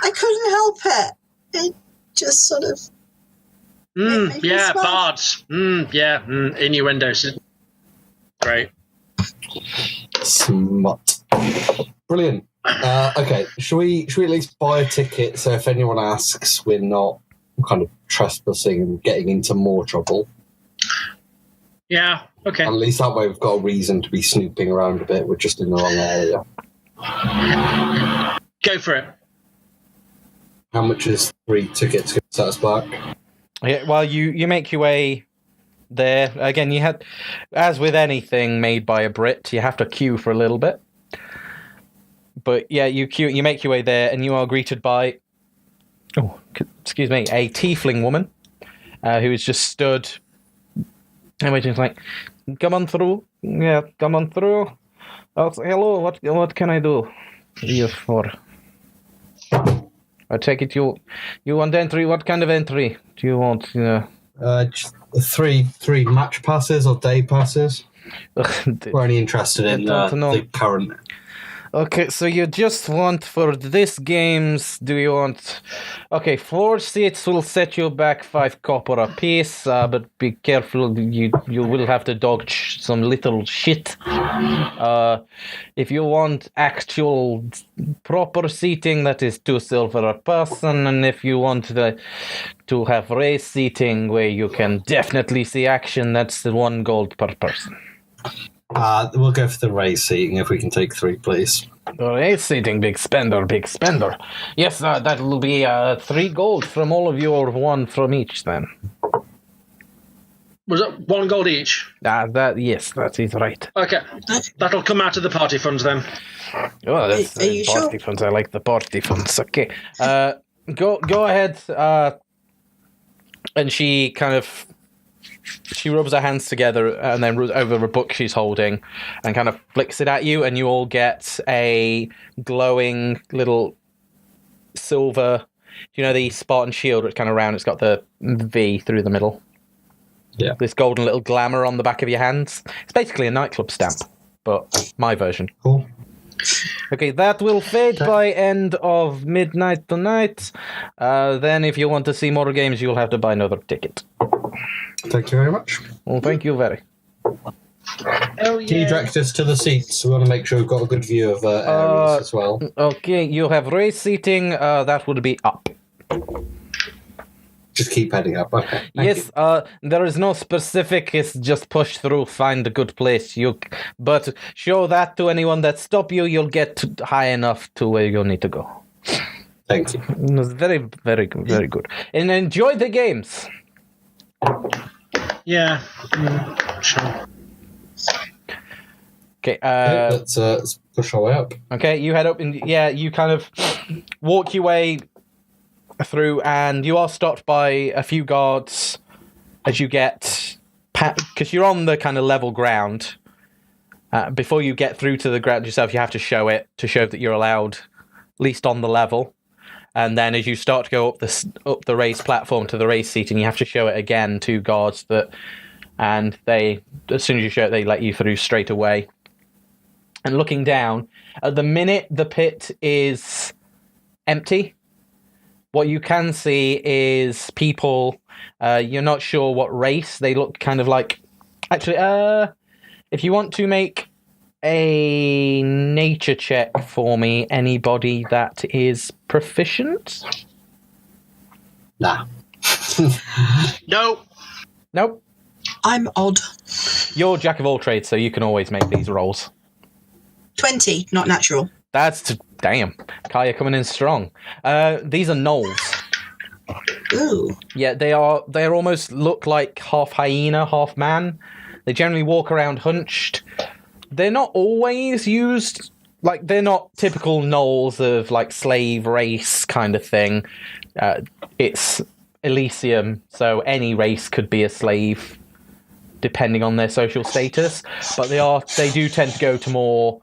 I couldn't help it. It just sort of. Yeah, bards. Innuendos. Great. Smut. Brilliant. Okay, should we at least buy a ticket so if anyone asks, we're not kind of trespassing and getting into more trouble? Yeah, okay. At least that way we've got a reason to be snooping around a bit. We're just in the wrong area. Go for it. How much is 3 tickets going to set us back? Yeah, well, you make your way there. Again, you had, as with anything made by a Brit, you have to queue for a little bit. But yeah, you make your way there, and you are greeted by, a tiefling woman who is just stood and waiting. Like, come on through. Yeah, come on through. Oh, hello. What can I do you for? I take it you want entry. What kind of entry do you want? Just 3 match passes or day passes. We're only interested in the current. Okay, so you just want for this games, do you want... Okay, 4 seats will set you back 5 copper a piece, but be careful, you will have to dodge some little shit. If you want actual proper seating, that is 2 silver a person, and if you want to have race seating where you can definitely see action, that's 1 gold per person. We'll go for the race seating if we can take 3, please. Race seating, big spender. Yes, that will be 3 gold from all of you, or 1 from each then. Was it 1 gold each? Yes, that is right. Okay, that'll come out of the party funds then. Oh, that's Are you party sure? funds. I like the party funds. Okay, go ahead. And she kind of. She rubs her hands together and then over a book she's holding and kind of flicks it at you, and you all get a glowing little silver, the Spartan shield, it's kind of round, it's got the V through the middle. Yeah. This golden little glamour on the back of your hands. It's basically a nightclub stamp, but my version. Cool. Okay, that will fade by end of midnight tonight. Then if you want to see more games, you'll have to buy another ticket. Thank you very much. Well, thank you very. Oh, Can you yeah. direct us to the seats? We want to make sure we've got a good view of Ares as well. Okay, you have race seating. That would be up. Just keep heading up. Okay. Thank Yes, there is no specific. It's just push through, find a good place. But show that to anyone that stop you. You'll get high enough to where you need to go. Thank you. It's very, very, very good. And enjoy the games. Yeah. Sure. Okay. Let's push our way up. Okay, you head up, and you kind of walk your way through, and you are stopped by a few guards as you get, because you're on the kind of level ground. Before you get through to the ground yourself, you have to show it to show that you're allowed, at least on the level. And then as you start to go up the race platform to the race seat, and you have to show it again to guards and they, as soon as you show it, they let you through straight away. And looking down, at the minute the pit is empty. What you can see is people. You're not sure what race. They look kind of like. Actually, if you want to make a nature check for me, anybody that is proficient? Nah. No. Nope. I'm odd. You're jack of all trades, so you can always make these rolls. 20, not natural. Damn. Kaya coming in strong. These are gnolls. Ooh. Yeah, they're almost look like half hyena, half man. They generally walk around hunched. They're not always used, like, they're not typical gnolls of, like, slave race kind of thing. It's Elysium, so any race could be a slave, depending on their social status. But they do tend to go to more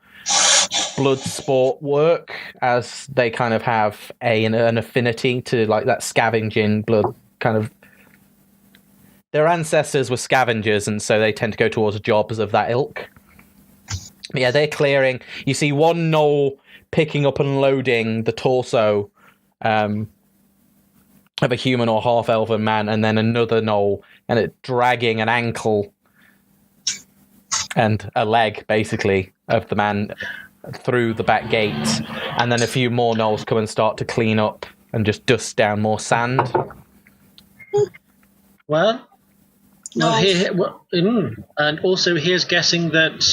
blood sport work, as they kind of have an affinity to, like, that scavenging blood kind of. Their ancestors were scavengers, and so they tend to go towards jobs of that ilk. But yeah, they're clearing. You see one gnoll picking up and loading the torso of a human or half-elven man, and then another gnoll and it dragging an ankle and a leg, basically, of the man through the back gate. And then a few more gnolls come and start to clean up and just dust down more sand. Well, No. And also here's guessing that.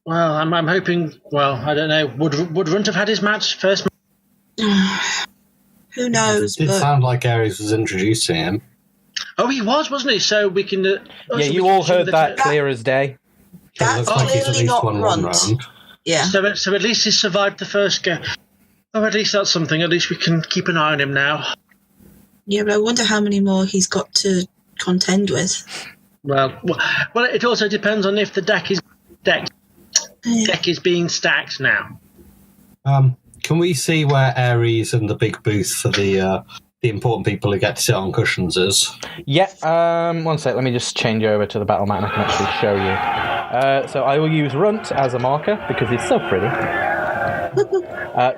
Well, I'm hoping. Well, I don't know. Would Runt have had his first match? Who knows? It did sound like Ares was introducing him. Oh, he was, wasn't he? So we can. You all heard that clear as day. That's Looks like he's at clearly least not won one Runt. round. Yeah. So at least he survived the first game. Oh, at least that's something. At least we can keep an eye on him now. Yeah, but I wonder how many more he's got to contend with. Well, it also depends on if the deck is being stacked now. Can we see where Ares and the big booth for the important people who get to sit on cushions is? Yeah, one sec, let me just change over to the battle mat and I can actually show you. So I will use Runt as a marker because he's so pretty.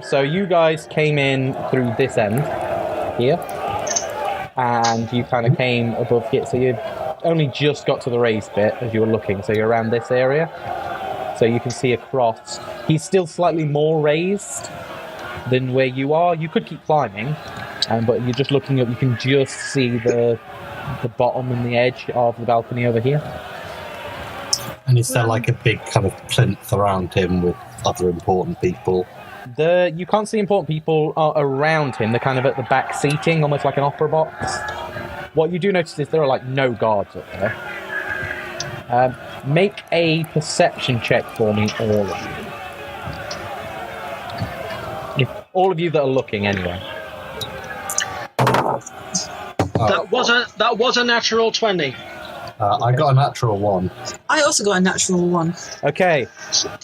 So you guys came in through this end here, and you kind of came above here, so you only just got to the raised bit as you were looking, so you're around this area. So you can see across. He's still slightly more raised than where you are. You could keep climbing, but you're just looking up. You can just see the bottom and the edge of the balcony over here. And is there like a big kind of plinth around him with other important people? You can't see important people around him. They're kind of at the back seating, almost like an opera box. What you do notice is there are like no guards up there. Make a perception check for me, all of you. All of you that are looking, anyway. That was a natural 20. I got a natural 1. I also got a natural 1. Okay,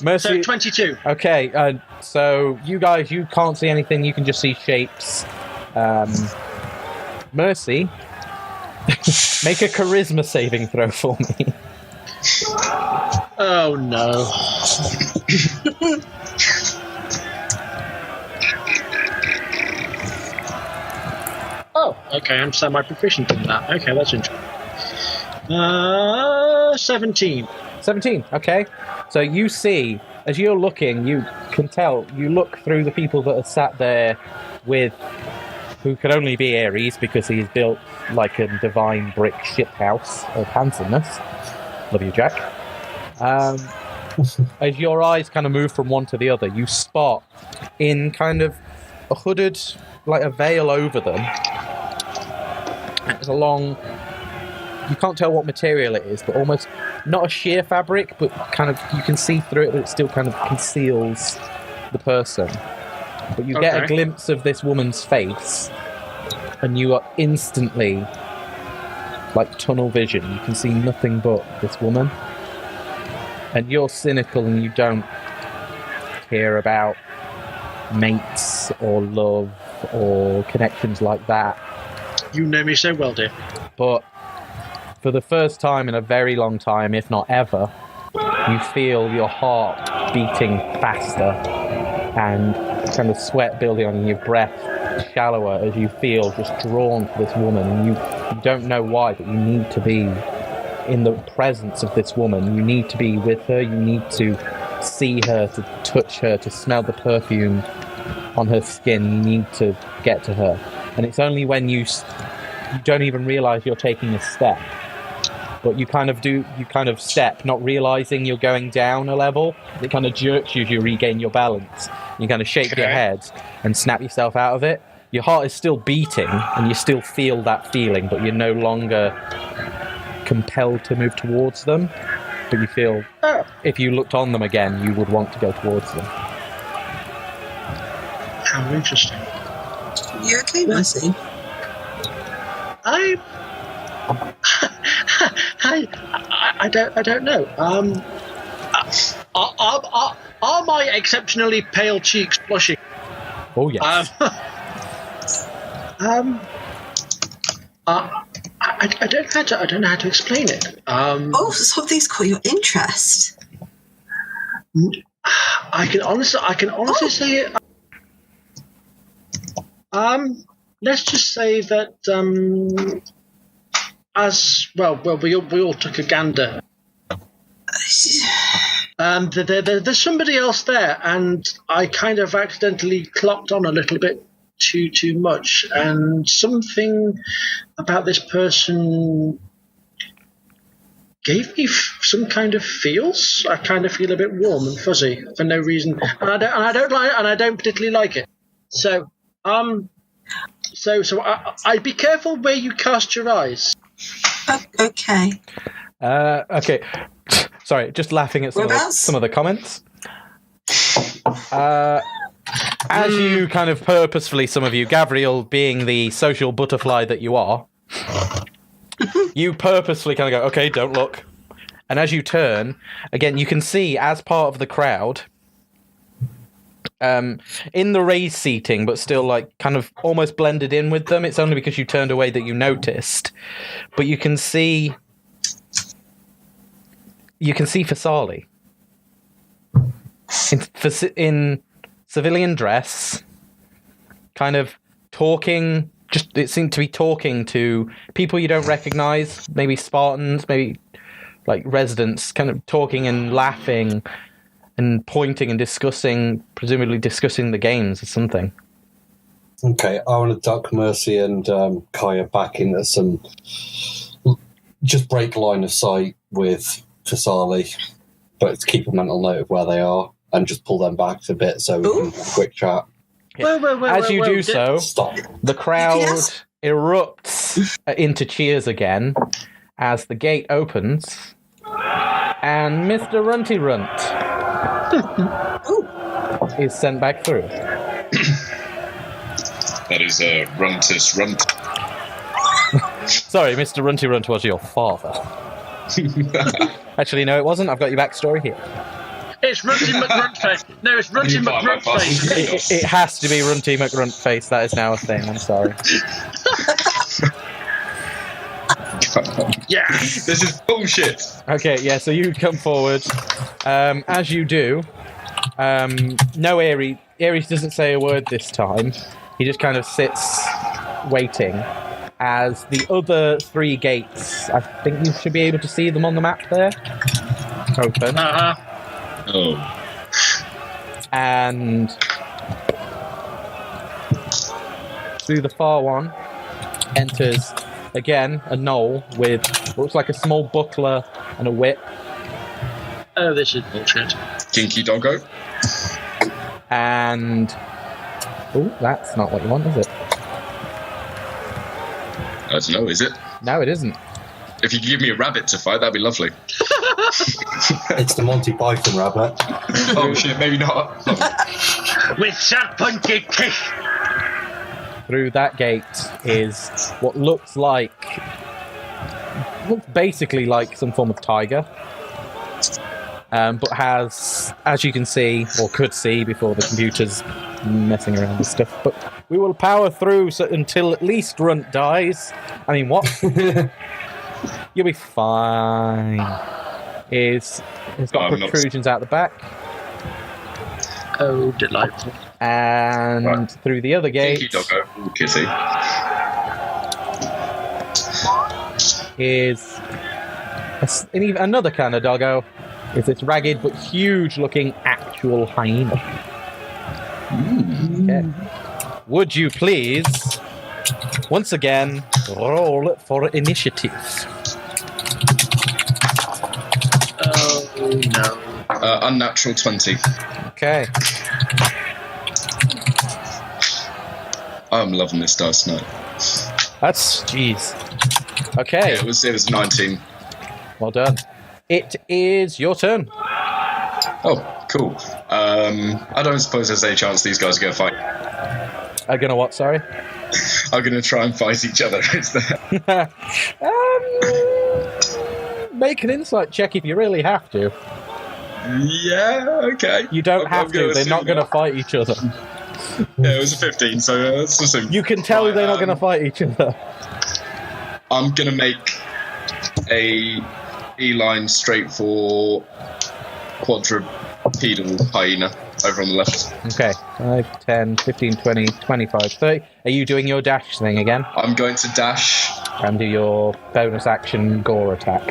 Mercy. So 22. Okay, so you guys, you can't see anything. You can just see shapes. Mercy, make a charisma saving throw for me. Oh no. Oh, okay, I'm semi-proficient in that. Okay, that's interesting. 17. 17, okay. So you see, as you're looking, you can tell, you look through the people that are sat there with, who could only be Ares because he's built like a divine brick shithouse of handsomeness. Love you, Jack. As your eyes kind of move from one to the other, you spot in kind of a hooded, like a veil over them. It's a long, you can't tell what material it is, but almost not a sheer fabric, but kind of, you can see through it, but it still kind of conceals the person. But you get a glimpse of this woman's face, and you are instantly like tunnel vision. You can see nothing but this woman. And you're cynical and you don't care about mates or love or connections like that. You know me so well, dear. But for the first time in a very long time, if not ever, you feel your heart beating faster and kind of sweat building on your breath shallower as you feel just drawn to this woman. And you don't know why, but you need to be in the presence of this woman. You need to be with her. You need to see her, to touch her, to smell the perfume on her skin. You need to get to her. And it's only when you don't even realize you're taking a step, but you kind of step, not realizing you're going down a level. It kind of jerks you as you regain your balance. You kind of shake your head and snap yourself out of it. Your heart is still beating and you still feel that feeling, but you're no longer compelled to move towards them. But you feel if you looked on them again, you would want to go towards them. How interesting. You okay, Mercy? I don't know. Are my exceptionally pale cheeks blushing? Oh yes. I don't know how to explain it. Something's caught your interest. I can honestly say it. Let's just say that as well, we all took a gander. There's somebody else there, and I kind of accidentally clocked on a little bit too much, and something about this person gave me some kind of feels. I kind of feel a bit warm and fuzzy for no reason, and I don't particularly like it. So I'd be careful where you cast your eyes. Okay. Okay. Sorry, just laughing at some of the comments. As you kind of purposefully, some of you, Gavriil being the social butterfly that you are, you purposefully kind of go, okay, don't look. And as you turn, again, you can see as part of the crowd, in the raised seating, but still like kind of almost blended in with them. It's only because you turned away that you noticed. But you can see Fasali in civilian dress, kind of talking. Just it seemed to be talking to people you don't recognize, maybe Spartans, maybe like residents, kind of talking and laughing and pointing and presumably discussing the games or something. Okay, I want to duck Mercy and Kaya back into some. Just break line of sight with Fasali, but to keep a mental note of where they are and just pull them back a bit so we can have a quick chat. As you do so, Stop. the crowd erupts into cheers again as the gate opens and Mr. Runty Runt is sent back through. That is a Runtus Runt. Sorry, Mr. Runty Runt was your father. Actually, no, it wasn't. I've got your backstory here. It's Runty McRuntface. No, it's Runty McRuntface. It has to be Runty McRuntface. That is now a thing. I'm sorry. Yeah. This is bullshit. Okay, yeah, so you come forward. As you do, no Ares doesn't say a word this time. He just kind of sits waiting. as the other 3 gates, I think you should be able to see them on the map there, open. Oh. And through the far one enters, again, a gnoll with what looks like a small buckler and a whip. Oh, this is bullshit. Kinky doggo. And... oh, that's not what you want, is it? I don't know, is it? No, it isn't. If you could give me a rabbit to fight, that'd be lovely. It's the Monty Python rabbit. Oh shit, maybe not. With sharp pointed teeth. Through that gate is what looks basically like some form of tiger, but has, as you can see, or could see before the computer's messing around with stuff, but we will power through until at least Runt dies. I mean, what? You'll be fine. It's got protrusions out the back. Oh, delightful. And through the other gate Kinky doggo. Ooh, kitty. is another kind of doggo. It's this ragged but huge-looking actual hyena. Okay. Would you please, once again, roll for initiative? Oh, no. Unnatural 20. Okay. I'm loving this dice tonight. That's... jeez. Okay. Yeah, it was 19. Well done. It is your turn. Oh, cool. I don't suppose there's any chance these guys are going to fight. Are gonna what, sorry? Are going to try and fight each other, is there? Make an insight check if you really have to. Yeah, okay. You don't have to. They're not going to fight each other. Yeah, it was a 15, so let's assume. You can tell they're not going to fight each other. I'm going to make a beeline straight for quadrupedal hyena over on the left. Okay. 5, 10, 15, 20, 25, 30. Are you doing your dash thing again? I'm going to dash. And do your bonus action gore attack.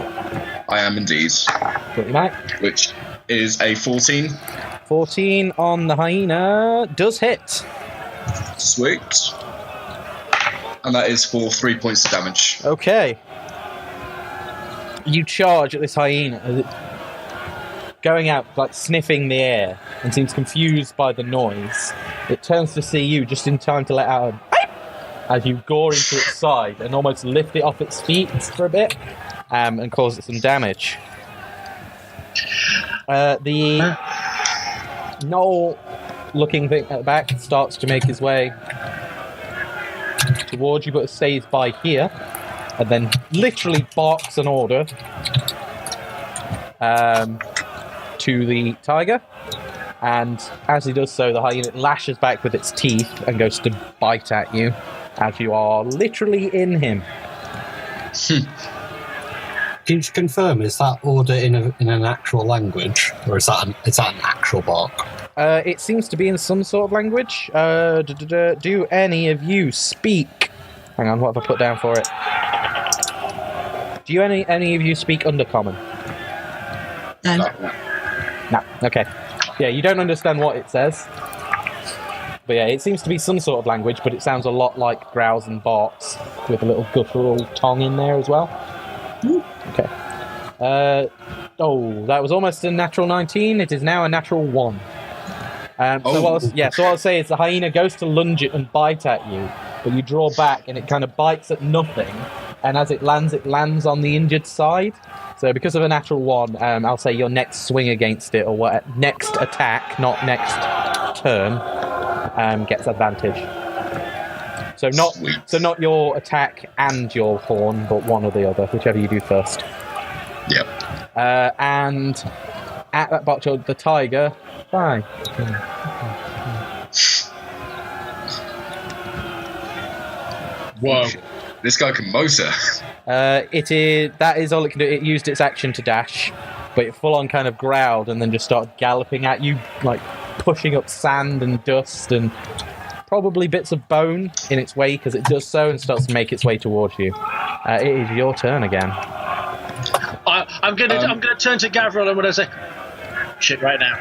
I am indeed. Got your knife. Which is a 14. 14 on the hyena does hit. Sweet. And that is for 3 points of damage. Okay. You charge at this hyena, as it going out, like sniffing the air, and seems confused by the noise. It turns to see you just in time to let out a as you gore into its side and almost lift it off its feet for a bit, and cause it some damage. The gnoll-looking thing at the back starts to make his way towards you, but it stays by here, and then literally barks an order to the tiger. And as he does so, the hyena lashes back with its teeth and goes to bite at you, as you are literally in him. Can you just confirm, is that order in an actual language, or is that an actual bark? It seems to be in some sort of language. Do any of you speak? Hang on, what have I put down for it? Do you any of you speak Undercommon? No. No. Okay. Yeah, you don't understand what it says. But yeah, it seems to be some sort of language, but it sounds a lot like growls and barks, with a little guttural tongue in there as well. Okay. That was almost a natural 19. It is now a natural 1. So what I'll say is the hyena goes to lunge it and bite at you, but you draw back and it kind of bites at nothing, and as it lands on the injured side. So because of a natural 1, I'll say your next swing against it, or what, next attack, not next turn, gets advantage. So not your attack and your horn, but one or the other, whichever you do first. Yep. And at that bottle, the tiger. Bye. Whoa. This guy can motor. That is all it can do. It used its action to dash, but it full on kind of growled and then just started galloping at you, like pushing up sand and dust and probably bits of bone in its wake as it does so and starts to make its way towards you. It is your turn again. I'm gonna turn to Gavriil and I'm gonna say, shit right now.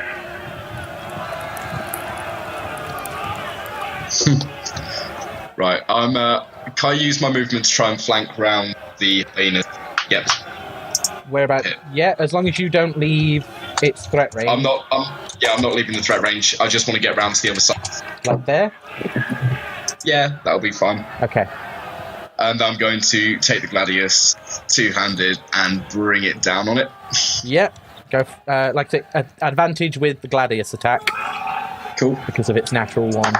Right, can I use my movement to try and flank round the hyenas? Yep. Whereabouts? Yeah, as long as you don't leave its threat range. I'm not leaving the threat range. I just want to get around to the other side. Like there? Yeah, that'll be fine. Okay. And I'm going to take the gladius two-handed and bring it down on it. Yep. Go. Like I say, advantage with the gladius attack. Cool. Because of its natural one.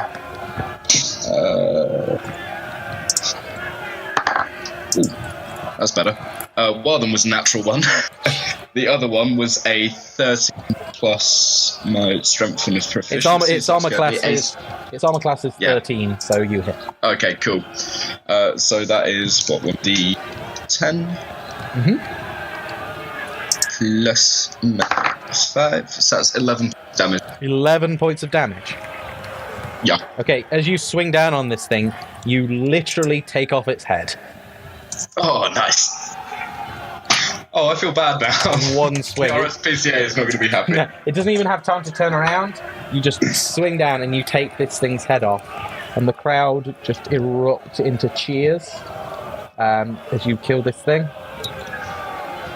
That's better. One of them was a natural one. The other one was a 13 plus my strength and proficiency. Its armor class is 13, so you hit. Okay, cool. So that is what would the 10 plus 5. So that's 11 damage. 11 points of damage. Yeah. Okay, as you swing down on this thing, you literally take off its head. Oh, nice. Oh, I feel bad now. One swing. The RSPCA is not going to be happy. No, it doesn't even have time to turn around. You just swing down and you take this thing's head off. And the crowd just erupt into cheers as you kill this thing.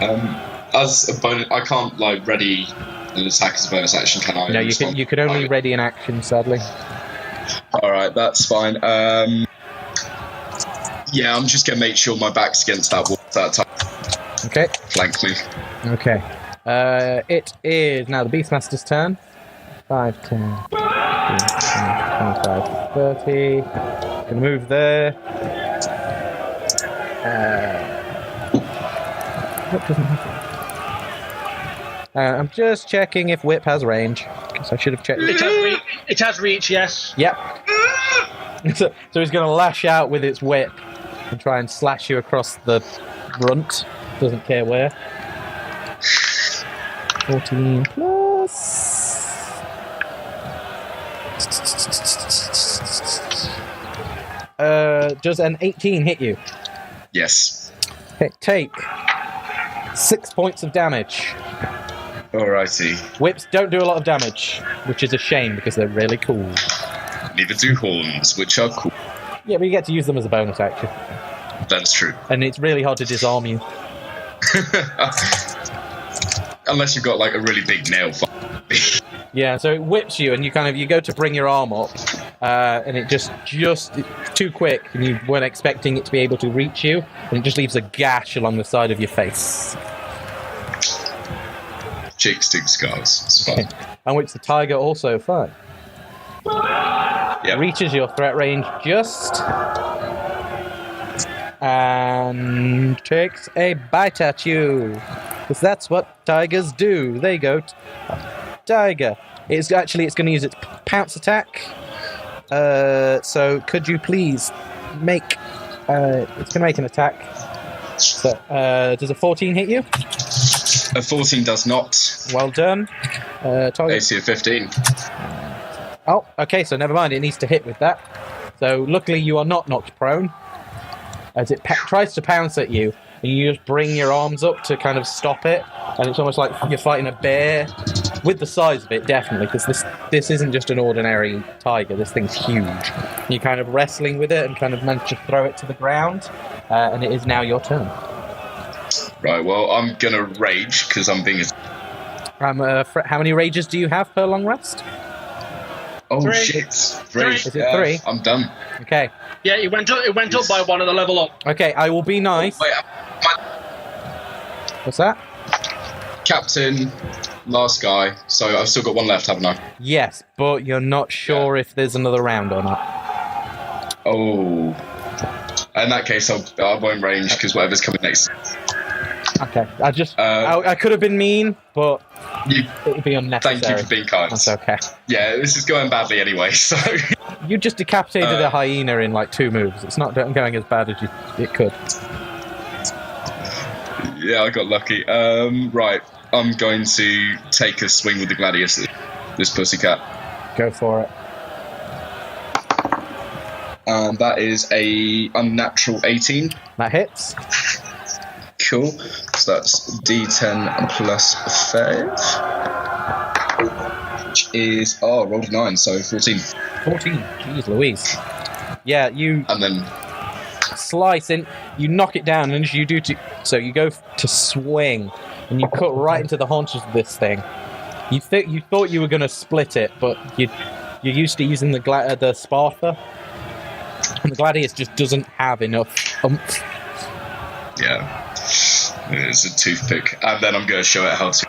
As a bonus, I can't ready an attack as a bonus action, can I? No, you could only ready an action, sadly. Alright, that's fine. Yeah, I'm just going to make sure my back's against that wall that time. Okay. Flank me. Okay. It is now the Beastmaster's turn. 5, 10, 15, 25, 30. Gonna move there. What doesn't have I'm just checking if Whip has range, because I should have checked. It has reach, yes. Yep. So he's going to lash out with its whip and try and slash you across the runt. Doesn't care where. 14 plus. Does an 18 hit you? Yes. Okay, take 6 points of damage. Alrighty. Whips don't do a lot of damage, which is a shame because they're really cool. Neither do horns, which are cool. Yeah, but you get to use them as a bonus action. That's true. And it's really hard to disarm you. Unless you've got a really big nail. Yeah, so it whips you, and you go to bring your arm up, and it just too quick, and you weren't expecting it to be able to reach you, and it just leaves a gash along the side of your face. Chick stick scars. It's fine. Okay. And which the tiger also fine. Yep. Reaches your threat range just, and takes a bite at you. Because that's what tigers do. There you go. Tiger. It's going to use its pounce attack. So could you please make... it's going to make an attack. So, does a 14 hit you? A 14 does not. Well done. Target. AC of 15. Oh, okay, so never mind. It needs to hit with that. So luckily you are not knocked prone. As it tries to pounce at you, and you just bring your arms up to kind of stop it, and it's almost like you're fighting a bear. With the size of it, definitely, because this isn't just an ordinary tiger. This thing's huge. You're kind of wrestling with it and kind of manage to throw it to the ground, and it is now your turn. Right, well, I'm going to rage, because I'm being... How many rages do you have per long rest? Oh, 3. shit. 3. Is it 3? I'm done. Okay. Yeah, it went up by 1 at the level up. Okay, I will be nice. Wait, What's that? Captain, last guy, so I've still got 1 left, haven't I? Yes, but you're not sure if there's another round or not. Oh. In that case, I won't range, because whatever's coming next... Okay, I could have been mean, but it would be unnecessary. Thank you for being kind. That's okay. Yeah, this is going badly anyway, so... You just decapitated a hyena in 2 moves. It's not going as bad as it could. Yeah, I got lucky. Right, I'm going to take a swing with the gladius at this pussycat. Go for it. That is a unnatural 18. That hits. Cool. So that's D10 plus 5. Which is, rolled a 9, so 14. 14. Jeez Louise. Yeah, you And then, slice in, you knock it down, and as you do so you go to swing, and you cut right into the haunches of this thing. You thought you were going to split it, but you're used to using the Sparta, and the Gladius just doesn't have enough oomph. yeah. It's a toothpick. And then I'm going to show it how to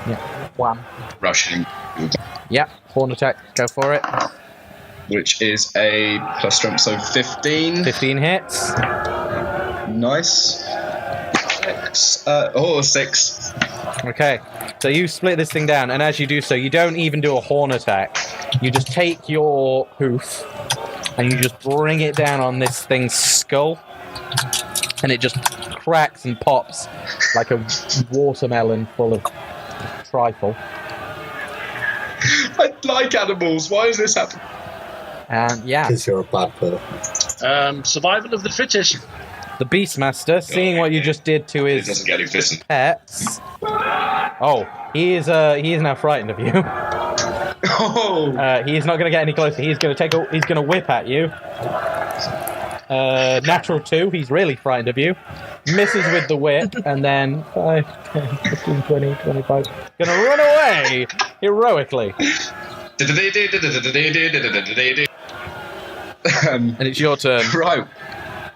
Yeah. Wham. rush him. Yeah. Horn attack. Go for it. Which is a plus strength, so 15. 15 hits. Nice. 6. 6. Okay. So you split this thing down, and as you do so, you don't even do a horn attack. You just take your hoof, and you just bring it down on this thing's skull, and it just cracks and pops like a watermelon full of trifle. I like animals. Why is this happening? And yeah, Because you're a bad person. Survival of the fittest. the Beastmaster, seeing what you just did to It his doesn't get any fist. pets. Oh, he is now frightened of you. Oh! He's not going to get any closer. He's going to whip at you. Natural 2, he's really frightened of you. Misses with the whip, and then 5, 10, 15, 20, 25. Gonna run away heroically. And it's your turn. Right.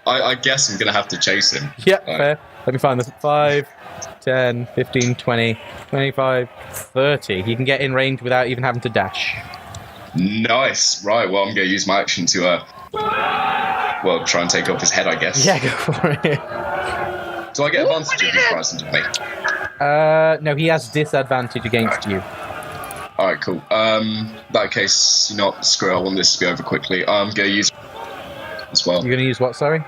I guess I'm going to have to chase him. Yep, fair. Let me find this. 5, 10, 15, 20, 25, 30. You can get in range without even having to dash. Nice. Right, well, I'm going to use my action to, try and take off his head, I guess. Yeah, go for it. Do I get advantage if he's rising to me? No, he has disadvantage against you. Alright, cool. That case, screw it, I want this to be over quickly. I'm going to use as well. You're going to use what, sorry?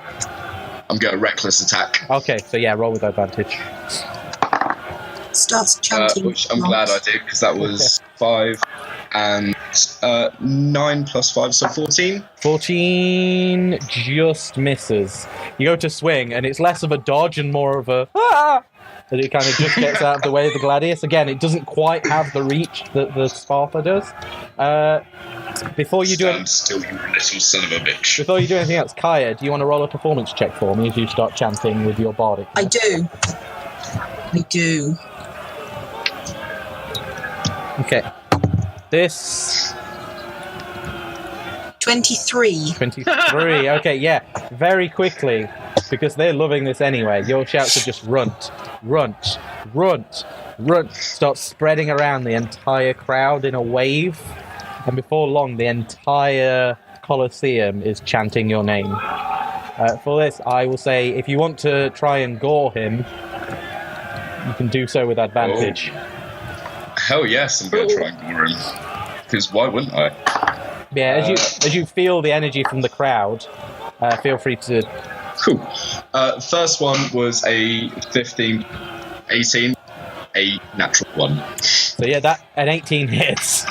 I'm going to reckless attack. Okay, so yeah, roll with advantage. Starts chanting. Which I'm glad I did, because that was 5 and 9 plus 5, so 14. 14 just misses. You go to swing, and it's less of a dodge and more of a ah! As it kind of just gets out of the way of the Gladius. Again, it doesn't quite have the reach that the Sparta does. Before you do still, you little son of a bitch. Before you do anything else, Kaya, do you want to roll a performance check for me as you start chanting with your bardic? I do. Okay. This 23. 23. Okay, yeah. Very quickly, because they're loving this anyway. Your shouts are just runt, runt, runt, runt. Start spreading around the entire crowd in a wave, and before long, the entire Colosseum is chanting your name. For this, I will say, if you want to try and gore him, you can do so with advantage. Oh. Hell yes, I'm going to try and gore him. Because why wouldn't I? Yeah, as you feel the energy from the crowd, feel free to... Cool. First one was a 15, 18, a natural 1. So yeah, an 18 hits.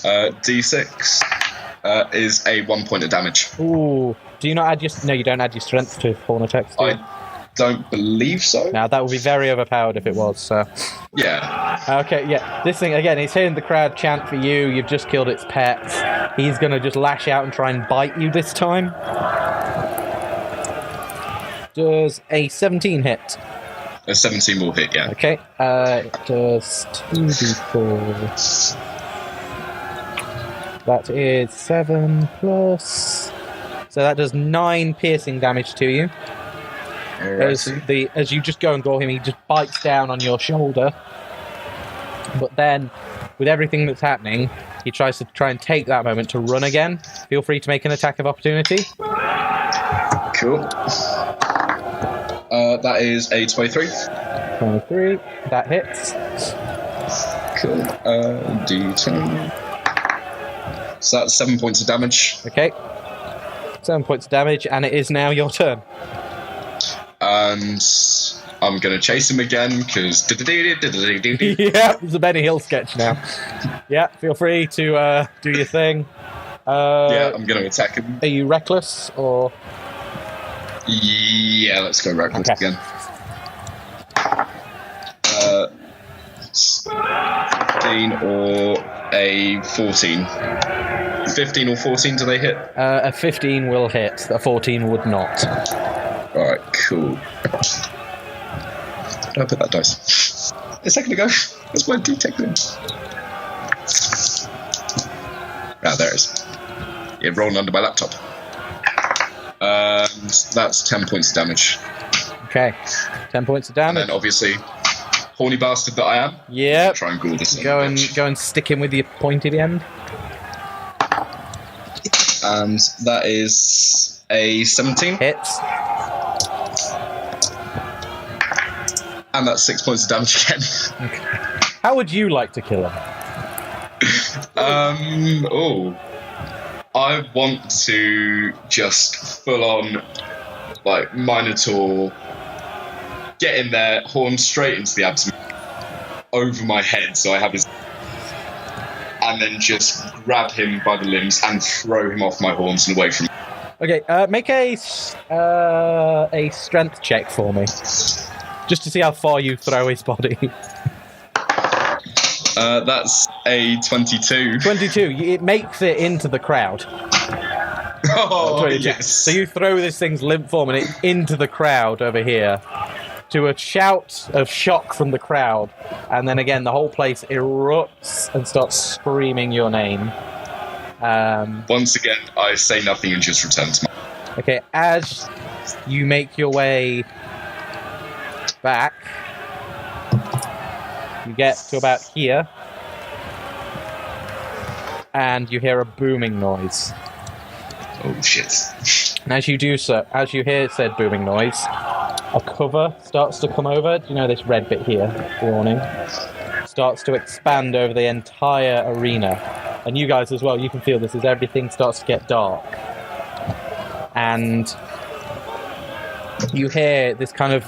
D6 is a 1 point of damage. Ooh. Do you not add your... No, you don't add your strength to horn attacks, do you? I don't believe so. Now, that would be very overpowered if it was, so... Yeah. Okay, yeah. This thing, again, he's hearing the crowd chant for you. You've just killed its pets. He's going to just lash out and try and bite you this time. Does a 17 hit? A 17 will hit, yeah. Okay. It does 2d4. That is 7 plus... So that does 9 piercing damage to you. As you just go and gore him, he just bites down on your shoulder. But then, with everything that's happening, he tries to try and take that moment to run again. Feel free to make an attack of opportunity. Cool. That is a 23. 23. That hits. Cool. D10. So that's 7 points of damage. Okay. 7 points of damage, and it is now your turn. And I'm going to chase him again, because... Yeah, it's a Benny Hill sketch now. Yeah, feel free to do your thing. Yeah, I'm going to attack him. Are you reckless or? Yeah, let's go reckless again. 15 or a 14. 15 or 14, do they hit? A 15 will hit. A 14 would not. Alright, cool. Did I put that dice? A second ago. That's my detective. Ah, there it is. Yeah, rolling under my laptop. And that's 10 points of damage. Okay. 10 points of damage. And then obviously, horny bastard that I am. Yeah. Try and ghoul this. Go and stick him with your pointed end. And that is a 17. Hits. And that's 6 points of damage again. Okay. How would you like to kill him? I want to just full on, like, Minotaur, get in there, horn straight into the abdomen, over my head, so I have his, and then just grab him by the limbs and throw him off my horns and away from me. Okay, make a strength check for me, just to see how far you throw his body. That's a 22. 22. It makes it into the crowd. Oh, 22. yes. So you throw this thing's limp form and it into the crowd over here, to a shout of shock from the crowd, and then again the whole place erupts and starts screaming your name. Once again, I say nothing and just return to my... Okay, as you make your way back, you get to about here, and you hear a booming noise. Oh, shit. And as you do so, as you hear said booming noise, a cover starts to come over. Do you know this red bit here, the awning? Starts to expand over the entire arena. And you guys as well, you can feel this as everything starts to get dark. And you hear this kind of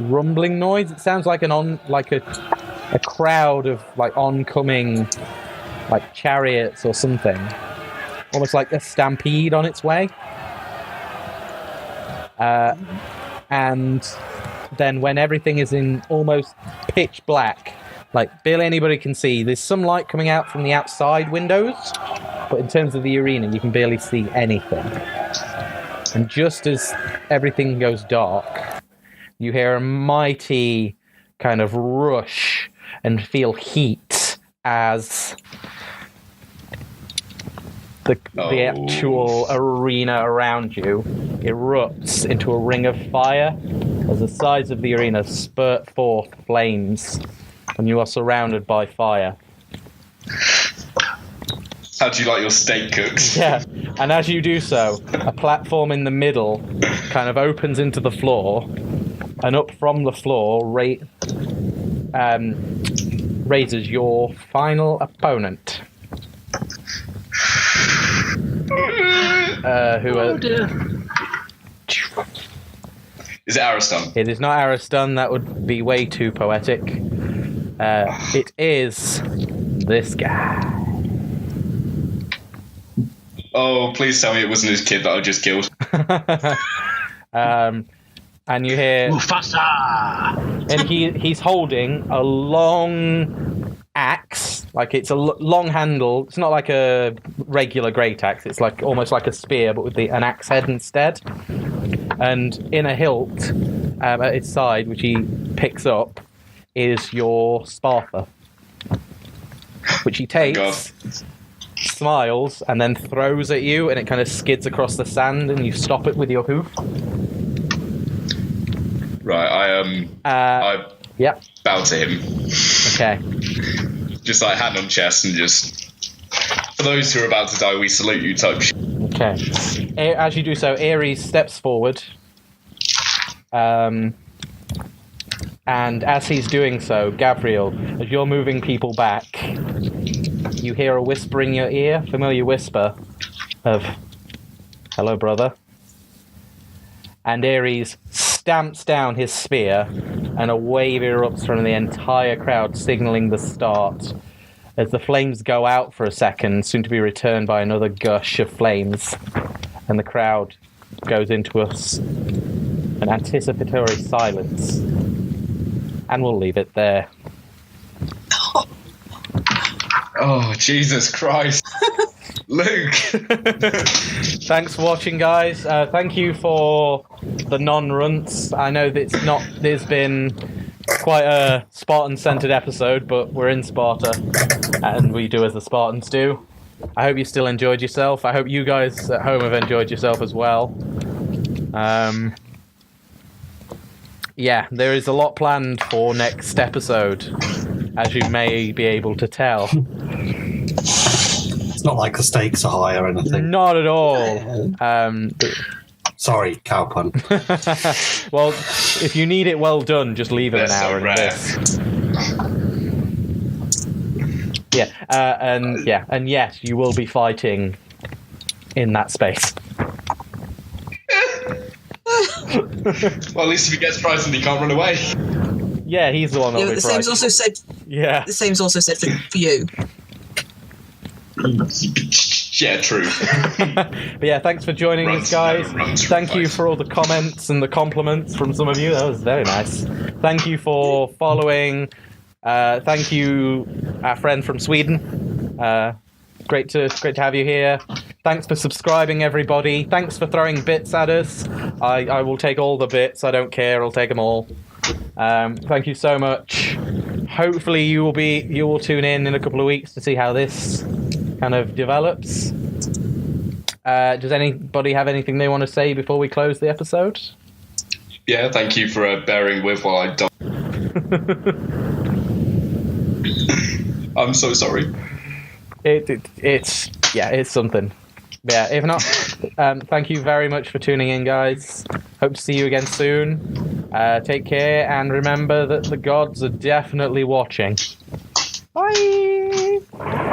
rumbling noise. It sounds like a crowd of like oncoming like chariots or something. Almost like a stampede on its way. And then when everything is in almost pitch black, like barely anybody can see, there's some light coming out from the outside windows, but in terms of the arena, you can barely see anything. And just as everything goes dark, you hear a mighty kind of rush and feel heat as the actual arena around you erupts into a ring of fire as the sides of the arena spurt forth flames and you are surrounded by fire. How do you like your steak cooked? Yeah, and as you do so, a platform in the middle kind of opens into the floor, and up from the floor raises your final opponent. Is it Ariston? It is not Ariston. That would be way too poetic. It is this guy. Oh, please tell me it wasn't his kid that I just killed. And you hear Mufasa, and he's holding a long axe, like it's a long handle. It's not like a regular great axe. It's like almost like a spear, but with an axe head instead. And in a hilt at its side, which he picks up, is your Sparta, which he takes, smiles, and then throws at you, and it kind of skids across the sand, and you stop it with your hoof. Right, I bow to him. Okay. Just like hand on chest and just, for those who are about to die, we salute you type shit. Okay. As you do so, Ares steps forward. And as he's doing so, Gavriil, as you're moving people back, you hear a whisper in your ear, familiar whisper of, "Hello, brother." And Ares stamps down his spear, and a wave erupts from the entire crowd, signaling the start as the flames go out for a second, soon to be returned by another gush of flames, and the crowd goes into an anticipatory silence. And we'll leave it there. Oh, Jesus Christ. Luke! Thanks for watching, guys. Thank you for the non-runts. I know that there's been quite a Spartan-centered episode, but we're in Sparta, and we do as the Spartans do. I hope you still enjoyed yourself. I hope you guys at home have enjoyed yourself as well. Yeah, there is a lot planned for next episode, as you may be able to tell. It's not like the stakes are high or anything. Not at all. Sorry, cow pun. Well, if you need it well done, just leave it an hour in this. And yes, you will be fighting in that space. Well, at least if he gets frightened, he can't run away. Yeah, he's the one that'll be the same's also said. Yeah, the same's also said for you. Yeah, true. But yeah, thanks for joining us, guys. Thank you for all the comments and the compliments from some of you. That was very nice. Thank you for following. Thank you, our friend from Sweden. Great to have you here. Thanks for subscribing, everybody. Thanks for throwing bits at us. I will take all the bits. I don't care. I'll take them all. Thank you so much. Hopefully you will tune in a couple of weeks to see how this kind of develops. Does anybody have anything they want to say before we close the episode? Yeah, thank you for bearing with while I die. I'm so sorry. It's something. Yeah, if not, thank you very much for tuning in, guys. Hope to see you again soon. Take care, and remember that the gods are definitely watching. Bye!